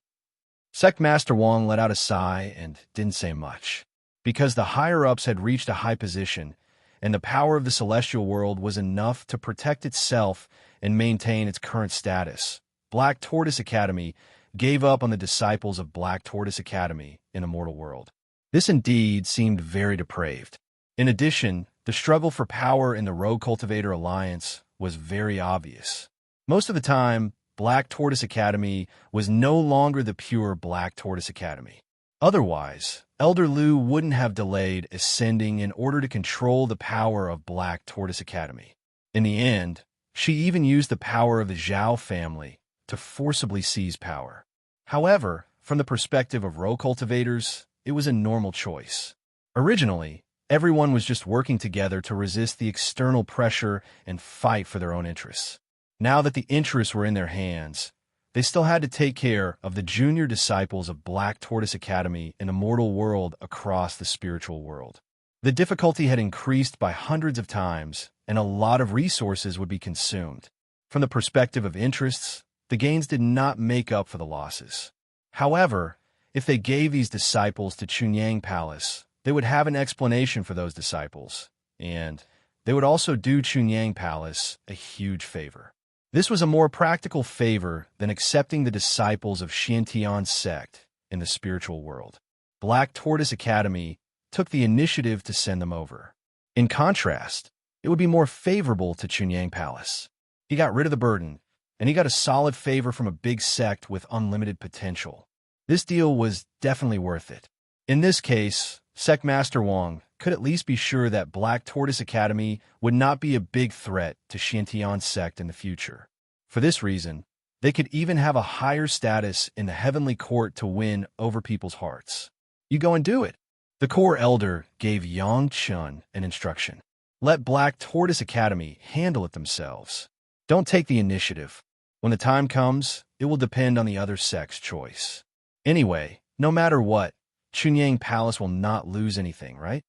Sect Master Wang let out a sigh and didn't say much. Because the higher-ups had reached a high position, and the power of the celestial world was enough to protect itself and maintain its current status, Black Tortoise Academy gave up on the disciples of Black Tortoise Academy in Immortal World. This indeed seemed very depraved. In addition, the struggle for power in the Rogue Cultivator Alliance was very obvious. Most of the time, Black Tortoise Academy was no longer the pure Black Tortoise Academy. Otherwise, Elder Lu wouldn't have delayed ascending in order to control the power of Black Tortoise Academy. In the end, she even used the power of the Zhao family to forcibly seize power. However, from the perspective of Rogue cultivators, it was a normal choice. Originally, everyone was just working together to resist the external pressure and fight for their own interests. Now that the interests were in their hands, they still had to take care of the junior disciples of Black Tortoise Academy in the mortal world across the spiritual world. The difficulty had increased by hundreds of times, and a lot of resources would be consumed. From the perspective of interests, the gains did not make up for the losses. However, if they gave these disciples to Chunyang Palace, they would have an explanation for those disciples, and they would also do Chunyang Palace a huge favor. This was a more practical favor than accepting the disciples of Xintian sect in the spiritual world. Black Tortoise Academy took the initiative to send them over. In contrast, it would be more favorable to Chunyang Palace. He got rid of the burden, and he got a solid favor from a big sect with unlimited potential. This deal was definitely worth it. In this case, Sect Master Wang could at least be sure that Black Tortoise Academy would not be a big threat to Xintian sect in the future. For this reason, they could even have a higher status in the heavenly court to win over people's hearts. You go and do it. The core elder gave Yang Chun an instruction. Let Black Tortoise Academy handle it themselves. Don't take the initiative. When the time comes, it will depend on the other sect's choice. Anyway, no matter what, Chunyang Palace will not lose anything, right?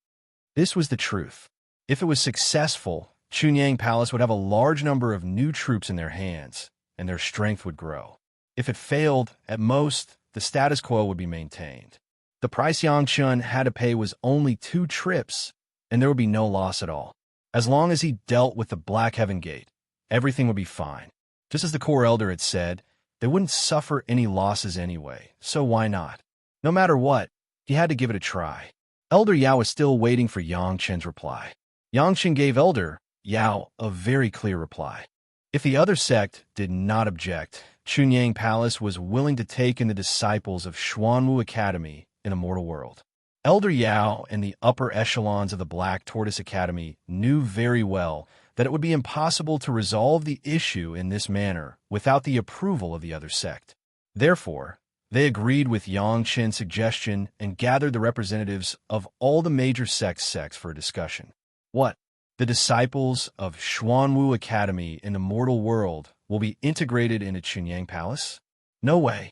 This was the truth. If it was successful, Chunyang Palace would have a large number of new troops in their hands, and their strength would grow. If it failed, at most, the status quo would be maintained. The price Yang Chun had to pay was only 2 trips, and there would be no loss at all. As long as he dealt with the Black Heaven Gate, everything would be fine. Just as the core elder had said, they wouldn't suffer any losses anyway, so why not? No matter what, he had to give it a try. Elder Yao was still waiting for Yang Chen's reply. Yang Chen gave Elder Yao a very clear reply. If the other sect did not object, Chunyang Palace was willing to take in the disciples of Xuanwu Academy in Immortal World. Elder Yao and the upper echelons of the Black Tortoise Academy knew very well that it would be impossible to resolve the issue in this manner without the approval of the other sect. Therefore, they agreed with Yang Chen's suggestion and gathered the representatives of all the major sects for a discussion. What? The disciples of Xuanwu Academy in the mortal world will be integrated into Chunyang Palace? No way.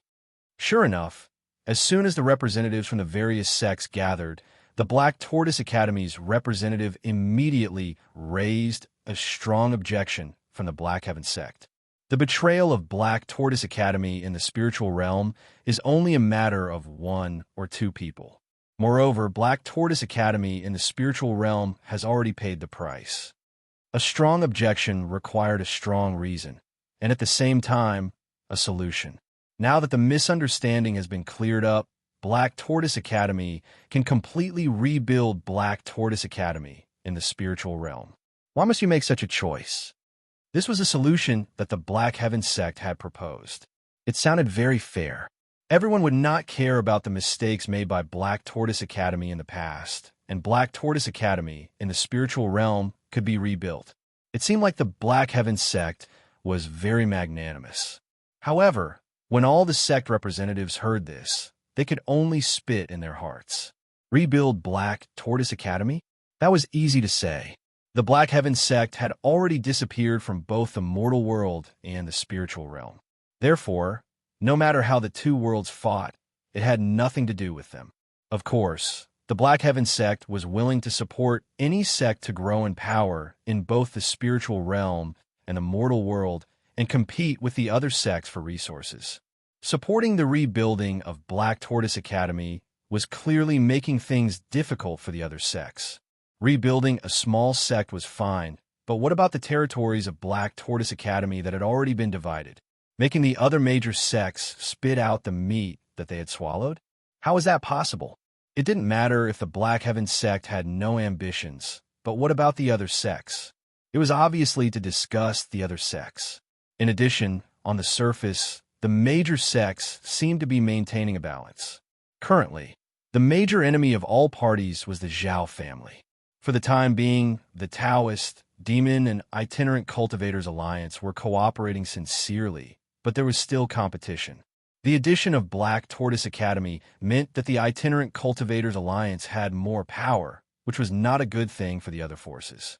Sure enough, as soon as the representatives from the various sects gathered, the Black Tortoise Academy's representative immediately raised a strong objection from the Black Heaven sect. The betrayal of Black Tortoise Academy in the spiritual realm is only a matter of 1 or 2 people. Moreover, Black Tortoise Academy in the spiritual realm has already paid the price. A strong objection required a strong reason, and at the same time, a solution. Now that the misunderstanding has been cleared up, Black Tortoise Academy can completely rebuild Black Tortoise Academy in the spiritual realm. Why must you make such a choice? This was a solution that the Black Heaven sect had proposed. It sounded very fair. Everyone would not care about the mistakes made by Black Tortoise Academy in the past, and Black Tortoise Academy in the spiritual realm could be rebuilt. It seemed like the Black Heaven sect was very magnanimous. However, when all the sect representatives heard this, they could only spit in their hearts. Rebuild Black Tortoise Academy? That was easy to say. The Black Heaven sect had already disappeared from both the mortal world and the spiritual realm. Therefore, no matter how the two worlds fought, it had nothing to do with them. Of course, the Black Heaven sect was willing to support any sect to grow in power in both the spiritual realm and the mortal world and compete with the other sects for resources. Supporting the rebuilding of Black Tortoise Academy was clearly making things difficult for the other sects. Rebuilding a small sect was fine, but what about the territories of Black Tortoise Academy that had already been divided, making the other major sects spit out the meat that they had swallowed? How was that possible? It didn't matter if the Black Heaven sect had no ambitions, but what about the other sects? It was obviously to discuss the other sects. In addition, on the surface, the major sects seemed to be maintaining a balance. Currently, the major enemy of all parties was the Zhao family. For the time being, the Taoist, Demon, and Itinerant Cultivators Alliance were cooperating sincerely, but there was still competition. The addition of Black Tortoise Academy meant that the Itinerant Cultivators Alliance had more power, which was not a good thing for the other forces.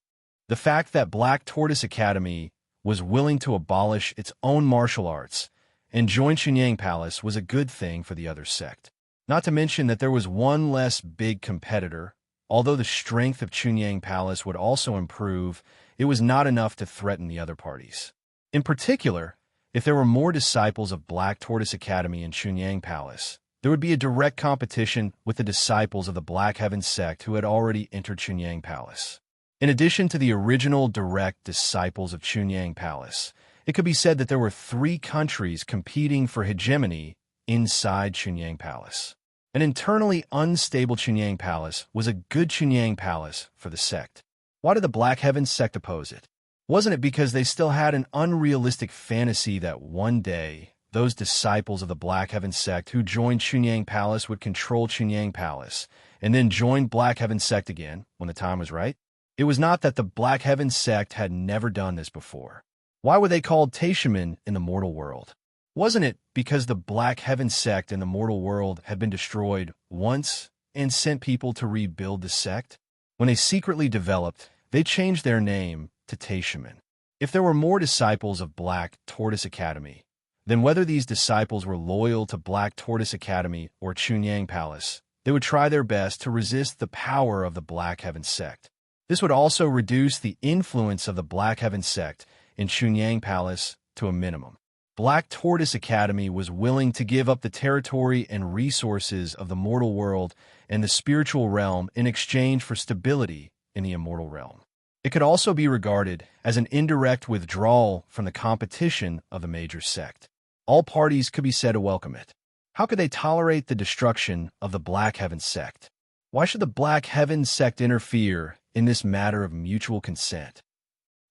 The fact that Black Tortoise Academy was willing to abolish its own martial arts and join Chunyang Palace was a good thing for the other sect. Not to mention that there was one less big competitor. Although the strength of Chunyang Palace would also improve, it was not enough to threaten the other parties. In particular, if there were more disciples of Black Tortoise Academy in Chunyang Palace, there would be a direct competition with the disciples of the Black Heaven sect who had already entered Chunyang Palace. In addition to the original direct disciples of Chunyang Palace, it could be said that there were 3 countries competing for hegemony inside Chunyang Palace. An internally unstable Chunyang Palace was a good Chunyang Palace for the sect. Why did the Black Heaven sect oppose it? Wasn't it because they still had an unrealistic fantasy that one day, those disciples of the Black Heaven sect who joined Chunyang Palace would control Chunyang Palace, and then join Black Heaven sect again when the time was right? It was not that the Black Heaven sect had never done this before. Why were they called Taishaman in the mortal world? Wasn't it because the Black Heaven sect in the mortal world had been destroyed once and sent people to rebuild the sect? When they secretly developed, they changed their name to Taishaman. If there were more disciples of Black Tortoise Academy, then whether these disciples were loyal to Black Tortoise Academy or Chunyang Palace, they would try their best to resist the power of the Black Heaven sect. This would also reduce the influence of the Black Heaven sect in Chunyang Palace to a minimum. Black Tortoise Academy was willing to give up the territory and resources of the mortal world and the spiritual realm in exchange for stability in the immortal realm. It could also be regarded as an indirect withdrawal from the competition of the major sect. All parties could be said to welcome it. How could they tolerate the destruction of the Black Heaven sect? Why should the Black Heaven sect interfere in this matter of mutual consent?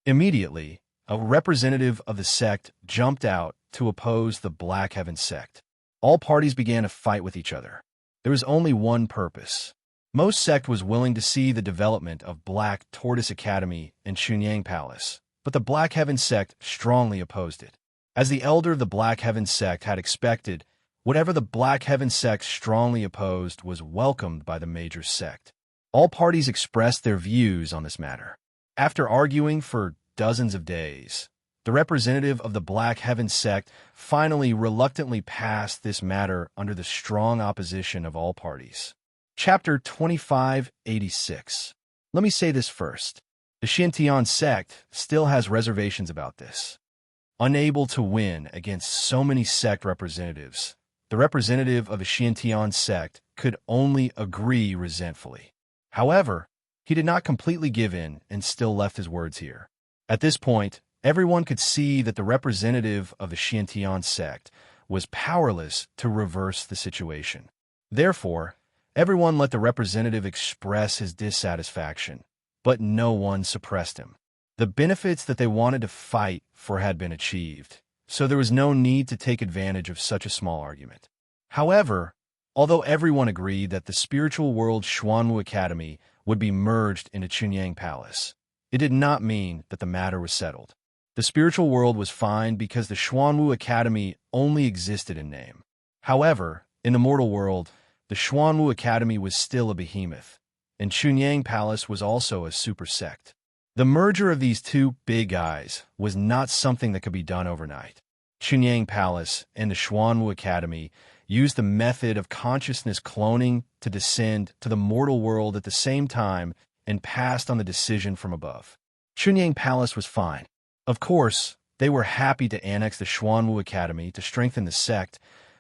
Immediately, a representative of the sect jumped out to oppose the Black Heaven sect. All parties began to fight with each other. There was only one purpose. Most sect was willing to see the development of Black Tortoise Academy and Chunyang Palace, but the Black Heaven sect strongly opposed it. As the elder of the Black Heaven sect had expected, whatever the Black Heaven sect strongly opposed was welcomed by the major sect. All parties expressed their views on this matter. After arguing for dozens of days, the representative of the Black Heaven sect finally reluctantly passed this matter under the strong opposition of all parties. Chapter 2586. Let me say this first. The Xintian sect still has reservations about this. Unable to win against so many sect representatives, the representative of the Xintian sect could only agree resentfully. However, he did not completely give in and still left his words here. At this point, everyone could see that the representative of the Xintian sect was powerless to reverse the situation. Therefore, everyone let the representative express his dissatisfaction, but no one suppressed him. The benefits that they wanted to fight for had been achieved, so there was no need to take advantage of such a small argument. However, although everyone agreed that the spiritual world Xuanwu Academy would be merged into Chunyang Palace, it did not mean that the matter was settled. The spiritual world was fine because the Xuanwu Academy only existed in name. However, in the mortal world, the Xuanwu Academy was still a behemoth, and Chunyang Palace was also a super sect. The merger of these two big guys was not something that could be done overnight. Chunyang Palace and the Xuanwu Academy used the method of consciousness cloning to descend to the mortal world at the same time and passed on the decision from above. Chunyang Palace was fine. Of course, they were happy to annex the Xuanwu Academy to strengthen the sect,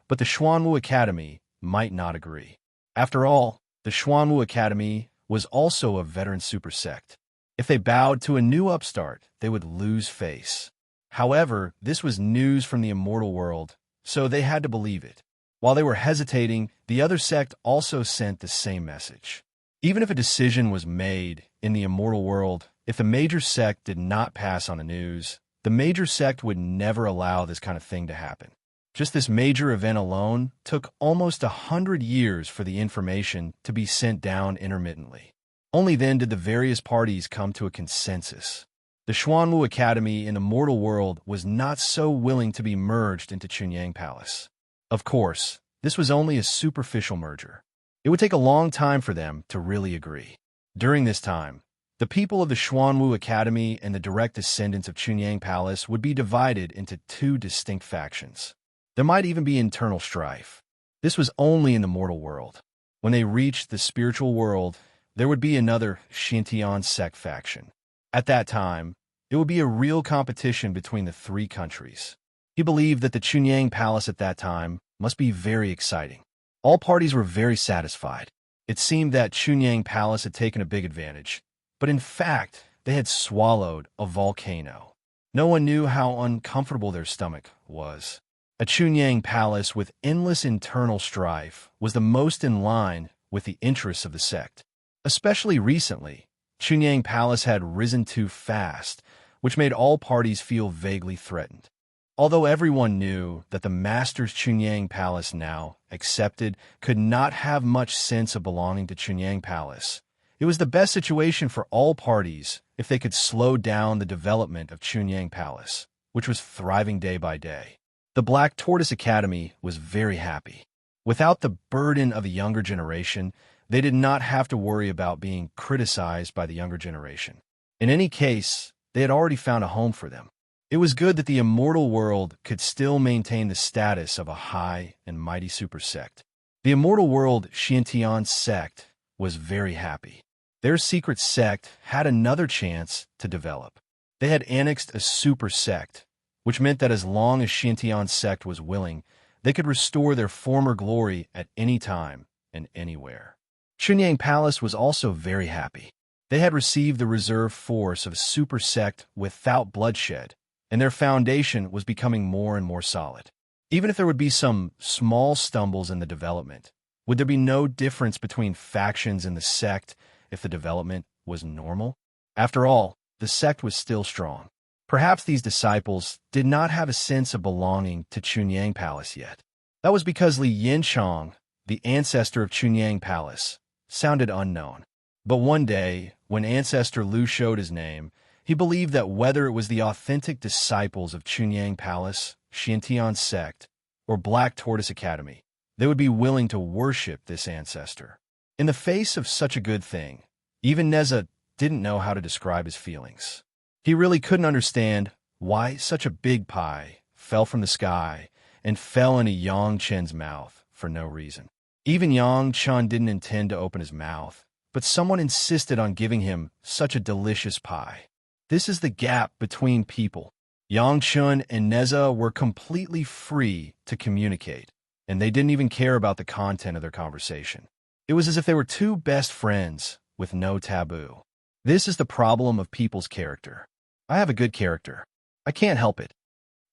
but the Xuanwu Academy might not agree. After all, the Xuanwu Academy was also a veteran super sect. If they bowed to a new upstart, they would lose face. However, this was news from the immortal world, so they had to believe it. While they were hesitating, the other sect also sent the same message. Even if a decision was made in the immortal world, if the major sect did not pass on the news, the major sect would never allow this kind of thing to happen. Just this major event alone took almost 100 years for the information to be sent down intermittently. Only then did the various parties come to a consensus. The Xuanwu Academy in the mortal world was not so willing to be merged into Chunyang Palace. Of course, this was only a superficial merger. It would take a long time for them to really agree. During this time, the people of the Xuanwu Academy and the direct descendants of Chunyang Palace would be divided into two distinct factions. There might even be internal strife. This was only in the mortal world. When they reached the spiritual world, there would be another Xintian sect faction. At that time, it would be a real competition between the three countries. He believed that the Chunyang Palace at that time must be very exciting. All parties were very satisfied. It seemed that Chunyang Palace had taken a big advantage, but in fact, they had swallowed a volcano. No one knew how uncomfortable their stomach was. A Chunyang Palace with endless internal strife was the most in line with the interests of the sect. Especially recently, Chunyang Palace had risen too fast, which made all parties feel vaguely threatened. Although everyone knew that the Master's Chunyang Palace now accepted could not have much sense of belonging to Chunyang Palace, it was the best situation for all parties if they could slow down the development of Chunyang Palace, which was thriving day by day. The Black Tortoise Academy was very happy. Without the burden of the younger generation, they did not have to worry about being criticized by the younger generation. In any case, they had already found a home for them. It was good that the immortal world could still maintain the status of a high and mighty super sect. The immortal world Xintian sect was very happy. Their secret sect had another chance to develop. They had annexed a super sect, which meant that as long as Xintian sect was willing, they could restore their former glory at any time and anywhere. Chunyang Palace was also very happy. They had received the reserve force of a super sect without bloodshed, and their foundation was becoming more and more solid. Even if there would be some small stumbles in the development, Would there be no difference between factions in the sect if the development was normal? After all, the sect was still strong. Perhaps these disciples did not have a sense of belonging to Chunyang Palace yet. That was because Li Yinchong, the ancestor of Chunyang Palace, sounded unknown. But one day, when Ancestor Lu showed his name, he believed that whether it was the authentic disciples of Chunyang Palace, Xiantian sect, or Black Tortoise Academy, they would be willing to worship this ancestor. In the face of such a good thing, even Neza didn't know how to describe his feelings. He really couldn't understand why such a big pie fell from the sky and fell into Yang Chen's mouth for no reason. Even Yang Chen didn't intend to open his mouth, but someone insisted on giving him such a delicious pie. This is the gap between people. Yang Chen and Neza were completely free to communicate, and they didn't even care about the content of their conversation. It was as if they were two best friends with no taboo. This is the problem of people's character. I have a good character. I can't help it.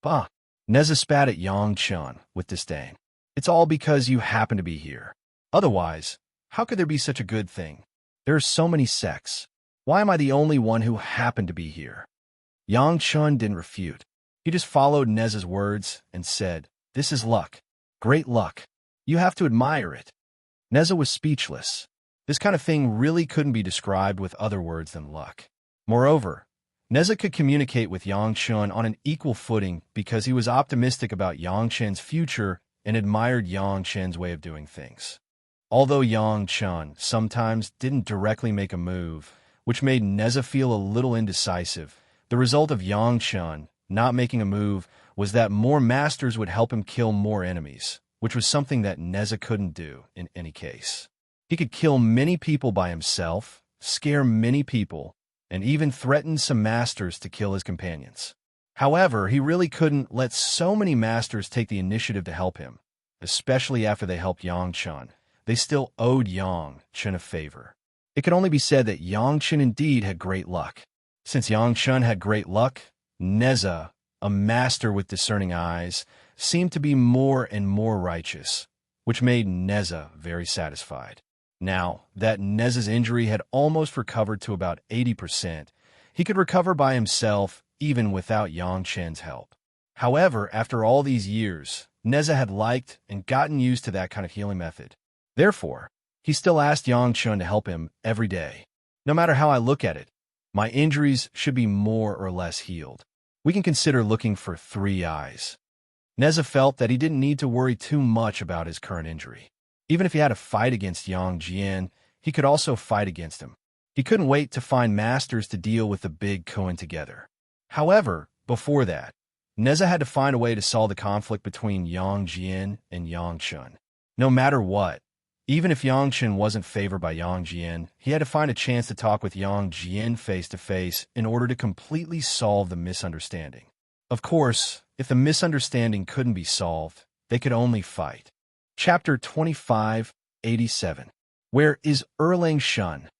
Bah! Neza spat at Yang Chen with disdain. It's all because you happen to be here. Otherwise, how could there be such a good thing? There are so many sects. Why am I the only one who happened to be here? Yang Chen didn't refute. He just followed Neza's words and said, "This is luck. Great luck. You have to admire it." Neza was speechless. This kind of thing really couldn't be described with other words than luck. Moreover, Neza could communicate with Yang Chen on an equal footing because he was optimistic about Yang Chen's future and admired Yang Chen's way of doing things. Although Yang Chen sometimes didn't directly make a move, which made Neza feel a little indecisive, the result of Yang Chen not making a move was that more masters would help him kill more enemies, which was something that Neza couldn't do in any case. He could kill many people by himself, scare many people, and even threaten some masters to kill his companions. However, he really couldn't let so many masters take the initiative to help him, especially after they helped Yang Chen. They still owed Yang Chen a favor. It could only be said that Yang Chen indeed had great luck. Since Yang Chen had great luck, Neza, a master with discerning eyes, seemed to be more and more righteous, which made Neza very satisfied. Now that Neza's injury had almost recovered to about 80%, he could recover by himself even without Yang Chen's help. However, after all these years, Neza had liked and gotten used to that kind of healing method. Therefore, he still asked Yang Chen to help him every day. No matter how I look at it, my injuries should be more or less healed. We can consider looking for 3 eyes. Neza felt that he didn't need to worry too much about his current injury. Even if he had to fight against Yang Jian, he could also fight against him. He couldn't wait to find masters to deal with the big Koan together. However, before that, Neza had to find a way to solve the conflict between Yang Jian and Yang Chen. No matter what, even if Yang Chen wasn't favored by Yang Jian, he had to find a chance to talk with Yang Jian face-to-face in order to completely solve the misunderstanding. Of course, if the misunderstanding couldn't be solved, they could only fight. Chapter 2587. Where is Erlang Shun?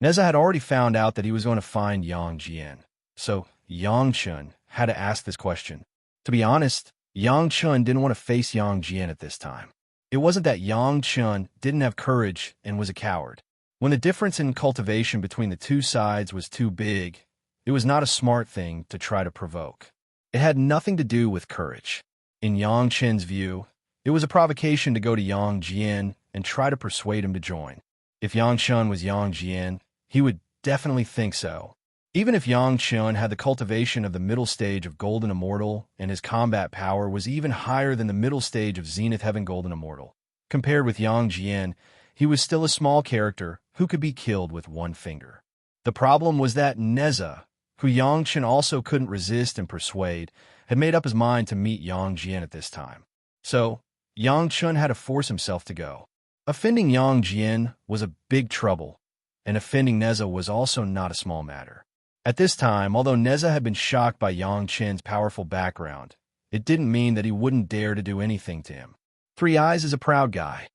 Neza had already found out that he was going to find Yang Jian, so Yang Chen had to ask this question. To be honest, Yang Chen didn't want to face Yang Jian at this time. It wasn't that Yang Chen didn't have courage and was a coward. When the difference in cultivation between the two sides was too big, it was not a smart thing to try to provoke. It had nothing to do with courage. In Yang Chen's view, it was a provocation to go to Yang Jian and try to persuade him to join. If Yang Chen was Yang Jian, he would definitely think so. Even if Yang Chen had the cultivation of the middle stage of Golden Immortal and his combat power was even higher than the middle stage of Zenith Heaven Golden Immortal, compared with Yang Jian, he was still a small character who could be killed with one finger. The problem was that Neza, who Yang Chen also couldn't resist and persuade, had made up his mind to meet Yang Jian at this time. So, Yang Chen had to force himself to go. Offending Yang Jian was a big trouble, and offending Neza was also not a small matter. At this time, although Neza had been shocked by Yang Chen's powerful background, it didn't mean that he wouldn't dare to do anything to him. 3 Eyes is a proud guy.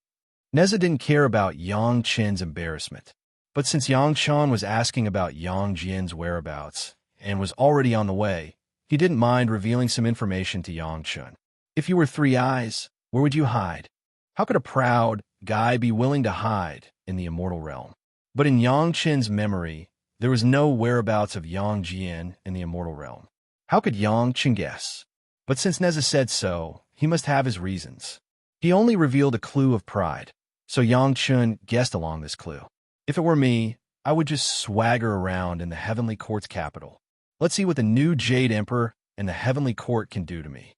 Neza didn't care about Yang Chen's embarrassment. But since Yang Chen was asking about Yang Jian's whereabouts and was already on the way, he didn't mind revealing some information to Yang Chen. If you were 3 Eyes, where would you hide? How could a proud, guy be willing to hide in the immortal realm? But in Yang Chen's memory, there was no whereabouts of Yang Jian in the immortal realm. How could Yang Chen guess? But since Neza said so, he must have his reasons. He only revealed a clue of pride, so Yang Chen guessed along this clue. If it were me, I would just swagger around in the Heavenly Court's capital. Let's see what the new Jade Emperor and the Heavenly Court can do to me.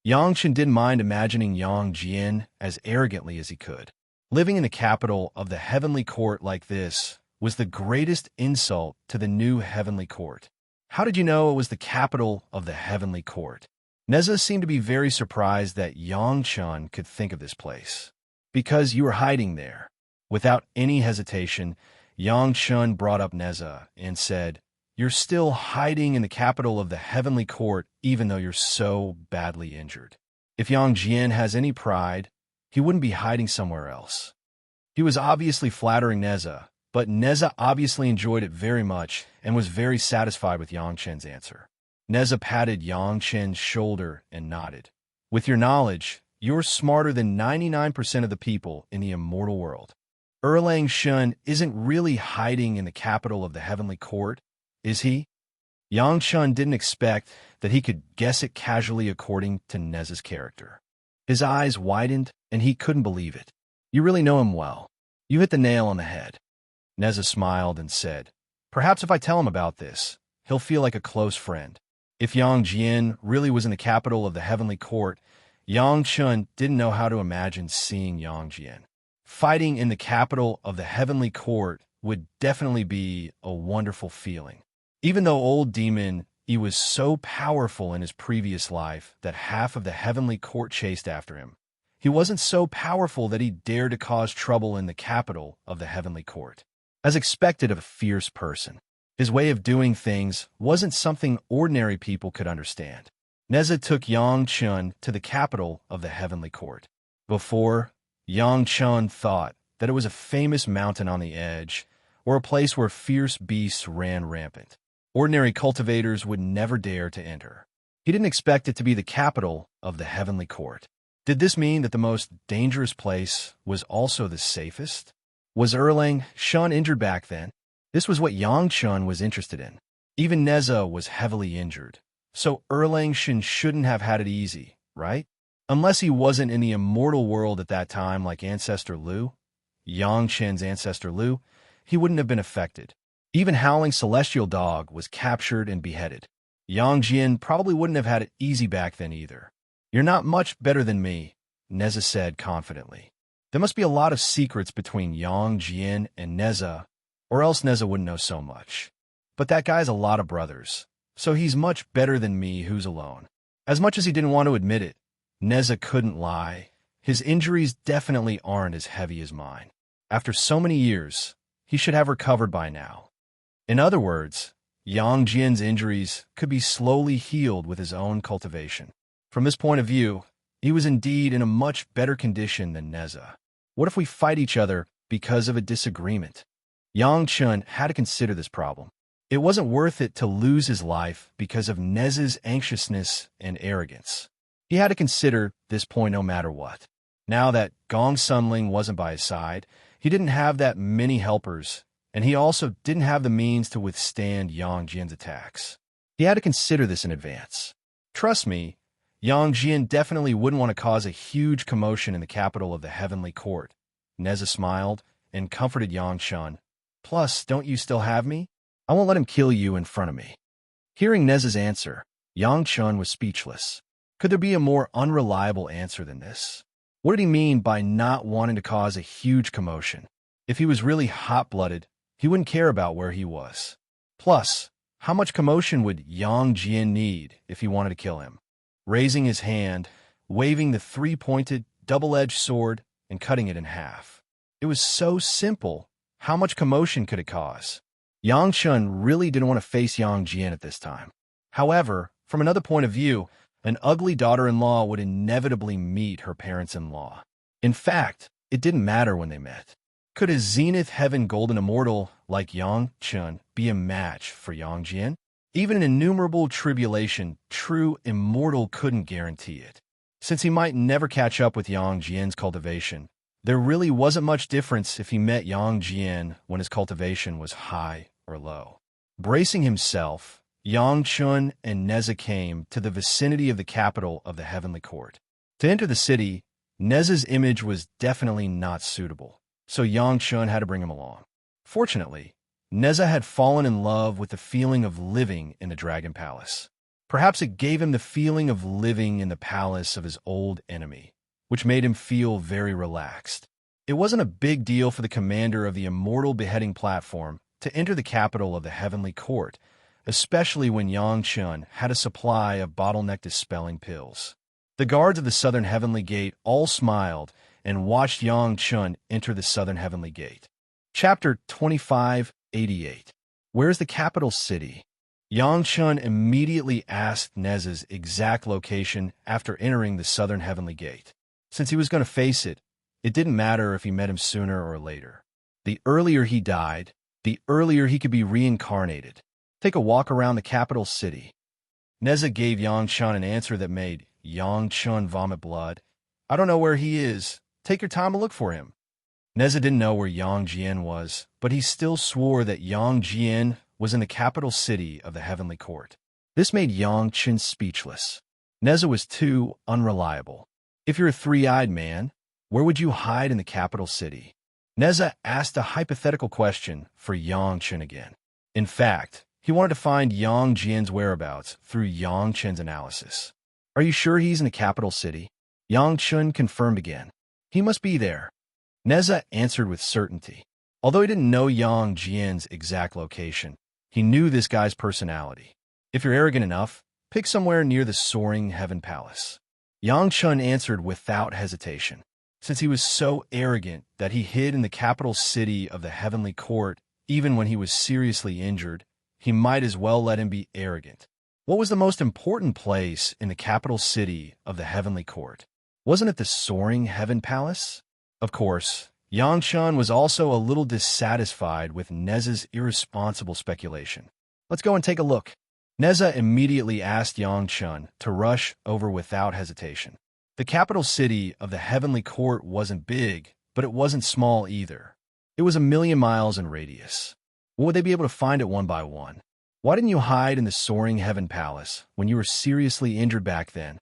Yang Chen didn't mind imagining Yang Jian as arrogantly as he could. Living in the capital of the Heavenly Court like this was the greatest insult to the new Heavenly Court. How did you know it was the capital of the Heavenly Court? Neza seemed to be very surprised that Yang Chen could think of this place. Because you were hiding there. Without any hesitation, Yang Chen brought up Neza and said, "You're still hiding in the capital of the Heavenly Court even though you're so badly injured." If Yang Jian has any pride, he wouldn't be hiding somewhere else. He was obviously flattering Neza, but Neza obviously enjoyed it very much and was very satisfied with Yang Chen's answer. Neza patted Yang Chen's shoulder and nodded. "With your knowledge, you're smarter than 99% of the people in the immortal world. Erlang Shun isn't really hiding in the capital of the Heavenly Court, is he?" Yang Chen didn't expect that he could guess it casually according to Neza's character. His eyes widened, and he couldn't believe it. "You really know him well. You hit the nail on the head." Neza smiled and said, "Perhaps if I tell him about this, he'll feel like a close friend." If Yang Jian really was in the capital of the Heavenly Court, Yang Chen didn't know how to imagine seeing Yang Jian. Fighting in the capital of the Heavenly Court would definitely be a wonderful feeling. Even though old demon, he was so powerful in his previous life that half of the Heavenly Court chased after him, he wasn't so powerful that he dared to cause trouble in the capital of the Heavenly Court. As expected of a fierce person, his way of doing things wasn't something ordinary people could understand. Neza took Yang Chen to the capital of the Heavenly Court. Before, Yang Chen thought that it was a famous mountain on the edge, or a place where fierce beasts ran rampant. Ordinary cultivators would never dare to enter. He didn't expect it to be the capital of the Heavenly Court. Did this mean that the most dangerous place was also the safest? Was Erlang Shun injured back then? This was what Yang Chen was interested in. Even Neza was heavily injured, so Erlang Shun shouldn't have had it easy, right? Unless he wasn't in the immortal world at that time like Ancestor Lu, Yang Chen's Ancestor Lu, he wouldn't have been affected. Even Howling Celestial Dog was captured and beheaded. Yang Jian probably wouldn't have had it easy back then either. "You're not much better than me," Neza said confidently. There must be a lot of secrets between Yang Jian and Neza, or else Neza wouldn't know so much. But that guy's a lot of brothers, so he's much better than me who's alone. As much as he didn't want to admit it, Neza couldn't lie. His injuries definitely aren't as heavy as mine. After so many years, he should have recovered by now. In other words, Yang Jian's injuries could be slowly healed with his own cultivation. From this point of view, he was indeed in a much better condition than Neza. What if we fight each other because of a disagreement? Yang Chen had to consider this problem. It wasn't worth it to lose his life because of Neza's anxiousness and arrogance. He had to consider this point no matter what. Now that Gong Sunling wasn't by his side, he didn't have that many helpers, and he also didn't have the means to withstand Yang Jian's attacks. He had to consider this in advance. Trust me, Yang Jian definitely wouldn't want to cause a huge commotion in the capital of the Heavenly Court. Neza smiled and comforted Yang Chen. "Plus, don't you still have me? I won't let him kill you in front of me." Hearing Neza's answer, Yang Chen was speechless. Could there be a more unreliable answer than this? What did he mean by not wanting to cause a huge commotion? If he was really hot-blooded, he wouldn't care about where he was. Plus, how much commotion would Yang Jian need if he wanted to kill him? Raising his hand, waving the three-pointed, double-edged sword, and cutting it in half. It was so simple. How much commotion could it cause? Yang Chen really didn't want to face Yang Jian at this time. However, from another point of view, an ugly daughter-in-law would inevitably meet her parents-in-law. In fact, it didn't matter when they met. Could a Zenith Heaven Golden Immortal like Yang Chen be a match for Yang Jian? Even in innumerable tribulation, true Immortal couldn't guarantee it. Since he might never catch up with Yang Jian's cultivation, There really wasn't much difference if he met Yang Jian when his cultivation was high or low. Bracing himself, Yang Chun and Neza came to the vicinity of the capital of the Heavenly Court. To enter the city, Neza's image was definitely not suitable, so Yang Chun had to bring him along. Fortunately, Neza had fallen in love with the feeling of living in the Dragon Palace. Perhaps it gave him the feeling of living in the palace of his old enemy, which made him feel very relaxed. It wasn't a big deal for the commander of the Immortal beheading platform to enter the capital of the Heavenly Court, especially when Yang Chun had a supply of bottleneck dispelling pills. The guards of the Southern Heavenly Gate all smiled and watched Yang Chun enter the Southern Heavenly Gate. Chapter 2588. Where's the capital city? Yang Chun immediately asked Neza's exact location after entering the Southern Heavenly Gate. Since he was going to face it, it didn't matter if he met him sooner or later. The earlier he died, the earlier he could be reincarnated. Take a walk around the capital city. Neza gave Yang Chun an answer that made Yang Chun vomit blood. I don't know where he is. Take your time to look for him. Neza didn't know where Yang Jian was, but he still swore that Yang Jian was in the capital city of the Heavenly Court. This made Yang Chun speechless. Neza was too unreliable. If you're a three-eyed man, where would you hide in the capital city? Neza asked a hypothetical question for Yang Chun again. In fact, he wanted to find Yang Jian's whereabouts through Yang Chun's analysis. Are you sure he's in the capital city? Yang Chun confirmed again. He must be there. Neza answered with certainty. Although he didn't know Yang Jian's exact location, he knew this guy's personality. If you're arrogant enough, pick somewhere near the soaring heaven palace. Yang Chun answered without hesitation. Since he was so arrogant that he hid in the capital city of the Heavenly Court even when he was seriously injured, he might as well let him be arrogant. What was the most important place in the capital city of the Heavenly Court? Wasn't it the soaring heaven palace? Of course, Yang Chun was also a little dissatisfied with Neza's irresponsible speculation. Let's go and take a look. Neza immediately asked Yang Chun to rush over without hesitation. The capital city of the Heavenly Court wasn't big, but it wasn't small either. It was 1,000,000 miles in radius. What would they be able to find it one by one? Why didn't you hide in the soaring heaven palace when you were seriously injured back then?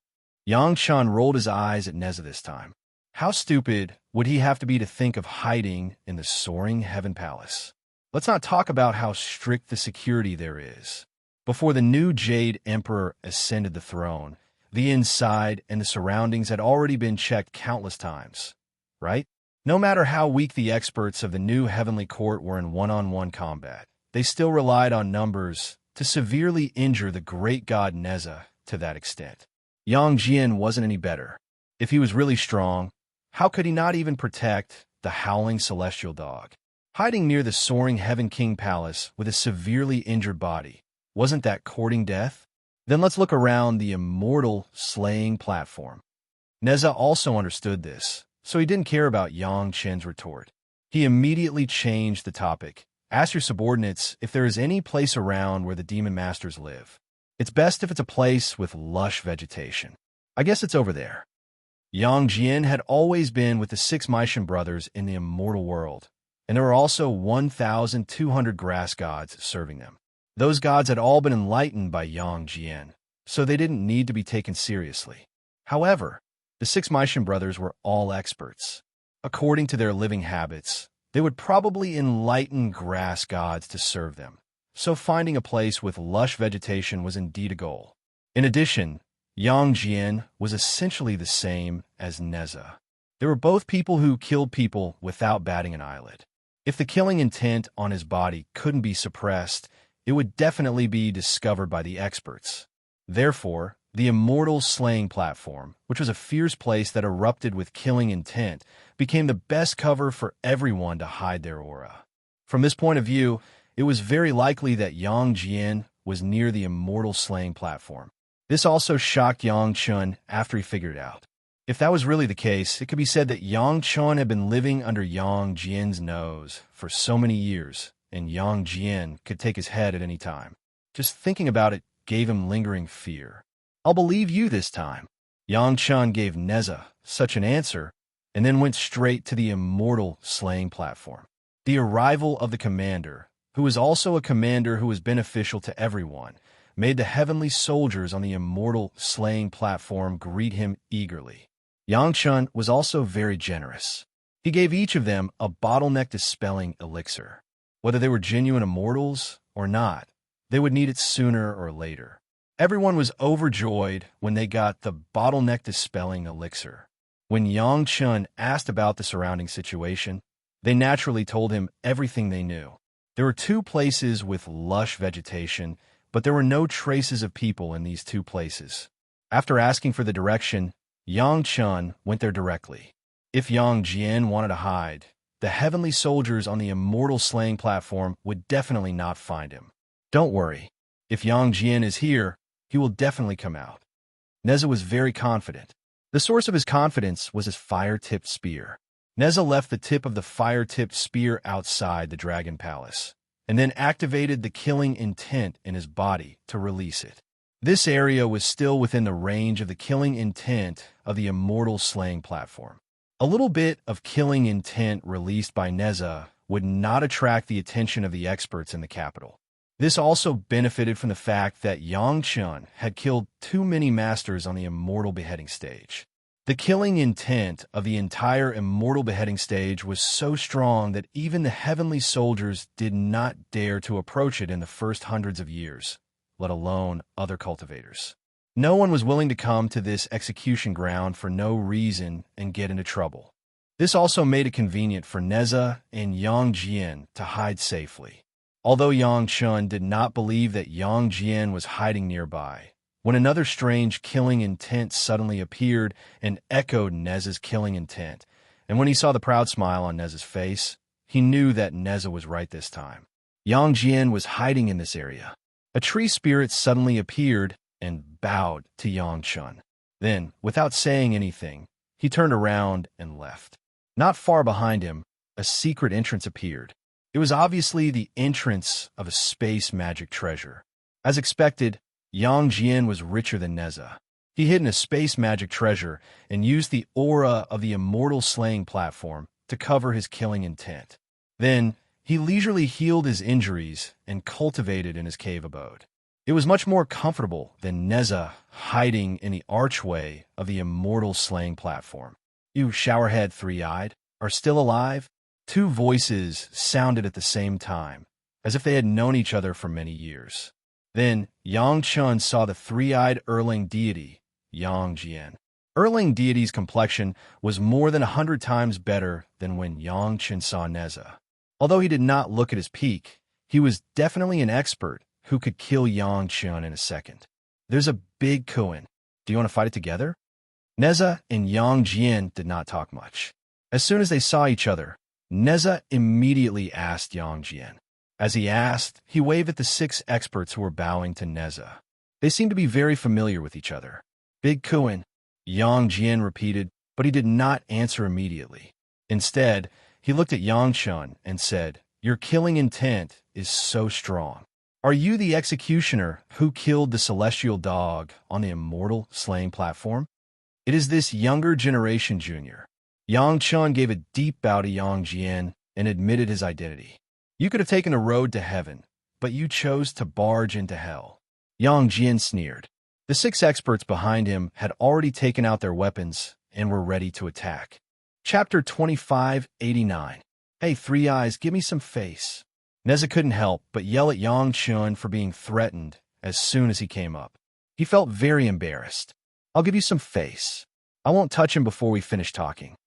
Yang Chun rolled his eyes at Neza this time. How stupid would he have to be to think of hiding in the soaring heaven palace? Let's not talk about how strict the security there is. Before the new Jade Emperor ascended the throne, the inside and the surroundings had already been checked countless times, right? No matter how weak the experts of the new Heavenly Court were in one-on-one combat, they still relied on numbers to severely injure the great god Neza to that extent. Yang Jian wasn't any better. If he was really strong, how could he not even protect the howling celestial dog? Hiding near the soaring Heaven King Palace with a severely injured body, wasn't that courting death? Then let's look around the Immortal slaying platform. Neza also understood this, so he didn't care about Yang Chen's retort. He immediately changed the topic. Ask your subordinates if there is any place around where the demon masters live. It's best if it's a place with lush vegetation. I guess it's over there. Yang Jian had always been with the 6 Maishan brothers in the Immortal world, and there were also 1,200 grass gods serving them. Those gods had all been enlightened by Yang Jian, so they didn't need to be taken seriously. However, the 6 Maishan brothers were all experts. According to their living habits, they would probably enlighten grass gods to serve them, so finding a place with lush vegetation was indeed a goal. In addition, Yang Jian was essentially the same as Neza. They were both people who killed people without batting an eyelid. If the killing intent on his body couldn't be suppressed, it would definitely be discovered by the experts. Therefore, the Immortal slaying platform, which was a fierce place that erupted with killing intent, became the best cover for everyone to hide their aura. From this point of view, it was very likely that Yang Jian was near the Immortal slaying platform. This also shocked Yang Chun after he figured it out. If that was really the case, it could be said that Yang Chun had been living under Yang Jian's nose for so many years, and Yang Jian could take his head at any time. Just thinking about it gave him lingering fear. I'll believe you this time. Yang Chun gave Neza such an answer, and then went straight to the Immortal slaying platform. The arrival of the commander, who was also a commander who was beneficial to everyone, made the heavenly soldiers on the Immortal slaying platform greet him eagerly. Yang Chun was also very generous. He gave each of them a bottleneck dispelling elixir. Whether they were genuine immortals or not, they would need it sooner or later. Everyone was overjoyed when they got the bottleneck dispelling elixir. When Yang Chun asked about the surrounding situation, they naturally told him everything they knew. There were 2 places with lush vegetation, but there were no traces of people in these 2 places. After asking for the direction, Yang Chun went there directly. If Yang Jian wanted to hide, the heavenly soldiers on the Immortal slaying platform would definitely not find him. Don't worry. If Yang Jian is here, he will definitely come out. Neza was very confident. The source of his confidence was his fire-tipped spear. Neza left the tip of the fire-tipped spear outside the Dragon Palace, and then activated the killing intent in his body to release it. This area was still within the range of the killing intent of the Immortal slaying platform. A little bit of killing intent released by Neza would not attract the attention of the experts in the capital. This also benefited from the fact that Yang Chun had killed too many masters on the Immortal beheading stage. The killing intent of the entire Immortal beheading stage was so strong that even the heavenly soldiers did not dare to approach it in the first hundreds of years, let alone other cultivators. No one was willing to come to this execution ground for no reason and get into trouble. This also made it convenient for Neza and Yang Jian to hide safely. Although Yang Chun did not believe that Yang Jian was hiding nearby, when another strange killing intent suddenly appeared and echoed Neza's killing intent, and when he saw the proud smile on Neza's face, he knew that Neza was right this time. Yang Jian was hiding in this area. A tree spirit suddenly appeared and bowed to Yang Chun. Then, without saying anything, he turned around and left. Not far behind him, a secret entrance appeared. It was obviously the entrance of a space magic treasure. As expected, Yang Jian was richer than Neza. He hid in a space magic treasure and used the aura of the Immortal slaying platform to cover his killing intent. Then, he leisurely healed his injuries and cultivated in his cave abode. It was much more comfortable than Neza hiding in the archway of the Immortal slaying platform. "You showerhead three-eyed are still alive?" 2 voices sounded at the same time, as if they had known each other for many years. Then Yang Chun saw the 3-eyed Erling deity, Yang Jian. Erling deity's complexion was more than 100 times better than when Yang Chun saw Neza. Although he did not look at his peak, he was definitely an expert who could kill Yang Chun in a second. "There's a big Kuan. Do you want to fight it together?" Neza and Yang Jian did not talk much. As soon as they saw each other, Neza immediately asked Yang Jian. As he asked, he waved at the 6 experts who were bowing to Neza. They seemed to be very familiar with each other. "Big Kuan," Yang Jian repeated, but he did not answer immediately. Instead, he looked at Yang Chun and said, "Your killing intent is so strong. Are you the executioner who killed the celestial dog on the Immortal slaying platform?" "It is this younger generation, Junior." Yang Chun gave a deep bow to Yang Jian and admitted his identity. "You could have taken the road to heaven, but you chose to barge into hell." Yang Jian sneered. The 6 experts behind him had already taken out their weapons and were ready to attack. Chapter 2589. "Hey, Three Eyes, give me some face." Neza couldn't help but yell at Yang Chun for being threatened as soon as he came up. He felt very embarrassed. "I'll give you some face. I won't touch him before we finish talking."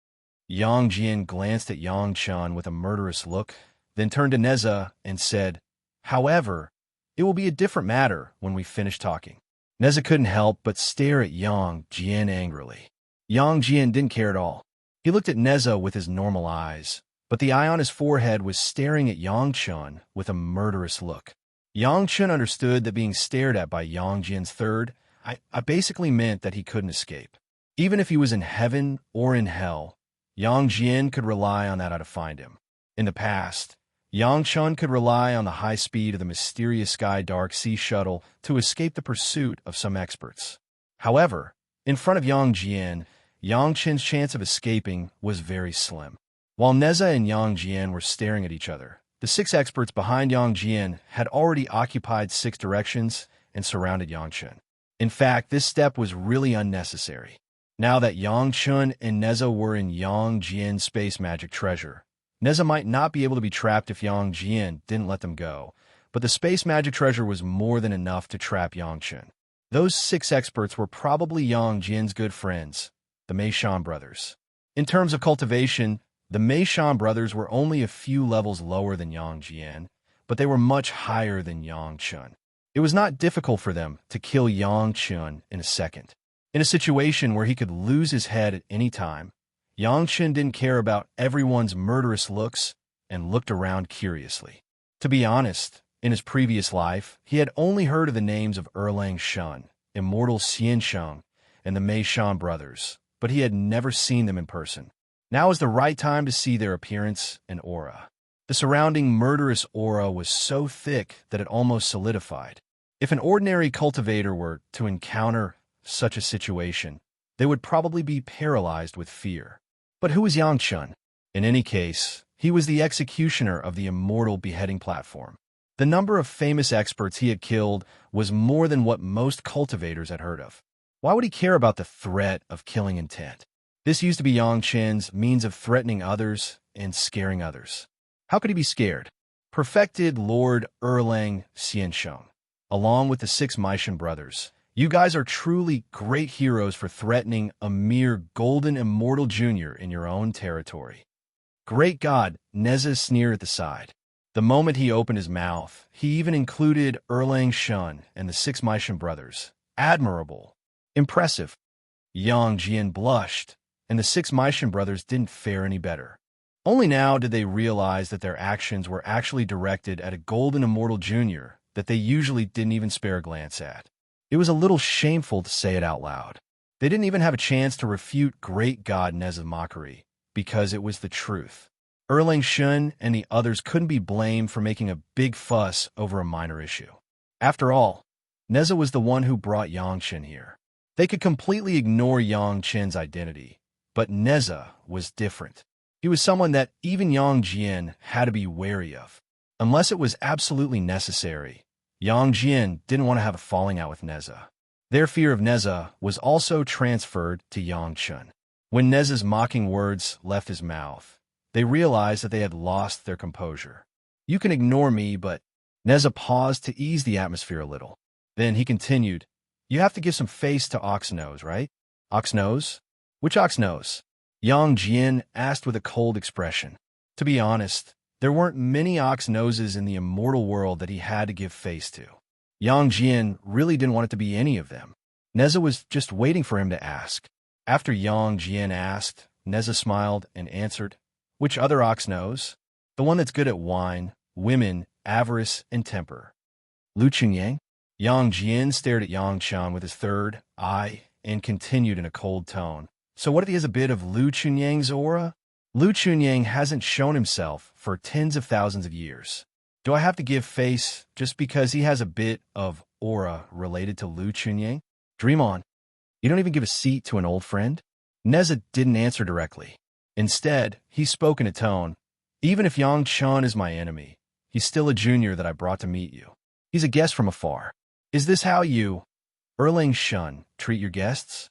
Yang Jian glanced at Yang Chun with a murderous look, then turned to Neza and said, "However, it will be a different matter when we finish talking." Neza couldn't help but stare at Yang Jian angrily. Yang Jian didn't care at all. He looked at Neza with his normal eyes, but the eye on his forehead was staring at Yang Chun with a murderous look. Yang Chun understood that being stared at by Yang Jian's third, I basically meant that he couldn't escape. Even if he was in heaven or in hell, Yang Jian could rely on that to find him. In the past, Yang Chun could rely on the high speed of the mysterious Sky Dark Sea shuttle to escape the pursuit of some experts. However, in front of Yang Jian, Yang Qin's chance of escaping was very slim. While Neza and Yang Jian were staring at each other, the 6 experts behind Yang Jian had already occupied 6 directions and surrounded Yang Qin. In fact, this step was really unnecessary. Now that Yang Qin and Neza were in Yang Jian's space magic treasure, Neza might not be able to be trapped if Yang Jian didn't let them go, but the space magic treasure was more than enough to trap Yang Qin. Those 6 experts were probably Yang Jian's good friends, the Meishan brothers. In terms of cultivation, the Meishan brothers were only a few levels lower than Yang Jian, but they were much higher than Yang Qin. It was not difficult for them to kill Yang Qin in a second. In a situation where he could lose his head at any time, Yang Qin didn't care about everyone's murderous looks and looked around curiously. To be honest, in his previous life, he had only heard of the names of Erlang Shen, Immortal Xiansheng, and the Meishan brothers, but he had never seen them in person. Now is the right time to see their appearance and aura. The surrounding murderous aura was so thick that it almost solidified. If an ordinary cultivator were to encounter such a situation, they would probably be paralyzed with fear. But who was Yang Qin? In any case, he was the executioner of the Immortal beheading platform. The number of famous experts he had killed was more than what most cultivators had heard of. Why would he care about the threat of killing intent? This used to be Yang Qin's means of threatening others and scaring others. How could he be scared? Perfected Lord Erlang Xiansheng, along with the 6 Meishan brothers. You guys are truly great heroes for threatening a mere golden immortal junior in your own territory. Great God, Neza sneered at the side. The moment he opened his mouth, he even included Erlang Shen and the 6 Meishan brothers. Admirable. Impressive. Yang Jian blushed, and the 6 Meishan brothers didn't fare any better. Only now did they realize that their actions were actually directed at a golden immortal junior that they usually didn't even spare a glance at. It was a little shameful to say it out loud. They didn't even have a chance to refute great God Neza's mockery, because it was the truth. Erlang Shen and the others couldn't be blamed for making a big fuss over a minor issue. After all, Neza was the one who brought Yang Qin here. They could completely ignore Yang Qin's identity, but Neza was different. He was someone that even Yang Jian had to be wary of. Unless it was absolutely necessary, Yang Jian didn't want to have a falling out with Neza. Their fear of Neza was also transferred to Yang Qin. When Neza's mocking words left his mouth, they realized that they had lost their composure. You can ignore me, but Neza paused to ease the atmosphere a little. Then he continued, you have to give some face to Ox Nose, right? Ox Nose? Which Ox Nose? Yang Jian asked with a cold expression. To be honest, there weren't many Ox Noses in the immortal world that he had to give face to. Yang Jian really didn't want it to be any of them. Neza was just waiting for him to ask. After Yang Jian asked, Neza smiled and answered, which other Ox Nose? The one that's good at wine, women, avarice, and temper. Lu Chunyang? Yang Jian stared at Yang Qian with his third eye and continued in a cold tone. So what if he has a bit of Lu Chunyang's aura? Lu Chunyang hasn't shown himself for tens of thousands of years. Do I have to give face just because he has a bit of aura related to Lu Chunyang? Dream on. You don't even give a seat to an old friend? Neza didn't answer directly. Instead, he spoke in a tone. Even if Yang Qian is my enemy, he's still a junior that I brought to meet you. He's a guest from afar. Is this how you, Erlang Shen, treat your guests?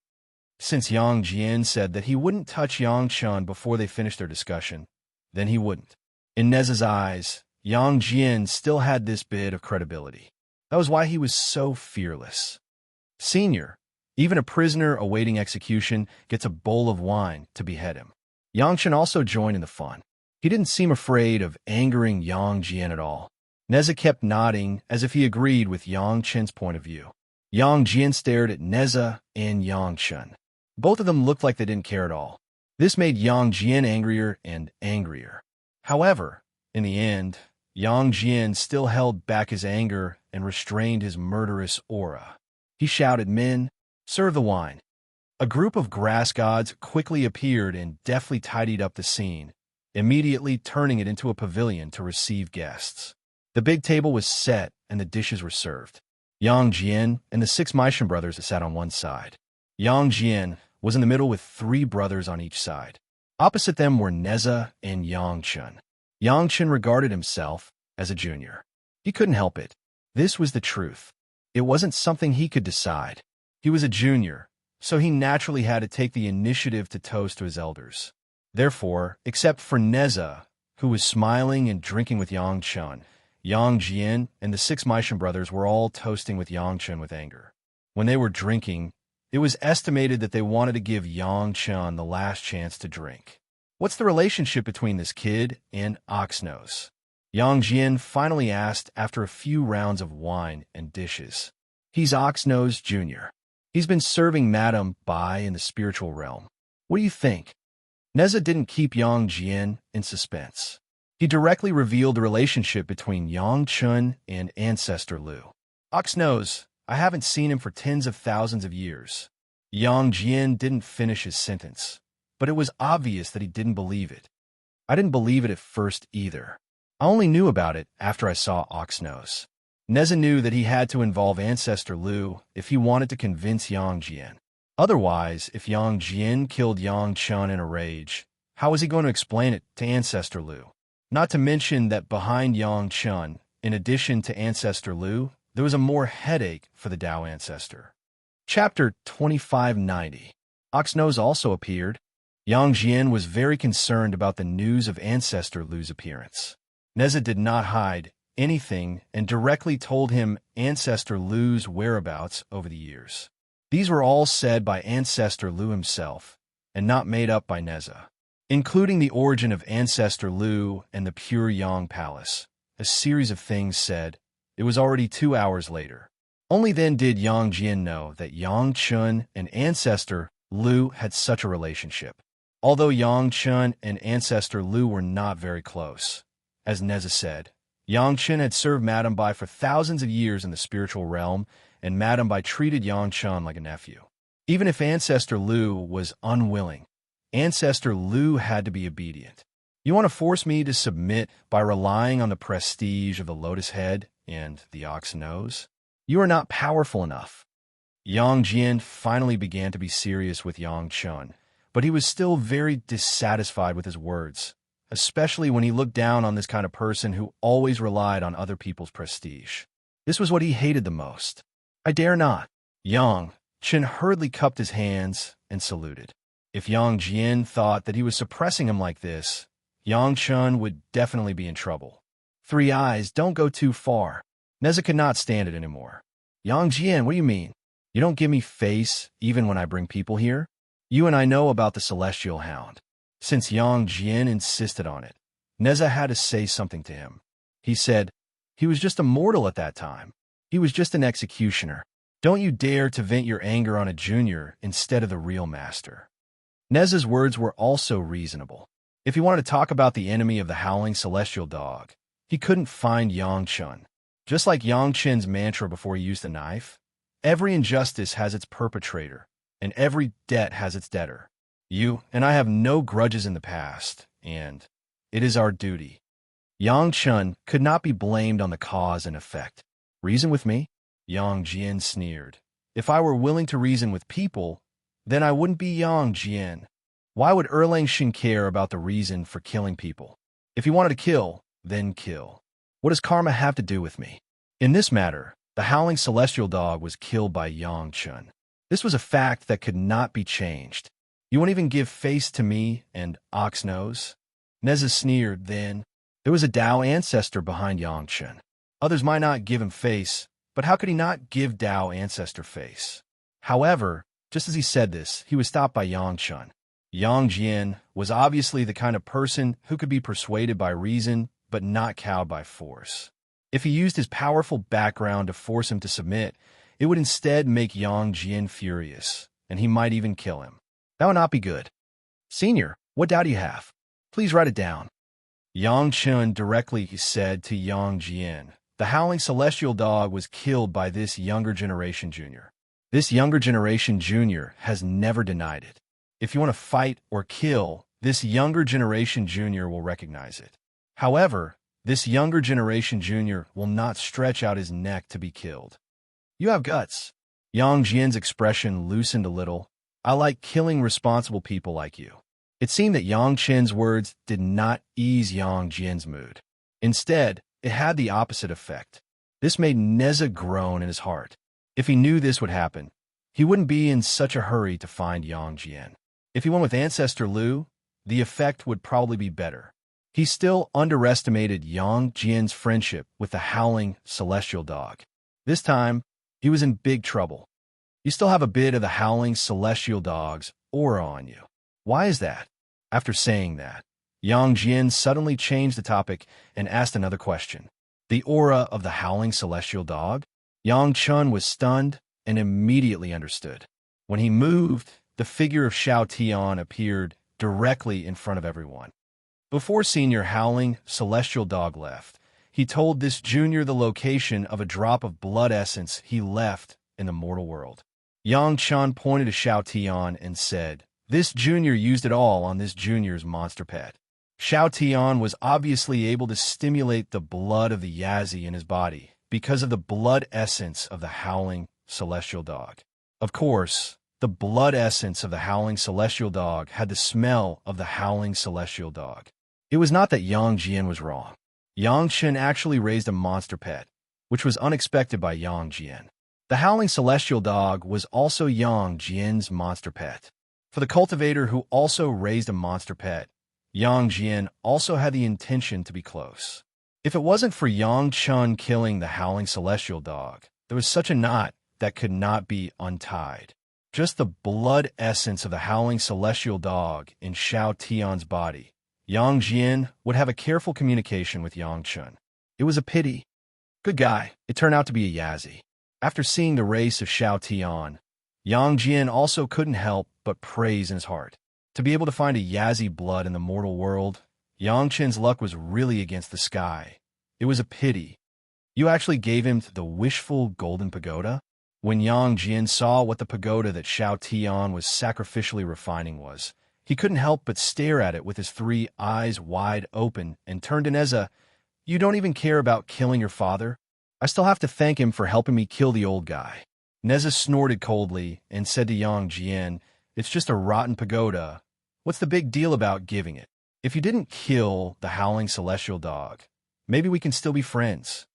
Since Yang Jian said that he wouldn't touch Yang Qian before they finished their discussion, then he wouldn't. In Neza's eyes, Yang Jian still had this bit of credibility. That was why he was so fearless. Senior, even a prisoner awaiting execution gets a bowl of wine to behead him. Yang Qian also joined in the fun. He didn't seem afraid of angering Yang Jian at all. Neza kept nodding as if he agreed with Yang Qian's point of view. Yang Jian stared at Neza and Yang Qian. Both of them looked like they didn't care at all. This made Yang Jian angrier and angrier. However, in the end, Yang Jian still held back his anger and restrained his murderous aura. He shouted, men, serve the wine. A group of grass gods quickly appeared and deftly tidied up the scene, immediately turning it into a pavilion to receive guests. The big table was set and the dishes were served. Yang Jian and the 6 Meishan brothers sat on one side. Yang Jian was in the middle with 3 brothers on each side. Opposite them were Neza and Yangchun. Yangchun regarded himself as a junior. He couldn't help it. This was the truth. It wasn't something he could decide. He was a junior, so he naturally had to take the initiative to toast to his elders. Therefore, except for Neza, who was smiling and drinking with Yangchun, Yang Jian and the 6 Meishan brothers were all toasting with Yangchun with anger. When they were drinking, it was estimated that they wanted to give Yangchun the last chance to drink. What's the relationship between this kid and Oxnose? Yang Jian finally asked after a few rounds of wine and dishes. He's Oxnose Jr. He's been serving Madame Bai in the spiritual realm. What do you think? Neza didn't keep Yang Jian in suspense. He directly revealed the relationship between Yangchun and Ancestor Lu. Oxnose, I haven't seen him for tens of thousands of years. Yang Jian didn't finish his sentence, but it was obvious that he didn't believe it. I didn't believe it at first either. I only knew about it after I saw Oxnose. Neza knew that he had to involve Ancestor Lu if he wanted to convince Yang Jian. Otherwise, if Yang Jian killed Yangchun in a rage, how was he going to explain it to Ancestor Lu? Not to mention that behind Yangchun, in addition to Ancestor Lu, there was a more headache for the Tao ancestor. Chapter 2590. Oxnose also appeared. Yang Jian was very concerned about the news of Ancestor Lu's appearance. Neza did not hide anything and directly told him Ancestor Lu's whereabouts over the years. These were all said by Ancestor Lu himself, and not made up by Neza, including the origin of Ancestor Lu and the Pure Yang Palace. A series of things said. It was already 2 hours later. Only then did Yang Jian know that Yangchun and Ancestor Lu had such a relationship. Although Yangchun and Ancestor Lu were not very close. As Neza said, Yangchun had served Madame Bai for thousands of years in the spiritual realm, and Madame Bai treated Yangchun like a nephew. Even if Ancestor Lu was unwilling, Ancestor Lu had to be obedient. You want to force me to submit by relying on the prestige of the lotus head and the ox nose? You are not powerful enough. Yang Jian finally began to be serious with Yangchun, but he was still very dissatisfied with his words, especially when he looked down on this kind of person who always relied on other people's prestige. This was what he hated the most. I dare not. Yang Chen hurriedly cupped his hands and saluted. If Yang Jian thought that he was suppressing him like this, Yangchun would definitely be in trouble. 3 eyes, don't go too far. Neza could not stand it anymore. Yang Jian, what do you mean? You don't give me face even when I bring people here? You and I know about the Celestial Hound. Since Yang Jian insisted on it, Neza had to say something to him. He said, he was just a mortal at that time. He was just an executioner. Don't you dare to vent your anger on a junior instead of the real master. Neza's words were also reasonable. If he wanted to talk about the enemy of the howling celestial dog, he couldn't find Yangchun. Just like Yangchun's mantra before he used the knife, every injustice has its perpetrator, and every debt has its debtor. You and I have no grudges in the past, and it is our duty. Yangchun could not be blamed on the cause and effect. Reason with me? Yang Jian sneered. If I were willing to reason with people, then I wouldn't be Yang Jian. Why would Erlang Shin care about the reason for killing people? If he wanted to kill, then kill. What does karma have to do with me? In this matter, the howling celestial dog was killed by Yangchun. This was a fact that could not be changed. You won't even give face to me and Oxnose? Neza sneered then. There was a Tao ancestor behind Yangchun. Others might not give him face, but how could he not give Tao ancestor face? However, just as he said this, he was stopped by Yangchun. Yang Jian was obviously the kind of person who could be persuaded by reason, but not cowed by force. If he used his powerful background to force him to submit, it would instead make Yang Jian furious, and he might even kill him. That would not be good. Senior, what doubt do you have? Please write it down. Yangchun directly said to Yang Jian, the howling celestial dog was killed by this younger generation junior. This younger generation junior has never denied it. If you want to fight or kill, this younger generation junior will recognize it. However, this younger generation junior will not stretch out his neck to be killed. You have guts. Yang Jian's expression loosened a little, I like killing responsible people like you. It seemed that Yang Chen's words did not ease Yang Jian's mood. Instead, it had the opposite effect. This made Neza groan in his heart. If he knew this would happen, he wouldn't be in such a hurry to find Yang Jian. If he went with Ancestor Lu, the effect would probably be better. He still underestimated Yang Jian's friendship with the howling celestial dog. This time, he was in big trouble. You still have a bit of the howling celestial dog's aura on you. Why is that? After saying that, Yang Jian suddenly changed the topic and asked another question. The aura of the howling celestial dog? Yang Chun was stunned and immediately understood. When he moved, the figure of Xiao Tian appeared directly in front of everyone. Before Senior Howling Celestial Dog left, he told this junior the location of a drop of blood essence he left in the mortal world. Yang Chun pointed to Xiao Tian and said, "This junior used it all on this junior's monster pet." Xiao Tian was obviously able to stimulate the blood of the Yazi in his body because of the blood essence of the Howling Celestial Dog. Of course, the blood essence of the Howling Celestial Dog had the smell of the Howling Celestial Dog. It was not that Yang Jian was wrong. Yang Chen actually raised a monster pet, which was unexpected by Yang Jian. The Howling Celestial Dog was also Yang Jian's monster pet. For the cultivator who also raised a monster pet, Yang Jian also had the intention to be close. If it wasn't for Yang Chun killing the Howling Celestial Dog, there was such a knot that could not be untied. Just the blood essence of the Howling Celestial Dog in Xiao Tian's body, Yang Jian would have a careful communication with Yang Chun. It was a pity. Good guy. It turned out to be a Yazi. After seeing the race of Xiao Tian, Yang Jian also couldn't help but praise in his heart. To be able to find a Yazi blood in the mortal world, Yang Chen's luck was really against the sky. It was a pity. You actually gave him the wishful golden pagoda? When Yang Jian saw what the pagoda that Xiao Tian was sacrificially refining was, he couldn't help but stare at it with his 3 eyes wide open and turned to Neza. "You don't even care about killing your father? I still have to thank him for helping me kill the old guy." Neza snorted coldly and said to Yang Jian, "It's just a rotten pagoda. What's the big deal about giving it? If you didn't kill the Howling Celestial Dog, maybe we can still be friends."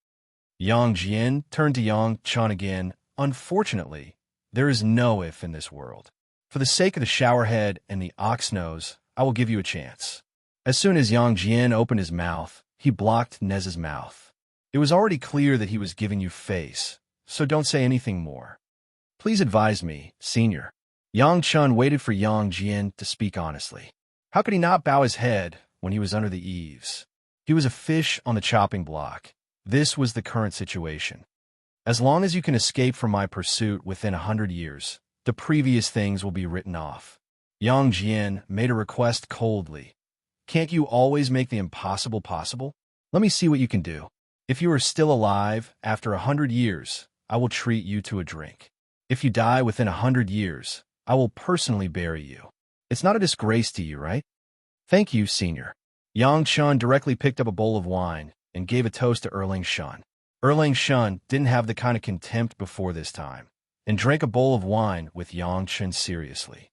Yang Jian turned to Yang Chun again. "Unfortunately, there is no if in this world. For the sake of the showerhead and the ox nose, I will give you a chance." As soon as Yang Jian opened his mouth, he blocked Neza's mouth. "It was already clear that he was giving you face, so don't say anything more. Please advise me, Senior." Yang Chun waited for Yang Jian to speak honestly. How could he not bow his head when he was under the eaves? He was a fish on the chopping block. This was the current situation. As long as you can escape from my pursuit within 100 years, the previous things will be written off. Yang Jian made a request coldly. "Can't you always make the impossible possible? Let me see what you can do. If you are still alive after 100 years, I will treat you to a drink. If you die within 100 years, I will personally bury you. It's not a disgrace to you, right?" "Thank you, Senior." Yang Chun directly picked up a bowl of wine and gave a toast to Erling Shun. Erling Shun didn't have the kind of contempt before this time, and drank a bowl of wine with Yang Chun seriously.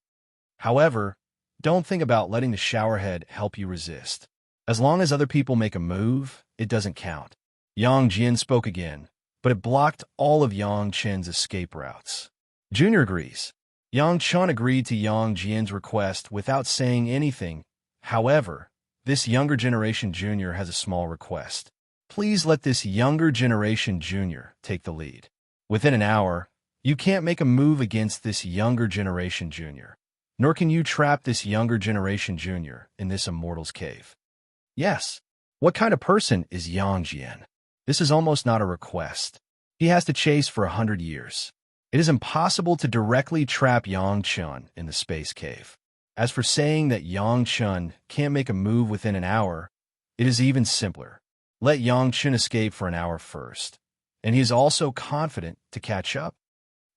However, don't think about letting the showerhead help you resist. As long as other people make a move, it doesn't count. Yang Jian spoke again, but it blocked all of Yang Chen's escape routes. Junior agrees. Yang Chun agreed to Yang Jian's request without saying anything. However, this younger generation junior has a small request. Please let this younger generation junior take the lead. Within an hour, you can't make a move against this younger generation junior, nor can you trap this younger generation junior in this immortal's cave. Yes. What kind of person is Yang Jian? This is almost not a request. He has to chase for 100 years. It is impossible to directly trap Yang Chun in the space cave. As for saying that Yang Chun can't make a move within an hour, it is even simpler. Let Yang Chun escape for an hour first, and he is also confident to catch up.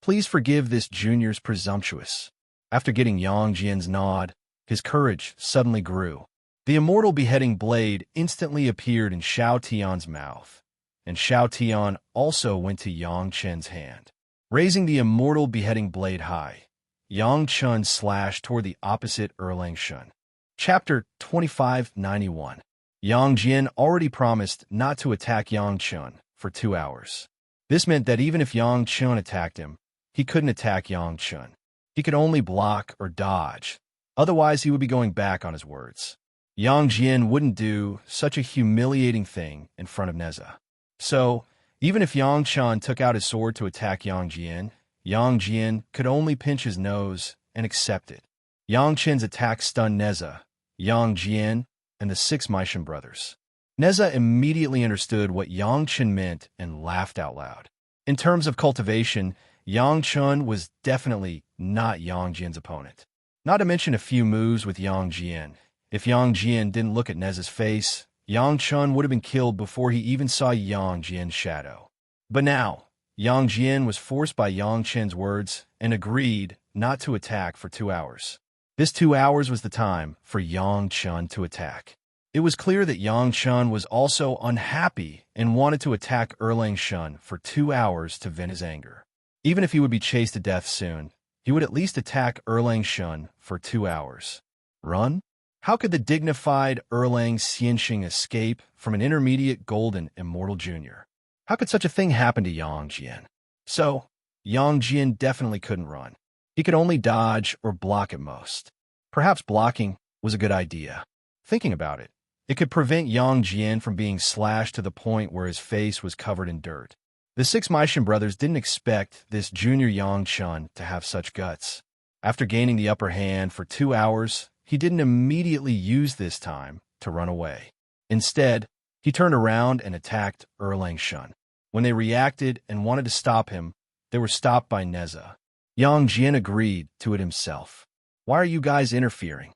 Please forgive this junior's presumptuous. After getting Yang Jian's nod, his courage suddenly grew. The immortal beheading blade instantly appeared in Xiao Tian's mouth, and Xiao Tian also went to Yang Chen's hand. Raising the immortal beheading blade high, Yang Chun slashed toward the opposite Erlang Shun. Chapter 2591. Yang Jian already promised not to attack Yang Chun for 2 hours. This meant that even if Yang Chun attacked him, he couldn't attack Yang Chun. He could only block or dodge. Otherwise, he would be going back on his words. Yang Jian wouldn't do such a humiliating thing in front of Neza. So, even if Yang Chun took out his sword to attack Yang Jian could only pinch his nose and accept it. Yang Chen's attack stunned Neza, Yang Jian, and the 6 Meishan brothers. Neza immediately understood what Yang Chen meant and laughed out loud. In terms of cultivation, Yang Chun was definitely not Yang Jian's opponent. Not to mention a few moves with Yang Jian. If Yang Jian didn't look at Neza's face, Yang Chun would have been killed before he even saw Yang Jian's shadow. But now, Yang Jian was forced by Yang Chen's words and agreed not to attack for 2 hours. This 2 hours was the time for Yang Chun to attack. It was clear that Yang Chun was also unhappy and wanted to attack Erlang Shun for 2 hours to vent his anger. Even if he would be chased to death soon, he would at least attack Erlang Shun for 2 hours. Run? How could the dignified Erlang Xianxing escape from an intermediate golden Immortal Junior? How could such a thing happen to Yang Jian? So, Yang Jian definitely couldn't run. He could only dodge or block at most. Perhaps blocking was a good idea. Thinking about it, it could prevent Yang Jian from being slashed to the point where his face was covered in dirt. The 6 Meishan brothers didn't expect this junior Yang Chun to have such guts. After gaining the upper hand for 2 hours, he didn't immediately use this time to run away. Instead, he turned around and attacked Erlang Shun. When they reacted and wanted to stop him, they were stopped by Neza. Yang Jian agreed to it himself. Why are you guys interfering?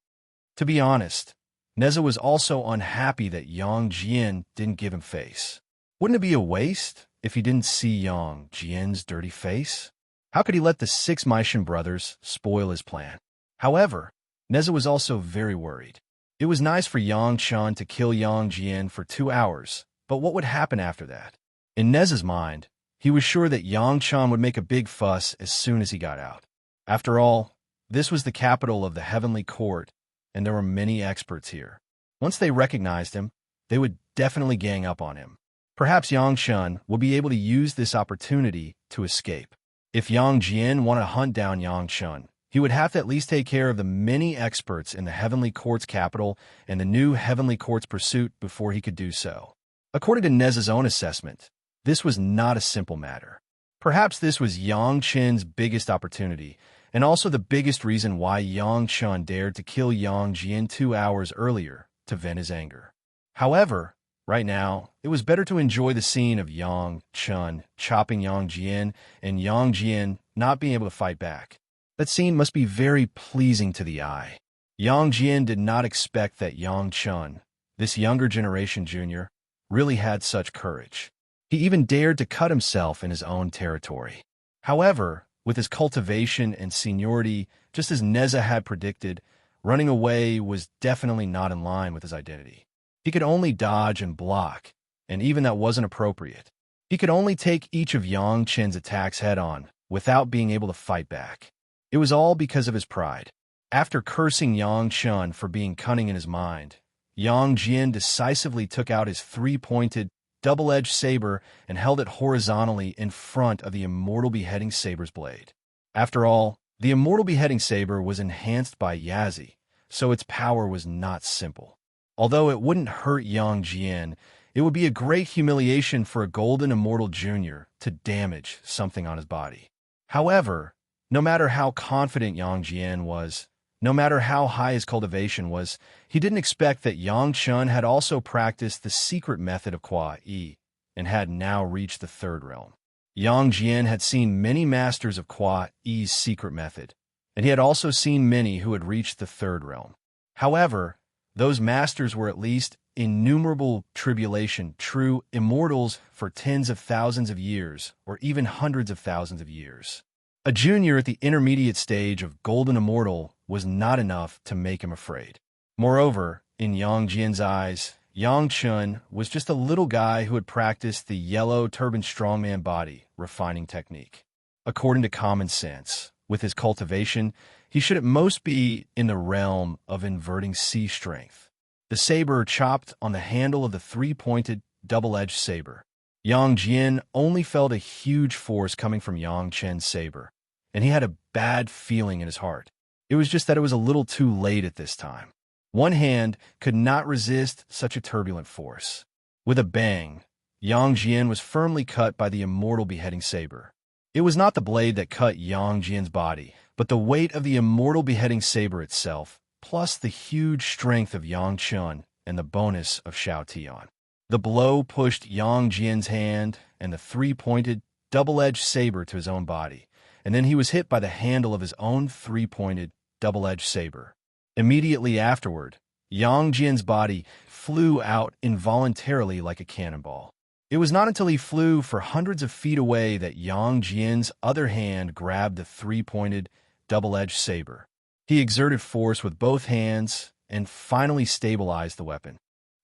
To be honest, Neza was also unhappy that Yang Jian didn't give him face. Wouldn't it be a waste if he didn't see Yang Jian's dirty face? How could he let the 6 Meishan brothers spoil his plan? However, Neza was also very worried. It was nice for Yang Chun to kill Yang Jian for 2 hours, but what would happen after that? In Neza's mind, he was sure that Yang Chun would make a big fuss as soon as he got out. After all, this was the capital of the Heavenly Court, and there were many experts here. Once they recognized him, they would definitely gang up on him. Perhaps Yang Chun would be able to use this opportunity to escape. If Yang Jian wanted to hunt down Yang Chun, he would have to at least take care of the many experts in the Heavenly Court's capital and the new Heavenly Court's pursuit before he could do so. According to Neza's own assessment, this was not a simple matter. Perhaps this was Yang Chen's biggest opportunity, and also the biggest reason why Yang Chun dared to kill Yang Jian 2 hours earlier to vent his anger. However, right now, it was better to enjoy the scene of Yang Chun chopping Yang Jian and Yang Jian not being able to fight back. That scene must be very pleasing to the eye. Yang Jian did not expect that Yang Chun, this younger generation junior, really had such courage. He even dared to cut himself in his own territory. However, with his cultivation and seniority, just as Neza had predicted, running away was definitely not in line with his identity. He could only dodge and block, and even that wasn't appropriate. He could only take each of Yang Chen's attacks head-on, without being able to fight back. It was all because of his pride. After cursing Yang Chun for being cunning in his mind, Yang Jian decisively took out his 3-pointed, double-edged saber and held it horizontally in front of the Immortal Beheading Saber's blade. After all, the Immortal Beheading Saber was enhanced by Yazi, so its power was not simple. Although it wouldn't hurt Yang Jian, it would be a great humiliation for a Golden Immortal Junior to damage something on his body. However, no matter how confident Yang Jian was, no matter how high his cultivation was, he didn't expect that Yang Chun had also practiced the secret method of Kwa Yi and had now reached the 3rd realm. Yang Jian had seen many masters of Kwa Yi's secret method, and he had also seen many who had reached the 3rd realm. However, those masters were at least innumerable tribulation, true immortals for tens of thousands of years, or even hundreds of thousands of years. A junior at the intermediate stage of Golden Immortal was not enough to make him afraid. Moreover, in Yang Jian's eyes, Yang Chun was just a little guy who had practiced the yellow turban strongman body refining technique. According to common sense, With his cultivation, he should at most be in the realm of inverting sea strength. The saber chopped on the handle of the three-pointed, double-edged saber. Yang Jian only felt a huge force coming from Yang Chen's saber, and he had a bad feeling in his heart. It was just that it was a little too late at this time. One hand could not resist such a turbulent force. With a bang, Yang Jian was firmly cut by the immortal beheading saber. It was not the blade that cut Yang Jian's body, but the weight of the immortal beheading saber itself, plus the huge strength of Yang Chun and the bonus of Shao Tian. The blow pushed Yang Jian's hand and the three-pointed, double-edged saber to his own body, and then he was hit by the handle of his own three-pointed, double-edged saber. Immediately afterward, Yang Jian's body flew out involuntarily like a cannonball. It was not until he flew for hundreds of feet away that Yang Jian's other hand grabbed the three-pointed, double-edged saber. He exerted force with both hands and finally stabilized the weapon.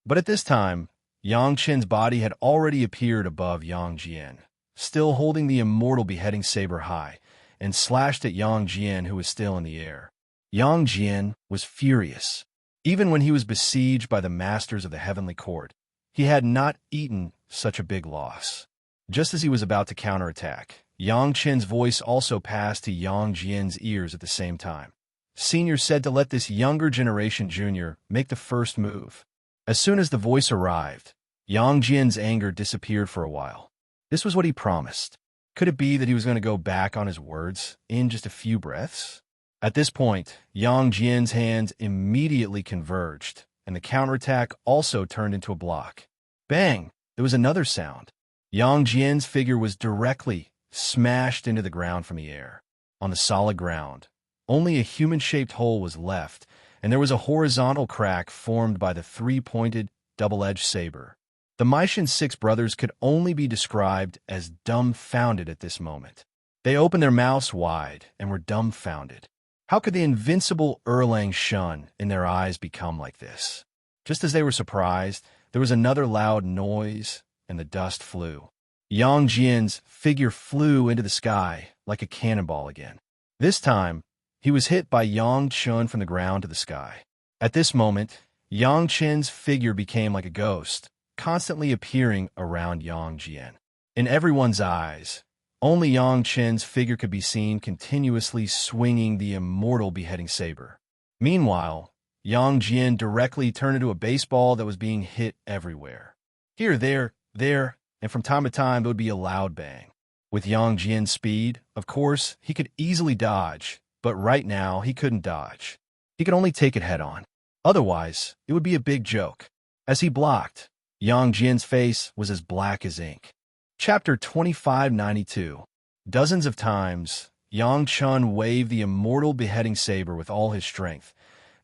But at this time, Yang Chen's body had already appeared above Yang Jian, still holding the immortal beheading saber high, and slashed at Yang Jian, who was still in the air. Yang Jian was furious. Even when he was besieged by the masters of the heavenly court, he had not eaten such a big loss. Just as he was about to counterattack, Yang Chen's voice also passed to Yang Jian's ears at the same time. Senior said to let this younger generation junior make the first move. As soon as the voice arrived, Yang Jian's anger disappeared for a while. This was what he promised. Could it be that he was going to go back on his words in just a few breaths? At this point, Yang Jian's hands immediately converged, and the counterattack also turned into a block. Bang! There was another sound. Yang Jian's figure was directly smashed into the ground from the air. On the solid ground, only a human-shaped hole was left, and there was a horizontal crack formed by the three-pointed, double-edged saber. The Maishan six brothers could only be described as dumbfounded at this moment. They opened their mouths wide and were dumbfounded. How could the invincible Erlang Shun in their eyes become like this? Just as they were surprised, there was another loud noise, and the dust flew. Yang Jian's figure flew into the sky like a cannonball again. This time, he was hit by Yang Chun from the ground to the sky. At this moment, Yang Chen's figure became like a ghost, constantly appearing around Yang Jian. In everyone's eyes, only Yang Chen's figure could be seen continuously swinging the immortal beheading saber. Meanwhile, Yang Jian directly turned into a baseball that was being hit everywhere. Here, there, and from time to time there would be a loud bang. With Yang Jian's speed, of course, he could easily dodge, but right now he couldn't dodge. He could only take it head-on. Otherwise, it would be a big joke. As he blocked, Yang Jian's face was as black as ink. Chapter 2592. Dozens of times, Yang Chun waved the immortal beheading saber with all his strength,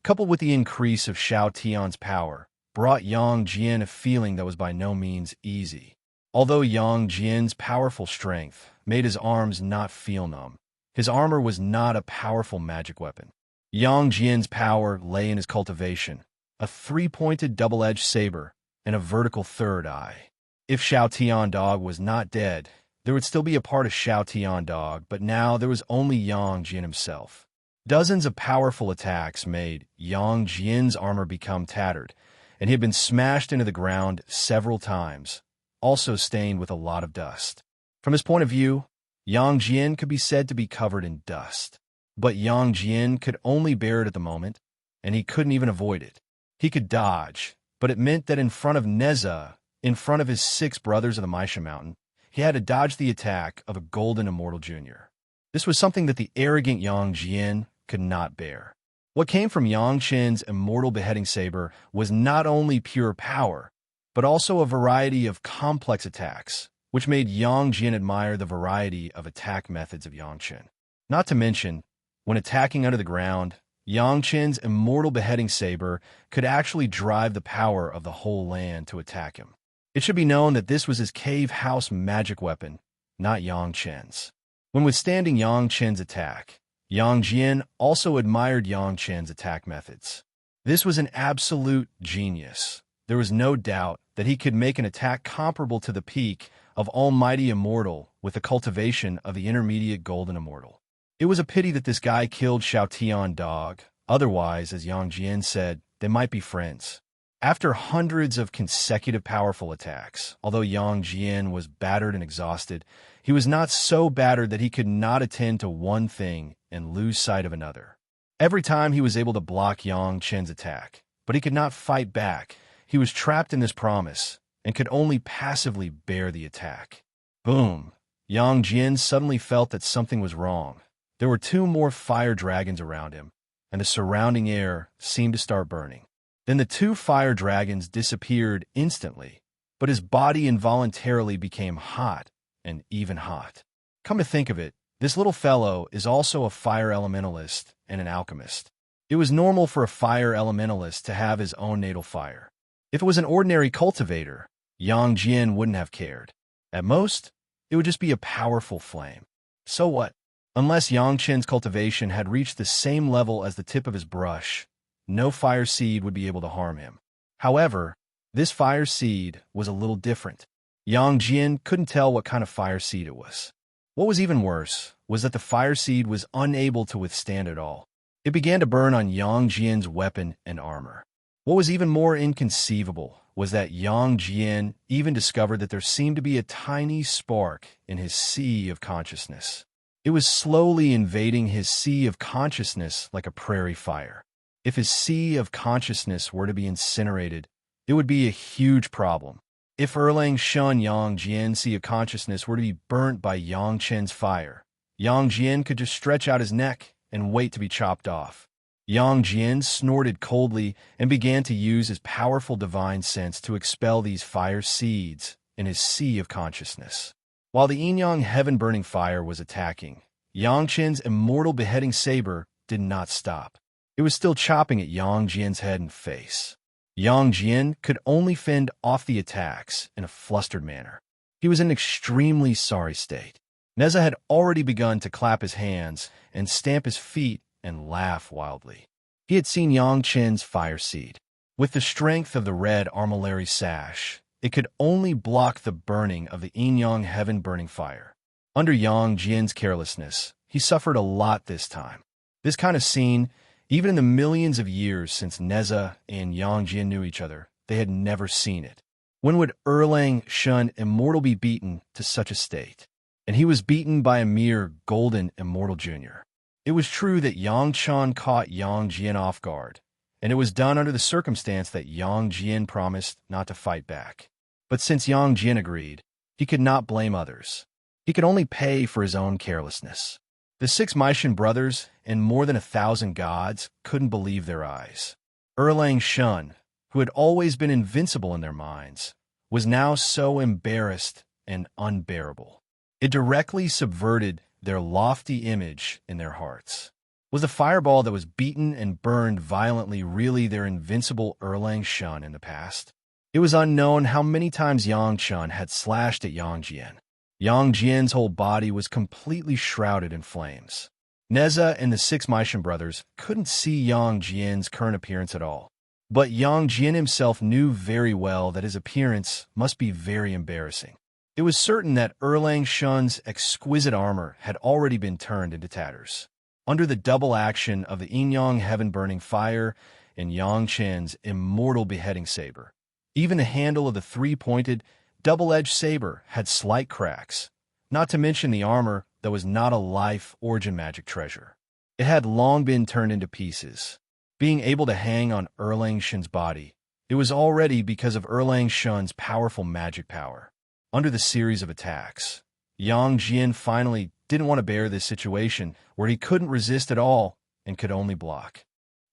coupled with the increase of Shao Tian's power, brought Yang Jian a feeling that was by no means easy. Although Yang Jian's powerful strength made his arms not feel numb, his armor was not a powerful magic weapon. Yang Jian's power lay in his cultivation, a three-pointed double-edged saber, and a vertical third eye. If Shao Tian Dog was not dead, there would still be a part of Shao Tian Dog, but now there was only Yang Jian himself. Dozens of powerful attacks made Yang Jian's armor become tattered, and he had been smashed into the ground several times, also stained with a lot of dust. From his point of view, Yang Jian could be said to be covered in dust. But Yang Jian could only bear it at the moment, and he couldn't even avoid it. He could dodge, but it meant that in front of Neza, in front of his six brothers of the Maisha Mountain, he had to dodge the attack of a golden immortal junior. This was something that the arrogant Yang Jian could not bear. What came from Yang Chen's immortal beheading saber was not only pure power, but also a variety of complex attacks, which made Yang Jian admire the variety of attack methods of Yang Chen. Not to mention, when attacking under the ground, Yang Chen's immortal beheading saber could actually drive the power of the whole land to attack him. It should be known that this was his cave house magic weapon, not Yang Chen's. When withstanding Yang Chen's attack, Yang Jian also admired Yang Chen's attack methods. This was an absolute genius. There was no doubt that he could make an attack comparable to the peak of Almighty Immortal with the cultivation of the intermediate Golden Immortal. It was a pity that this guy killed Xiao Tian dog. Otherwise, as Yang Jian said, they might be friends. After hundreds of consecutive powerful attacks, although Yang Jian was battered and exhausted, he was not so battered that he could not attend to one thing and lose sight of another. Every time he was able to block Yang Chen's attack, but he could not fight back. He was trapped in this promise and could only passively bear the attack. Boom! Yang Jian suddenly felt that something was wrong. There were two more fire dragons around him, and the surrounding air seemed to start burning. Then the two fire dragons disappeared instantly, but his body involuntarily became hot and even hot. Come to think of it, this little fellow is also a fire elementalist and an alchemist. It was normal for a fire elementalist to have his own natal fire. If it was an ordinary cultivator, Yang Jian wouldn't have cared. At most, it would just be a powerful flame. So what? Unless Yang Chen's cultivation had reached the same level as the tip of his brush, no fire seed would be able to harm him. However, this fire seed was a little different. Yang Jian couldn't tell what kind of fire seed it was. What was even worse was that the fire seed was unable to withstand it all. It began to burn on Yang Jian's weapon and armor. What was even more inconceivable was that Yang Jian even discovered that there seemed to be a tiny spark in his sea of consciousness. It was slowly invading his sea of consciousness like a prairie fire. If his sea of consciousness were to be incinerated, it would be a huge problem. If Erlang Shun Yang Jian's sea of consciousness were to be burnt by Yang Chen's fire, Yang Jian could just stretch out his neck and wait to be chopped off. Yang Jian snorted coldly and began to use his powerful divine sense to expel these fire seeds in his sea of consciousness. While the yin-yang heaven-burning fire was attacking, Yang Chen's immortal beheading saber did not stop. It was still chopping at Yang Jian's head and face. Yang Jian could only fend off the attacks in a flustered manner. He was in an extremely sorry state. Neza had already begun to clap his hands and stamp his feet and laugh wildly. He had seen Yang Chen's fire seed. With the strength of the red armillary sash, it could only block the burning of the yin-yang heaven-burning fire. Under Yang Jian's carelessness, he suffered a lot this time. This kind of scene, even in the millions of years since Neza and Yang Jian knew each other, they had never seen it. When would Erlang Shun Immortal be beaten to such a state? And he was beaten by a mere golden Immortal Jr. It was true that Yang Chen caught Yang Jian off guard, and it was done under the circumstance that Yang Jian promised not to fight back. But since Yang Jian agreed, he could not blame others. He could only pay for his own carelessness. The 6 Maishan brothers and more than 1,000 gods couldn't believe their eyes. Erlang Shun, who had always been invincible in their minds, was now so embarrassed and unbearable. It directly subverted their lofty image in their hearts. Was the fireball that was beaten and burned violently really their invincible Erlang Shun in the past? It was unknown how many times Yang Chen had slashed at Yang Jian. Yang Jian's whole body was completely shrouded in flames. Neza and the 6 Maishan brothers couldn't see Yang Jian's current appearance at all. But Yang Jian himself knew very well that his appearance must be very embarrassing. It was certain that Erlang Shun's exquisite armor had already been turned into tatters. Under the double action of the yin-yang heaven-burning fire and Yang Chen's immortal beheading saber, even the handle of the 3-pointed, double-edged saber had slight cracks, not to mention the armor that was not a life origin magic treasure. It had long been turned into pieces. Being able to hang on Erlang Shun's body, it was already because of Erlang Shun's powerful magic power. Under the series of attacks, Yang Jian finally didn't want to bear this situation where he couldn't resist at all and could only block.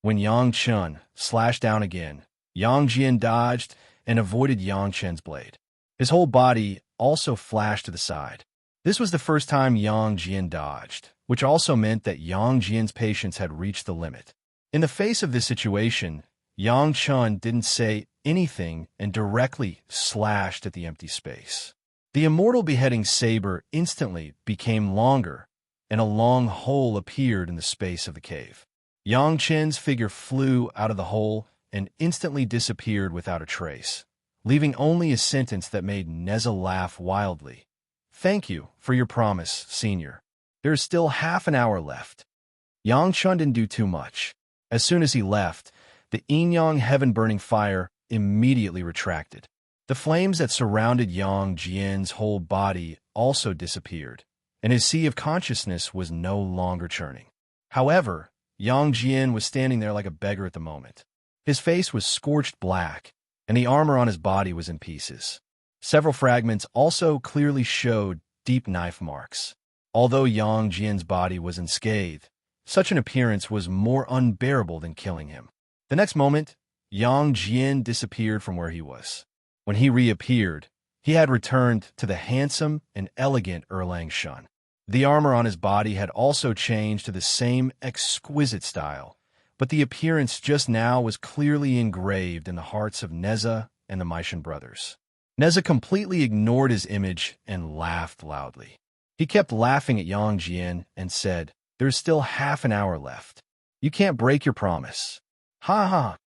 When Yang Chen slashed down again, Yang Jian dodged and avoided Yang Chen's blade. His whole body also flashed to the side. This was the first time Yang Jian dodged, which also meant that Yang Jian's patience had reached the limit. In the face of this situation, Yang Chen didn't say anything and directly slashed at the empty space. The immortal beheading saber instantly became longer, and a long hole appeared in the space of the cave. Yang Chen's figure flew out of the hole and instantly disappeared without a trace, leaving only a sentence that made Neza laugh wildly. "Thank you for your promise, Senior." There is still half an hour left. Yang Chun didn't do too much. As soon as he left, the yin-yang heaven-burning fire immediately retracted. The flames that surrounded Yang Jian's whole body also disappeared, and his sea of consciousness was no longer churning. However, Yang Jian was standing there like a beggar at the moment. His face was scorched black, and the armor on his body was in pieces. Several fragments also clearly showed deep knife marks. Although Yang Jian's body was unscathed, such an appearance was more unbearable than killing him. The next moment, Yang Jian disappeared from where he was. When he reappeared, he had returned to the handsome and elegant Erlang Shun. The armor on his body had also changed to the same exquisite style, but the appearance just now was clearly engraved in the hearts of Neza and the Meishan brothers. Neza completely ignored his image and laughed loudly. He kept laughing at Yang Jian and said, "There's still half an hour left. You can't break your promise." Ha ha!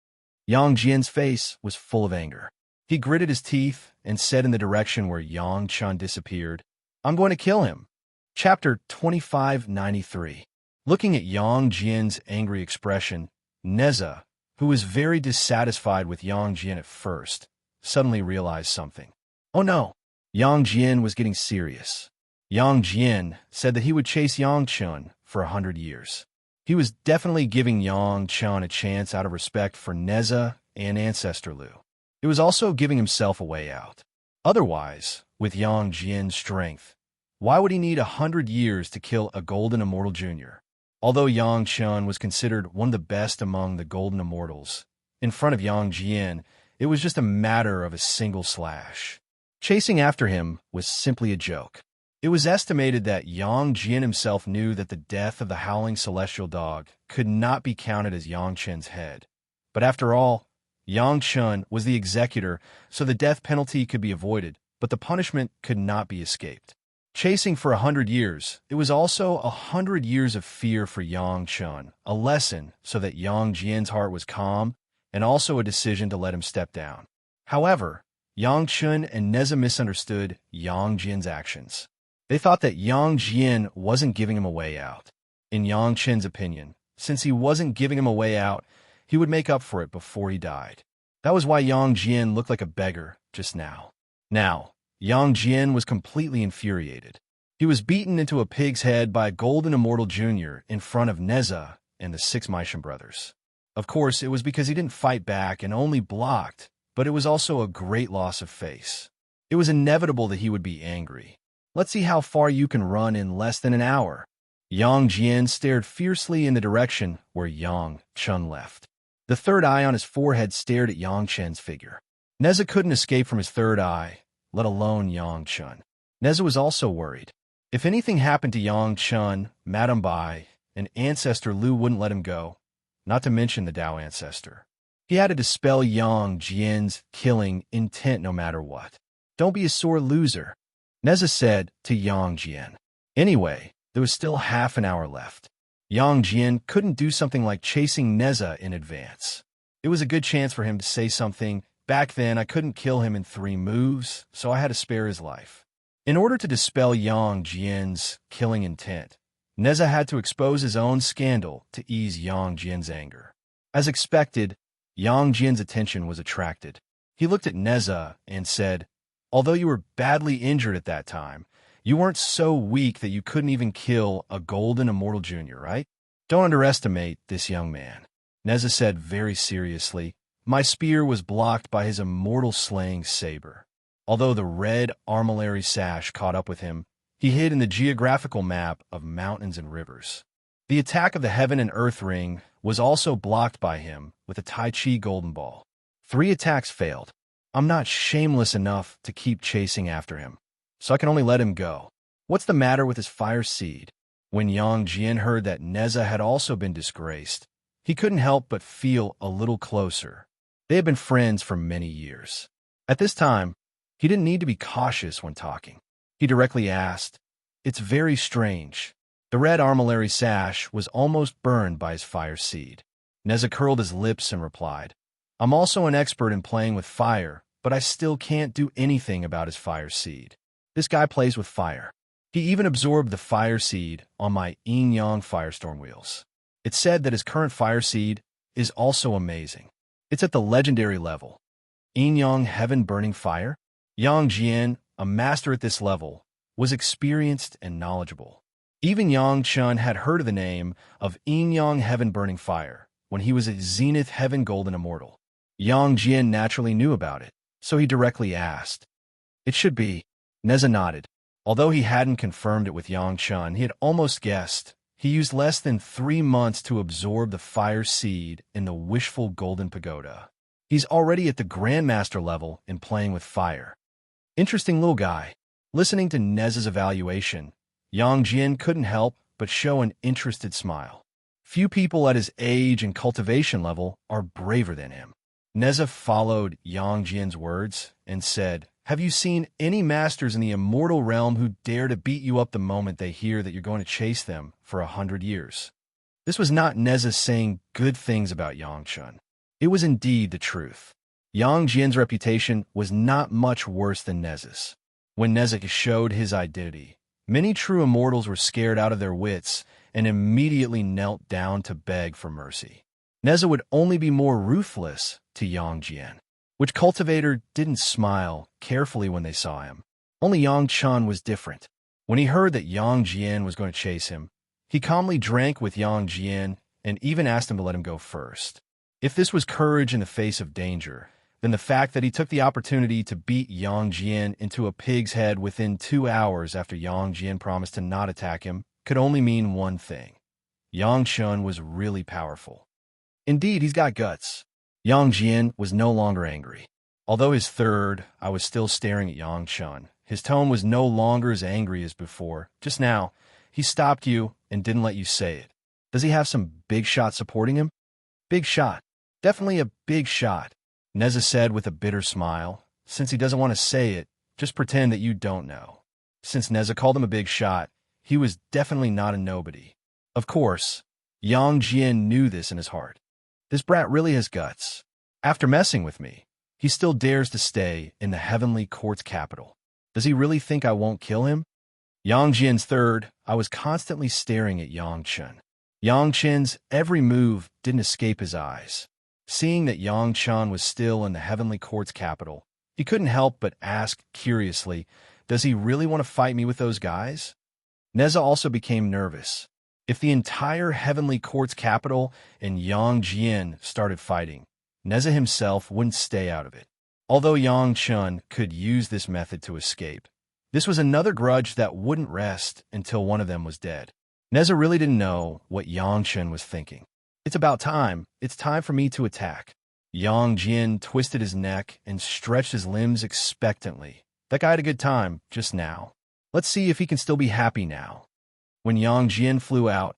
Yang Jian's face was full of anger. He gritted his teeth and said in the direction where Yang Chun disappeared, "I'm going to kill him." Chapter 2593. Looking at Yang Jian's angry expression, Neza, who was very dissatisfied with Yang Jian at first, suddenly realized something. Oh no! Yang Jian was getting serious. Yang Jian said that he would chase Yang Chun for 100 years. He was definitely giving Yang Chun a chance out of respect for Neza and Ancestor Lu. It was also giving himself a way out. Otherwise, with Yang Jian's strength, why would he need 100 years to kill a Golden Immortal Jr.? Although Yang Chun was considered one of the best among the Golden Immortals, in front of Yang Jian, it was just a matter of a single slash. Chasing after him was simply a joke. It was estimated that Yang Jian himself knew that the death of the Howling Celestial Dog could not be counted as Yang Chun's head. But after all, Yang Chun was the executor, so the death penalty could be avoided, but the punishment could not be escaped. Chasing for 100 years, it was also 100 years of fear for Yang Chun, a lesson so that Yang Jian's heart was calm, and also a decision to let him step down. However, Yang Chun and Neza misunderstood Yang Jian's actions. They thought that Yang Jian wasn't giving him a way out. In Yang Chen's opinion, since he wasn't giving him a way out, he would make up for it before he died. That was why Yang Jian looked like a beggar just now. Now, Yang Jian was completely infuriated. He was beaten into a pig's head by a Golden Immortal Jr. in front of Neza and the 6 Meishan brothers. Of course, it was because he didn't fight back and only blocked, but it was also a great loss of face. It was inevitable that he would be angry. Let's see how far you can run in less than an hour. Yang Jian stared fiercely in the direction where Yang Chun left. The third eye on his forehead stared at Yang Chen's figure. Neza couldn't escape from his third eye, let alone Yang Chun. Neza was also worried. If anything happened to Yang Chun, Madame Bai, and Ancestor Lu wouldn't let him go, not to mention the Tao Ancestor. He had to dispel Yang Jian's killing intent no matter what. Don't be a sore loser, Neza said to Yang Jian. Anyway, there was still half an hour left. Yang Jian couldn't do something like chasing Neza in advance. It was a good chance for him to say something. Back then, I couldn't kill him in 3 moves, so I had to spare his life. In order to dispel Yang Jian's killing intent, Neza had to expose his own scandal to ease Yang Jian's anger. As expected, Yang Jian's attention was attracted. He looked at Neza and said, "Although you were badly injured at that time, you weren't so weak that you couldn't even kill a Golden Immortal Jr., right? Don't underestimate this young man." Neza said very seriously, "My spear was blocked by his immortal slaying saber." Although the red armillary sash caught up with him, he hid in the geographical map of mountains and rivers. The attack of the Heaven and Earth Ring was also blocked by him with a Tai Chi Golden Ball. 3 attacks failed. I'm not shameless enough to keep chasing after him, so I can only let him go. What's the matter with his fire seed? When Yang Jian heard that Neza had also been disgraced, he couldn't help but feel a little closer. They had been friends for many years. At this time, he didn't need to be cautious when talking. He directly asked, "It's very strange." The red armillary sash was almost burned by his fire seed. Neza curled his lips and replied, "I'm also an expert in playing with fire, but I still can't do anything about his fire seed. This guy plays with fire." He even absorbed the fire seed on my yin-yang firestorm wheels. It's said that his current fire seed is also amazing. It's at the legendary level. Yin-yang heaven burning fire? Yang Jian, a master at this level, was experienced and knowledgeable. Even Yang Chun had heard of the name of Yin-yang heaven burning fire when he was a Zenith Heaven Golden Immortal. Yang Jian naturally knew about it, so he directly asked. It should be. Neza nodded. Although he hadn't confirmed it with Yang Chun, he had almost guessed. He used less than 3 months to absorb the fire seed in the wishful golden pagoda. He's already at the Grandmaster level in playing with fire. Interesting little guy. Listening to Neza's evaluation, Yang Jian couldn't help but show an interested smile. Few people at his age and cultivation level are braver than him. Neza followed Yang Jian's words and said, have you seen any masters in the immortal realm who dare to beat you up the moment they hear that you're going to chase them for 100 years? This was not Neza saying good things about Yang Chun. It was indeed the truth. Yang Jian's reputation was not much worse than Neza's. When Neza showed his identity, many true immortals were scared out of their wits and immediately knelt down to beg for mercy. Neza would only be more ruthless to Yang Jian. Which cultivator didn't smile carefully when they saw him? Only Yang Chun was different. When he heard that Yang Jian was going to chase him, he calmly drank with Yang Jian and even asked him to let him go first. If this was courage in the face of danger, then the fact that he took the opportunity to beat Yang Jian into a pig's head within 2 hours after Yang Jian promised to not attack him could only mean one thing. Yang Chun was really powerful. Indeed, he's got guts. Yang Jian was no longer angry. Although his third, I was still staring at Yang Chun. His tone was no longer as angry as before. Just now, he stopped you and didn't let you say it. Does he have some big shot supporting him? Big shot. Definitely a big shot, Neza said with a bitter smile. Since he doesn't want to say it, just pretend that you don't know. Since Neza called him a big shot, he was definitely not a nobody. Of course, Yang Jian knew this in his heart. This brat really has guts. After messing with me, he still dares to stay in the heavenly court's capital. Does he really think I won't kill him? Yang Jian's third, I was constantly staring at Yang Chun. Yang Chen's every move didn't escape his eyes. Seeing that Yang Chun was still in the heavenly court's capital, he couldn't help but ask curiously, does he really want to fight me with those guys? Neza also became nervous. If the entire heavenly court's capital and Yang Jian started fighting, Neza himself wouldn't stay out of it. Although Yang Chun could use this method to escape, this was another grudge that wouldn't rest until one of them was dead. Neza really didn't know what Yang Chun was thinking. It's about time. It's time for me to attack. Yang Jian twisted his neck and stretched his limbs expectantly. That guy had a good time just now. Let's see if he can still be happy now. When Yang Jian flew out,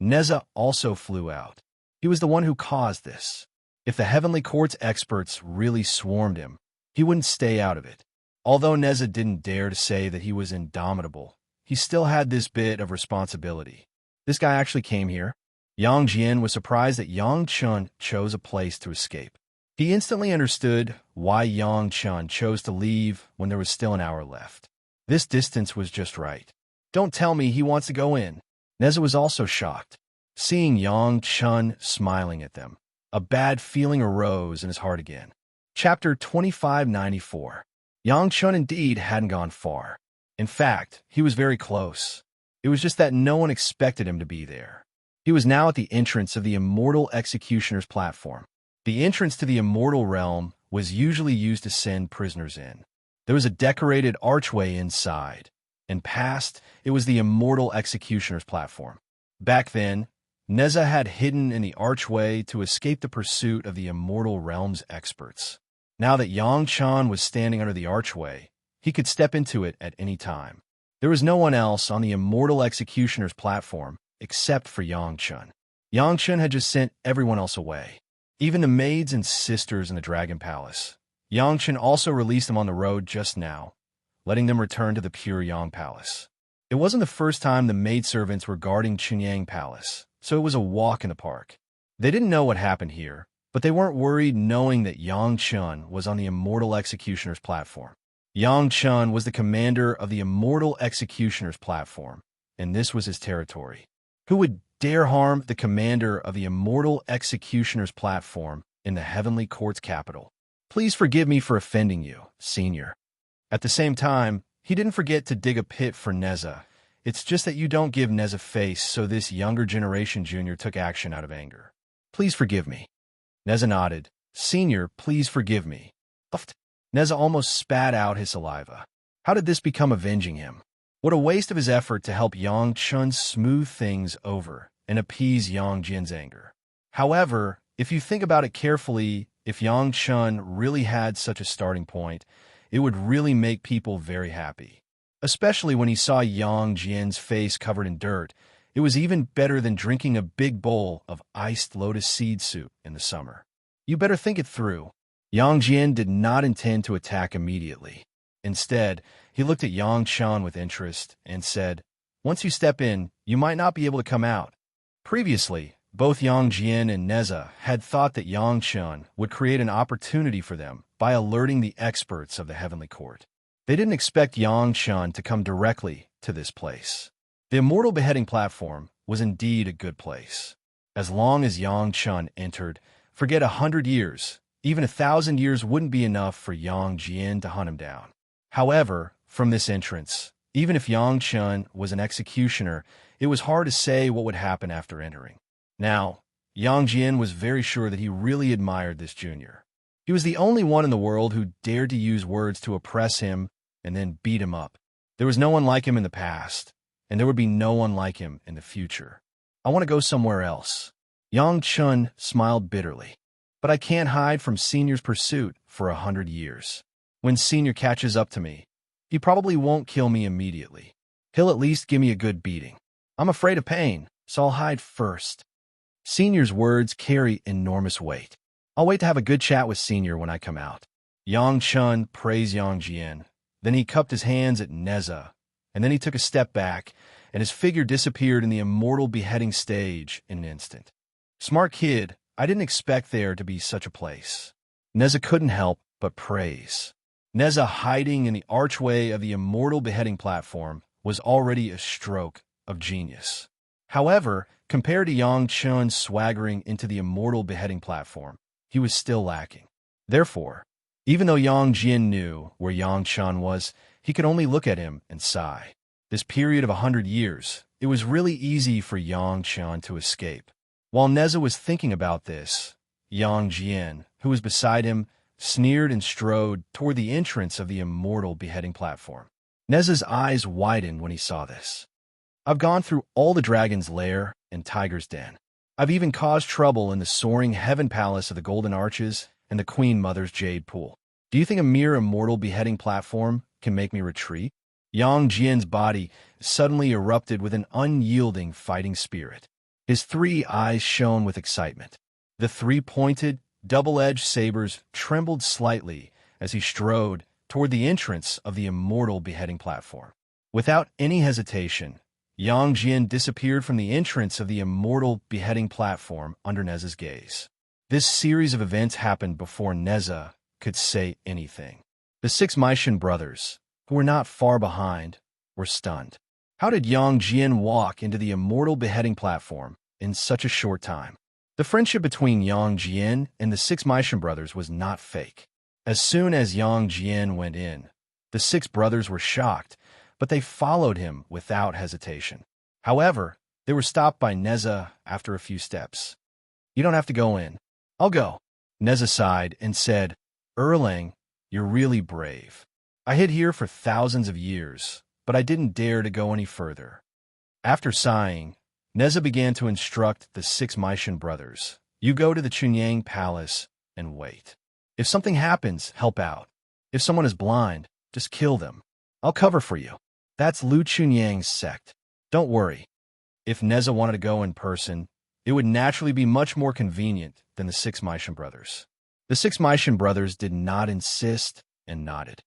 Neza also flew out. He was the one who caused this. If the Heavenly Court's experts really swarmed him, he wouldn't stay out of it. Although Neza didn't dare to say that he was indomitable, he still had this bit of responsibility. This guy actually came here. Yang Jian was surprised that Yang Chun chose a place to escape. He instantly understood why Yang Chun chose to leave when there was still an hour left. This distance was just right. Don't tell me he wants to go in. Neza was also shocked. Seeing Yang Chun smiling at them, a bad feeling arose in his heart again. Chapter 2594. Yang Chun indeed hadn't gone far. In fact, he was very close. It was just that no one expected him to be there. He was now at the entrance of the Immortal Executioner's platform. The entrance to the Immortal realm was usually used to send prisoners in. There was a decorated archway inside, and past it was the Immortal Executioner's platform. Back then, Neza had hidden in the archway to escape the pursuit of the Immortal Realm's experts. Now that Yang Chun was standing under the archway, he could step into it at any time. There was no one else on the Immortal Executioner's platform except for Yang Chun. Yang Chun had just sent everyone else away, even the maids and sisters in the Dragon Palace. Yang Chun also released them on the road just now, letting them return to the Pure Yang Palace. It wasn't the first time the maidservants were guarding Chunyang Palace, so it was a walk in the park. They didn't know what happened here, but they weren't worried knowing that Yang Chun was on the Immortal Executioner's platform. Yang Chun was the commander of the Immortal Executioner's platform, and this was his territory. Who would dare harm the commander of the Immortal Executioner's platform in the Heavenly Court's capital? Please forgive me for offending you, Senior. At the same time, he didn't forget to dig a pit for Neza. It's just that you don't give Neza face, so this younger generation junior took action out of anger. Please forgive me. Neza nodded. Senior, please forgive me. Uffed. Neza almost spat out his saliva. How did this become avenging him? What a waste of his effort to help Yang Chun smooth things over and appease Yang Jin's anger. However, if you think about it carefully, if Yang Chun really had such a starting point, it would really make people very happy. Especially when he saw Yang Jin's face covered in dirt, it was even better than drinking a big bowl of iced lotus seed soup in the summer. You better think it through. Yang Jin did not intend to attack immediately. Instead, he looked at Yang Chun with interest and said, once you step in, you might not be able to come out. Previously, both Yang Jin and Neza had thought that Yang Chun would create an opportunity for them by alerting the experts of the Heavenly Court. They didn't expect Yang Chun to come directly to this place. The Immortal Beheading Platform was indeed a good place. As long as Yang Chun entered, forget 100 years, even 1,000 years wouldn't be enough for Yang Jin to hunt him down. However, from this entrance, even if Yang Chun was an executioner, it was hard to say what would happen after entering. Now, Yang Jin was very sure that he really admired this junior. He was the only one in the world who dared to use words to oppress him and then beat him up. There was no one like him in the past, and there would be no one like him in the future. I want to go somewhere else. Yang Chun smiled bitterly. But I can't hide from Senior's pursuit for 100 years. When Senior catches up to me, he probably won't kill me immediately. He'll at least give me a good beating. I'm afraid of pain, so I'll hide first. Senior's words carry enormous weight. I'll wait to have a good chat with Senior when I come out. Yang Chun praised Yang Jin. Then he cupped his hands at Neza, and then he took a step back, and his figure disappeared in the Immortal Beheading stage in an instant. Smart kid, I didn't expect there to be such a place. Neza couldn't help but praise. Neza hiding in the archway of the Immortal Beheading platform was already a stroke of genius. However, compared to Yang Chun swaggering into the Immortal Beheading platform, he was still lacking. Therefore, even though Yang Jin knew where Yang Chun was, he could only look at him and sigh. This period of 100 years, it was really easy for Yang Chun to escape. While Neza was thinking about this, Yang Jin, who was beside him, sneered and strode toward the entrance of the Immortal Beheading platform. Neza's eyes widened when he saw this. I've gone through all the dragon's lair and tiger's den. I've even caused trouble in the soaring heaven palace of the Golden Arches and the Queen Mother's Jade Pool. Do you think a mere Immortal Beheading platform can make me retreat? Yang Jin's body suddenly erupted with an unyielding fighting spirit. His 3 eyes shone with excitement. The 3 pointed, double-edged sabers trembled slightly as he strode toward the entrance of the Immortal Beheading platform. Without any hesitation, Yang Jin disappeared from the entrance of the Immortal Beheading platform under Neza's gaze. This series of events happened before Neza could say anything. The 6 Maishan brothers, who were not far behind, were stunned. How did Yang Jin walk into the Immortal Beheading platform in such a short time? The friendship between Yang Jin and the 6 Maishan brothers was not fake. As soon as Yang Jin went in, the 6 brothers were shocked, but they followed him without hesitation. However, they were stopped by Neza after a few steps. You don't have to go in. I'll go. Neza sighed and said, Erlang, you're really brave. I hid here for thousands of years, but I didn't dare to go any further. After sighing, Neza began to instruct the 6 Maishan brothers. You go to the Chunyang Palace and wait. If something happens, help out. If someone is blind, just kill them. I'll cover for you. That's Lu Chunyang's sect. Don't worry. If Neza wanted to go in person, it would naturally be much more convenient than the 6 Maishan brothers. The 6 Maishan brothers did not insist and nodded.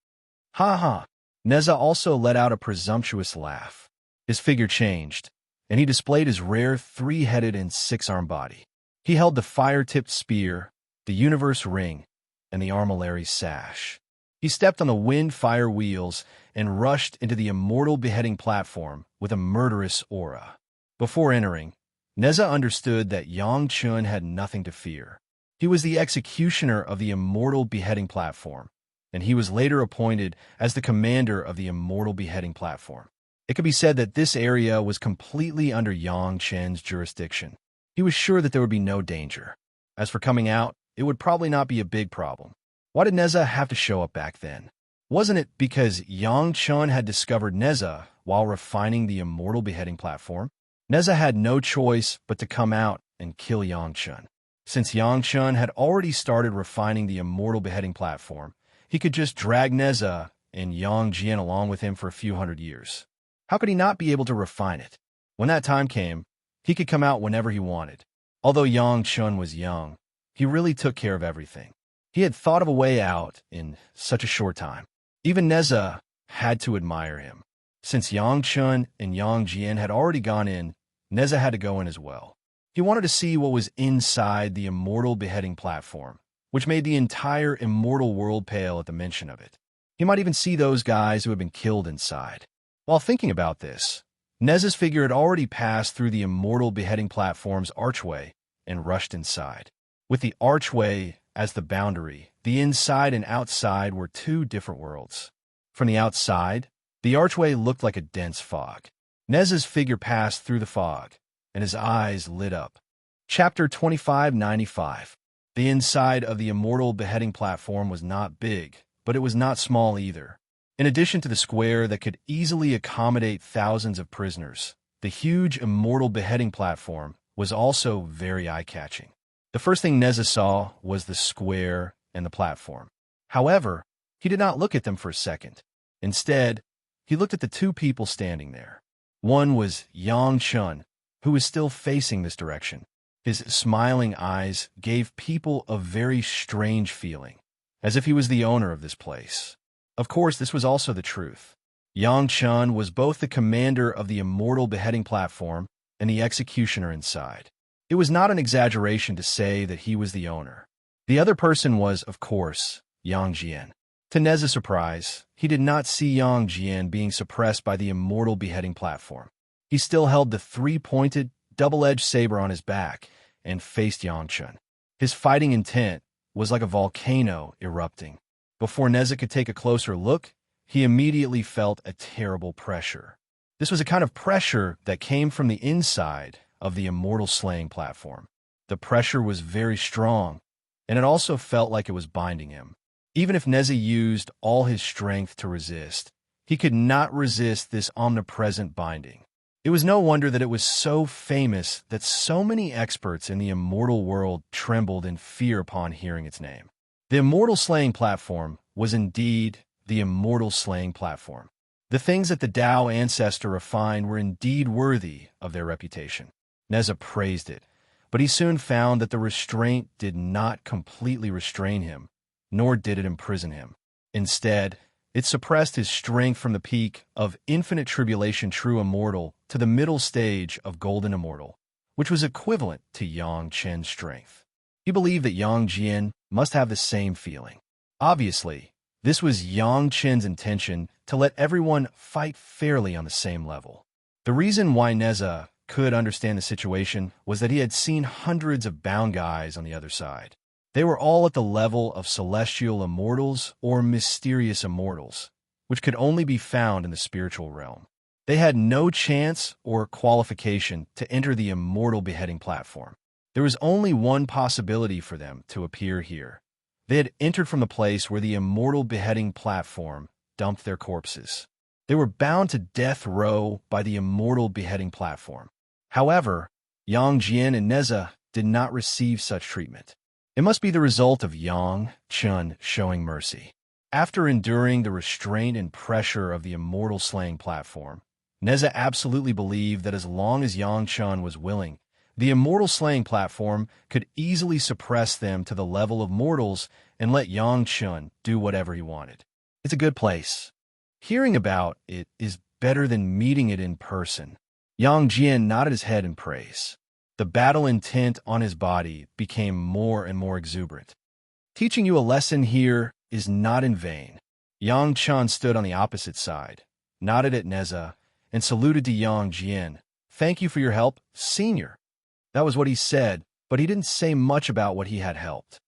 Ha ha. Neza also let out a presumptuous laugh. His figure changed, and he displayed his rare 3-headed and 6-armed body. He held the fire-tipped spear, the universe ring, and the armillary sash. He stepped on the wind-fire wheels and rushed into the immortal beheading platform with a murderous aura. Before entering, Neza understood that Yang Chun had nothing to fear. He was the executioner of the immortal beheading platform, and he was later appointed as the commander of the immortal beheading platform. It could be said that this area was completely under Yang Chen's jurisdiction. He was sure that there would be no danger. As for coming out, it would probably not be a big problem. Why did Neza have to show up back then? Wasn't it because Yang Chun had discovered Neza while refining the immortal beheading platform? Neza had no choice but to come out and kill Yang Chun. Since Yang Chun had already started refining the immortal beheading platform, he could just drag Neza and Yang Jian along with him for a few hundred years. How could he not be able to refine it? When that time came, he could come out whenever he wanted. Although Yang Chun was young, he really took care of everything. He had thought of a way out in such a short time. Even Neza had to admire him. Since Yang Chun and Yang Jian had already gone in, Neza had to go in as well. He wanted to see what was inside the immortal beheading platform, which made the entire immortal world pale at the mention of it. He might even see those guys who had been killed inside. While thinking about this, Neza's figure had already passed through the immortal beheading platform's archway and rushed inside. With the archway as the boundary, the inside and outside were two different worlds. From the outside, the archway looked like a dense fog. Neza's figure passed through the fog, and his eyes lit up. Chapter 2595. The inside of the immortal beheading platform was not big, but it was not small either. In addition to the square that could easily accommodate thousands of prisoners, the huge immortal beheading platform was also very eye-catching. The first thing Neza saw was the square and the platform. However, he did not look at them for a second. Instead, he looked at the two people standing there. One was Yang Chun, who was still facing this direction. His smiling eyes gave people a very strange feeling, as if he was the owner of this place. Of course, this was also the truth. Yang Chun was both the commander of the immortal beheading platform and the executioner inside. It was not an exaggeration to say that he was the owner. The other person was, of course, Yang Jian. To Neza's surprise, he did not see Yang Jian being suppressed by the immortal beheading platform. He still held the three-pointed, double-edged saber on his back and faced Yang Chun. His fighting intent was like a volcano erupting. Before Neza could take a closer look, he immediately felt a terrible pressure. This was a kind of pressure that came from the inside of the immortal slaying platform. The pressure was very strong, and it also felt like it was binding him. Even if Neza used all his strength to resist, he could not resist this omnipresent binding. It was no wonder that it was so famous that so many experts in the immortal world trembled in fear upon hearing its name. The immortal slaying platform was indeed the immortal slaying platform. The things that the Tao ancestor refined were indeed worthy of their reputation. Neza praised it, but he soon found that the restraint did not completely restrain him, nor did it imprison him. Instead, it suppressed his strength from the peak of infinite tribulation true immortal to the middle stage of golden immortal, which was equivalent to Yang Chen's strength. He believed that Yang Jian must have the same feeling. Obviously, this was Yang Chen's intention to let everyone fight fairly on the same level. The reason why Neza could understand the situation was that he had seen hundreds of bound guys on the other side. They were all at the level of celestial immortals or mysterious immortals, which could only be found in the spiritual realm. They had no chance or qualification to enter the immortal beheading platform. There was only one possibility for them to appear here. They had entered from the place where the immortal beheading platform dumped their corpses. They were bound to death row by the immortal beheading platform. However, Yang Jian and Neza did not receive such treatment. It must be the result of Yang Chun showing mercy. After enduring the restraint and pressure of the immortal slaying platform, Neza absolutely believed that as long as Yang Chun was willing, the immortal slaying platform could easily suppress them to the level of mortals and let Yang Chun do whatever he wanted. It's a good place. Hearing about it is better than meeting it in person. Yang Jian nodded his head in praise. The battle intent on his body became more and more exuberant. Teaching you a lesson here is not in vain. Yang Chun stood on the opposite side, nodded at Neza, and saluted to Yang Jian. "Thank you for your help, Senior." That was what he said, but he didn't say much about what he had helped.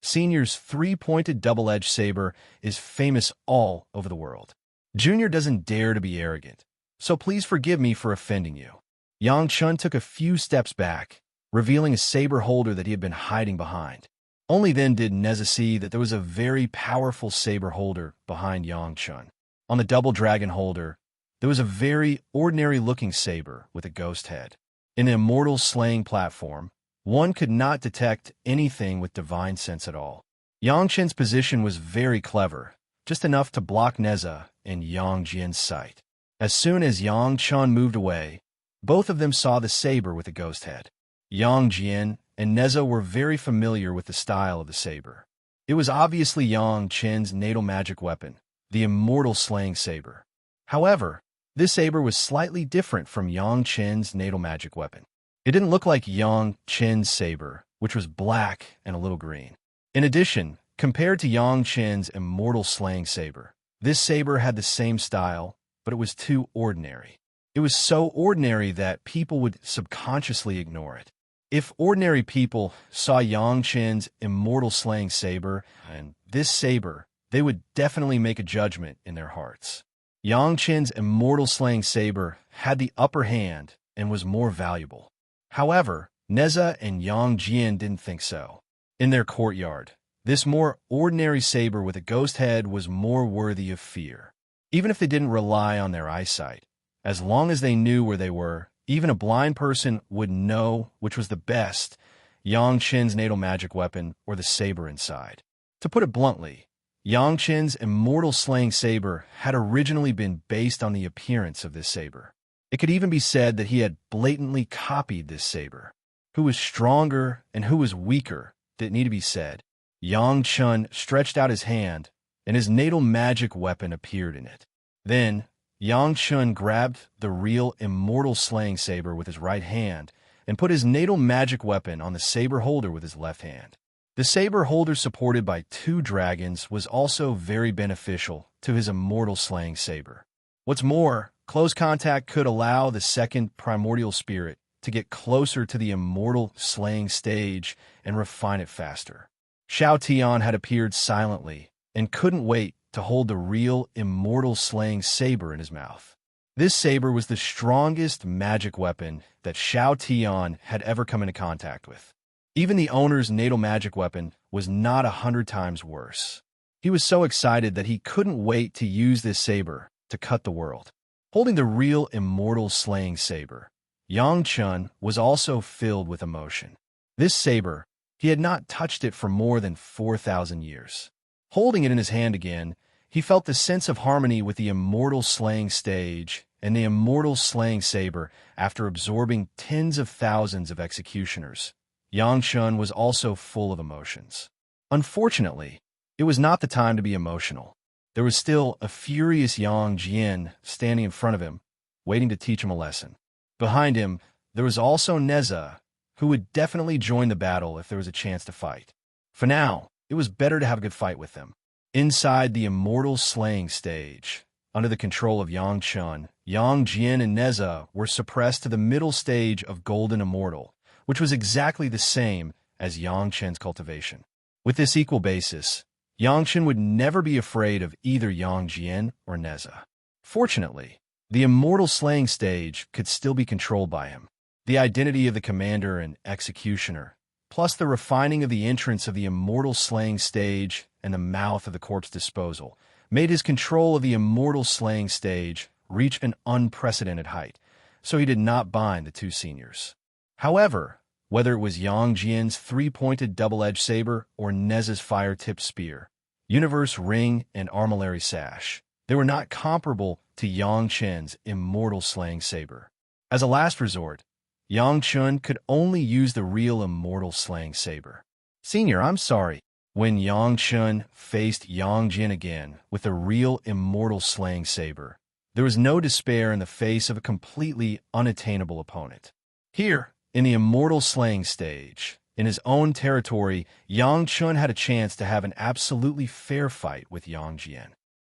Senior's three-pointed double-edged saber is famous all over the world. Junior doesn't dare to be arrogant, so please forgive me for offending you. Yang Chun took a few steps back, revealing a saber holder that he had been hiding behind. Only then did Neza see that there was a very powerful saber holder behind Yang Chun. On the double dragon holder, there was a very ordinary-looking saber with a ghost head. In the Immortal slaying platform, one could not detect anything with divine sense at all. Yang Chen's position was very clever, just enough to block Neza and Yang Jian's sight. As soon as Yang Chun moved away, both of them saw the saber with the ghost head. Yang Jian and Neza were very familiar with the style of the saber. It was obviously Yang Chen's natal magic weapon, the Immortal slaying saber. However, this saber was slightly different from Yang Chen's natal magic weapon. It didn't look like Yang Chen's saber, which was black and a little green. In addition, compared to Yang Chen's Immortal slaying saber, this saber had the same style, but it was too ordinary. It was so ordinary that people would subconsciously ignore it. If ordinary people saw Yang Chen's Immortal slaying saber and this saber, they would definitely make a judgment in their hearts. Yang Chen's Immortal slaying saber had the upper hand and was more valuable. However, Neza and Yang Jian didn't think so. In their courtyard, this more ordinary saber with a ghost head was more worthy of fear. Even if they didn't rely on their eyesight, as long as they knew where they were, even a blind person would know which was the best, Yang Chen's natal magic weapon or the saber inside. To put it bluntly, Yang Chen's Immortal slaying saber had originally been based on the appearance of this saber. It could even be said that he had blatantly copied this saber. Who was stronger and who was weaker didn't need to be said. Yang Chun stretched out his hand, and his natal magic weapon appeared in it. Then, Yang Chun grabbed the real Immortal slaying saber with his right hand and put his natal magic weapon on the saber holder with his left hand. The saber holder supported by two dragons was also very beneficial to his Immortal slaying saber. What's more, close contact could allow the second primordial spirit to get closer to the Immortal slaying stage and refine it faster. Xiao Tian had appeared silently and couldn't wait to hold the real Immortal slaying saber in his mouth. This saber was the strongest magic weapon that Xiao Tian had ever come into contact with. Even the owner's natal magic weapon was not 100 times worse. He was so excited that he couldn't wait to use this saber to cut the world. Holding the real Immortal slaying saber, Yang Chun was also filled with emotion. This saber, he had not touched it for more than 4,000 years. Holding it in his hand again, he felt the sense of harmony with the Immortal slaying stage and the Immortal slaying saber after absorbing tens of thousands of executioners. Yang Chun was also full of emotions. Unfortunately, it was not the time to be emotional. There was still a furious Yang Jian standing in front of him, waiting to teach him a lesson. Behind him, there was also Neza, who would definitely join the battle if there was a chance to fight. For now, it was better to have a good fight with them. Inside the Immortal slaying stage, under the control of Yang Chun, Yang Jian and Neza were suppressed to the middle stage of Golden Immortal, which was exactly the same as Yang Chen's cultivation. With this equal basis, Yang Chen would never be afraid of either Yang Jian or Neza. Fortunately, the Immortal slaying stage could still be controlled by him. The identity of the commander and executioner, plus the refining of the entrance of the Immortal slaying stage and the mouth of the corpse disposal, made his control of the Immortal slaying stage reach an unprecedented height, so he did not bind the two seniors. However, whether it was Yang Jian's three-pointed double-edged saber or Neza's fire-tipped spear, universe ring and armillary sash, they were not comparable to Yang Chen's Immortal slaying saber. As a last resort, Yang Chun could only use the real Immortal slaying saber. "Senior, I'm sorry." When Yang Chun faced Yang Jian again with the real Immortal slaying saber, there was no despair in the face of a completely unattainable opponent. Here, in the Immortal slaying stage, in his own territory, Yang Chun had a chance to have an absolutely fair fight with Yang Jian.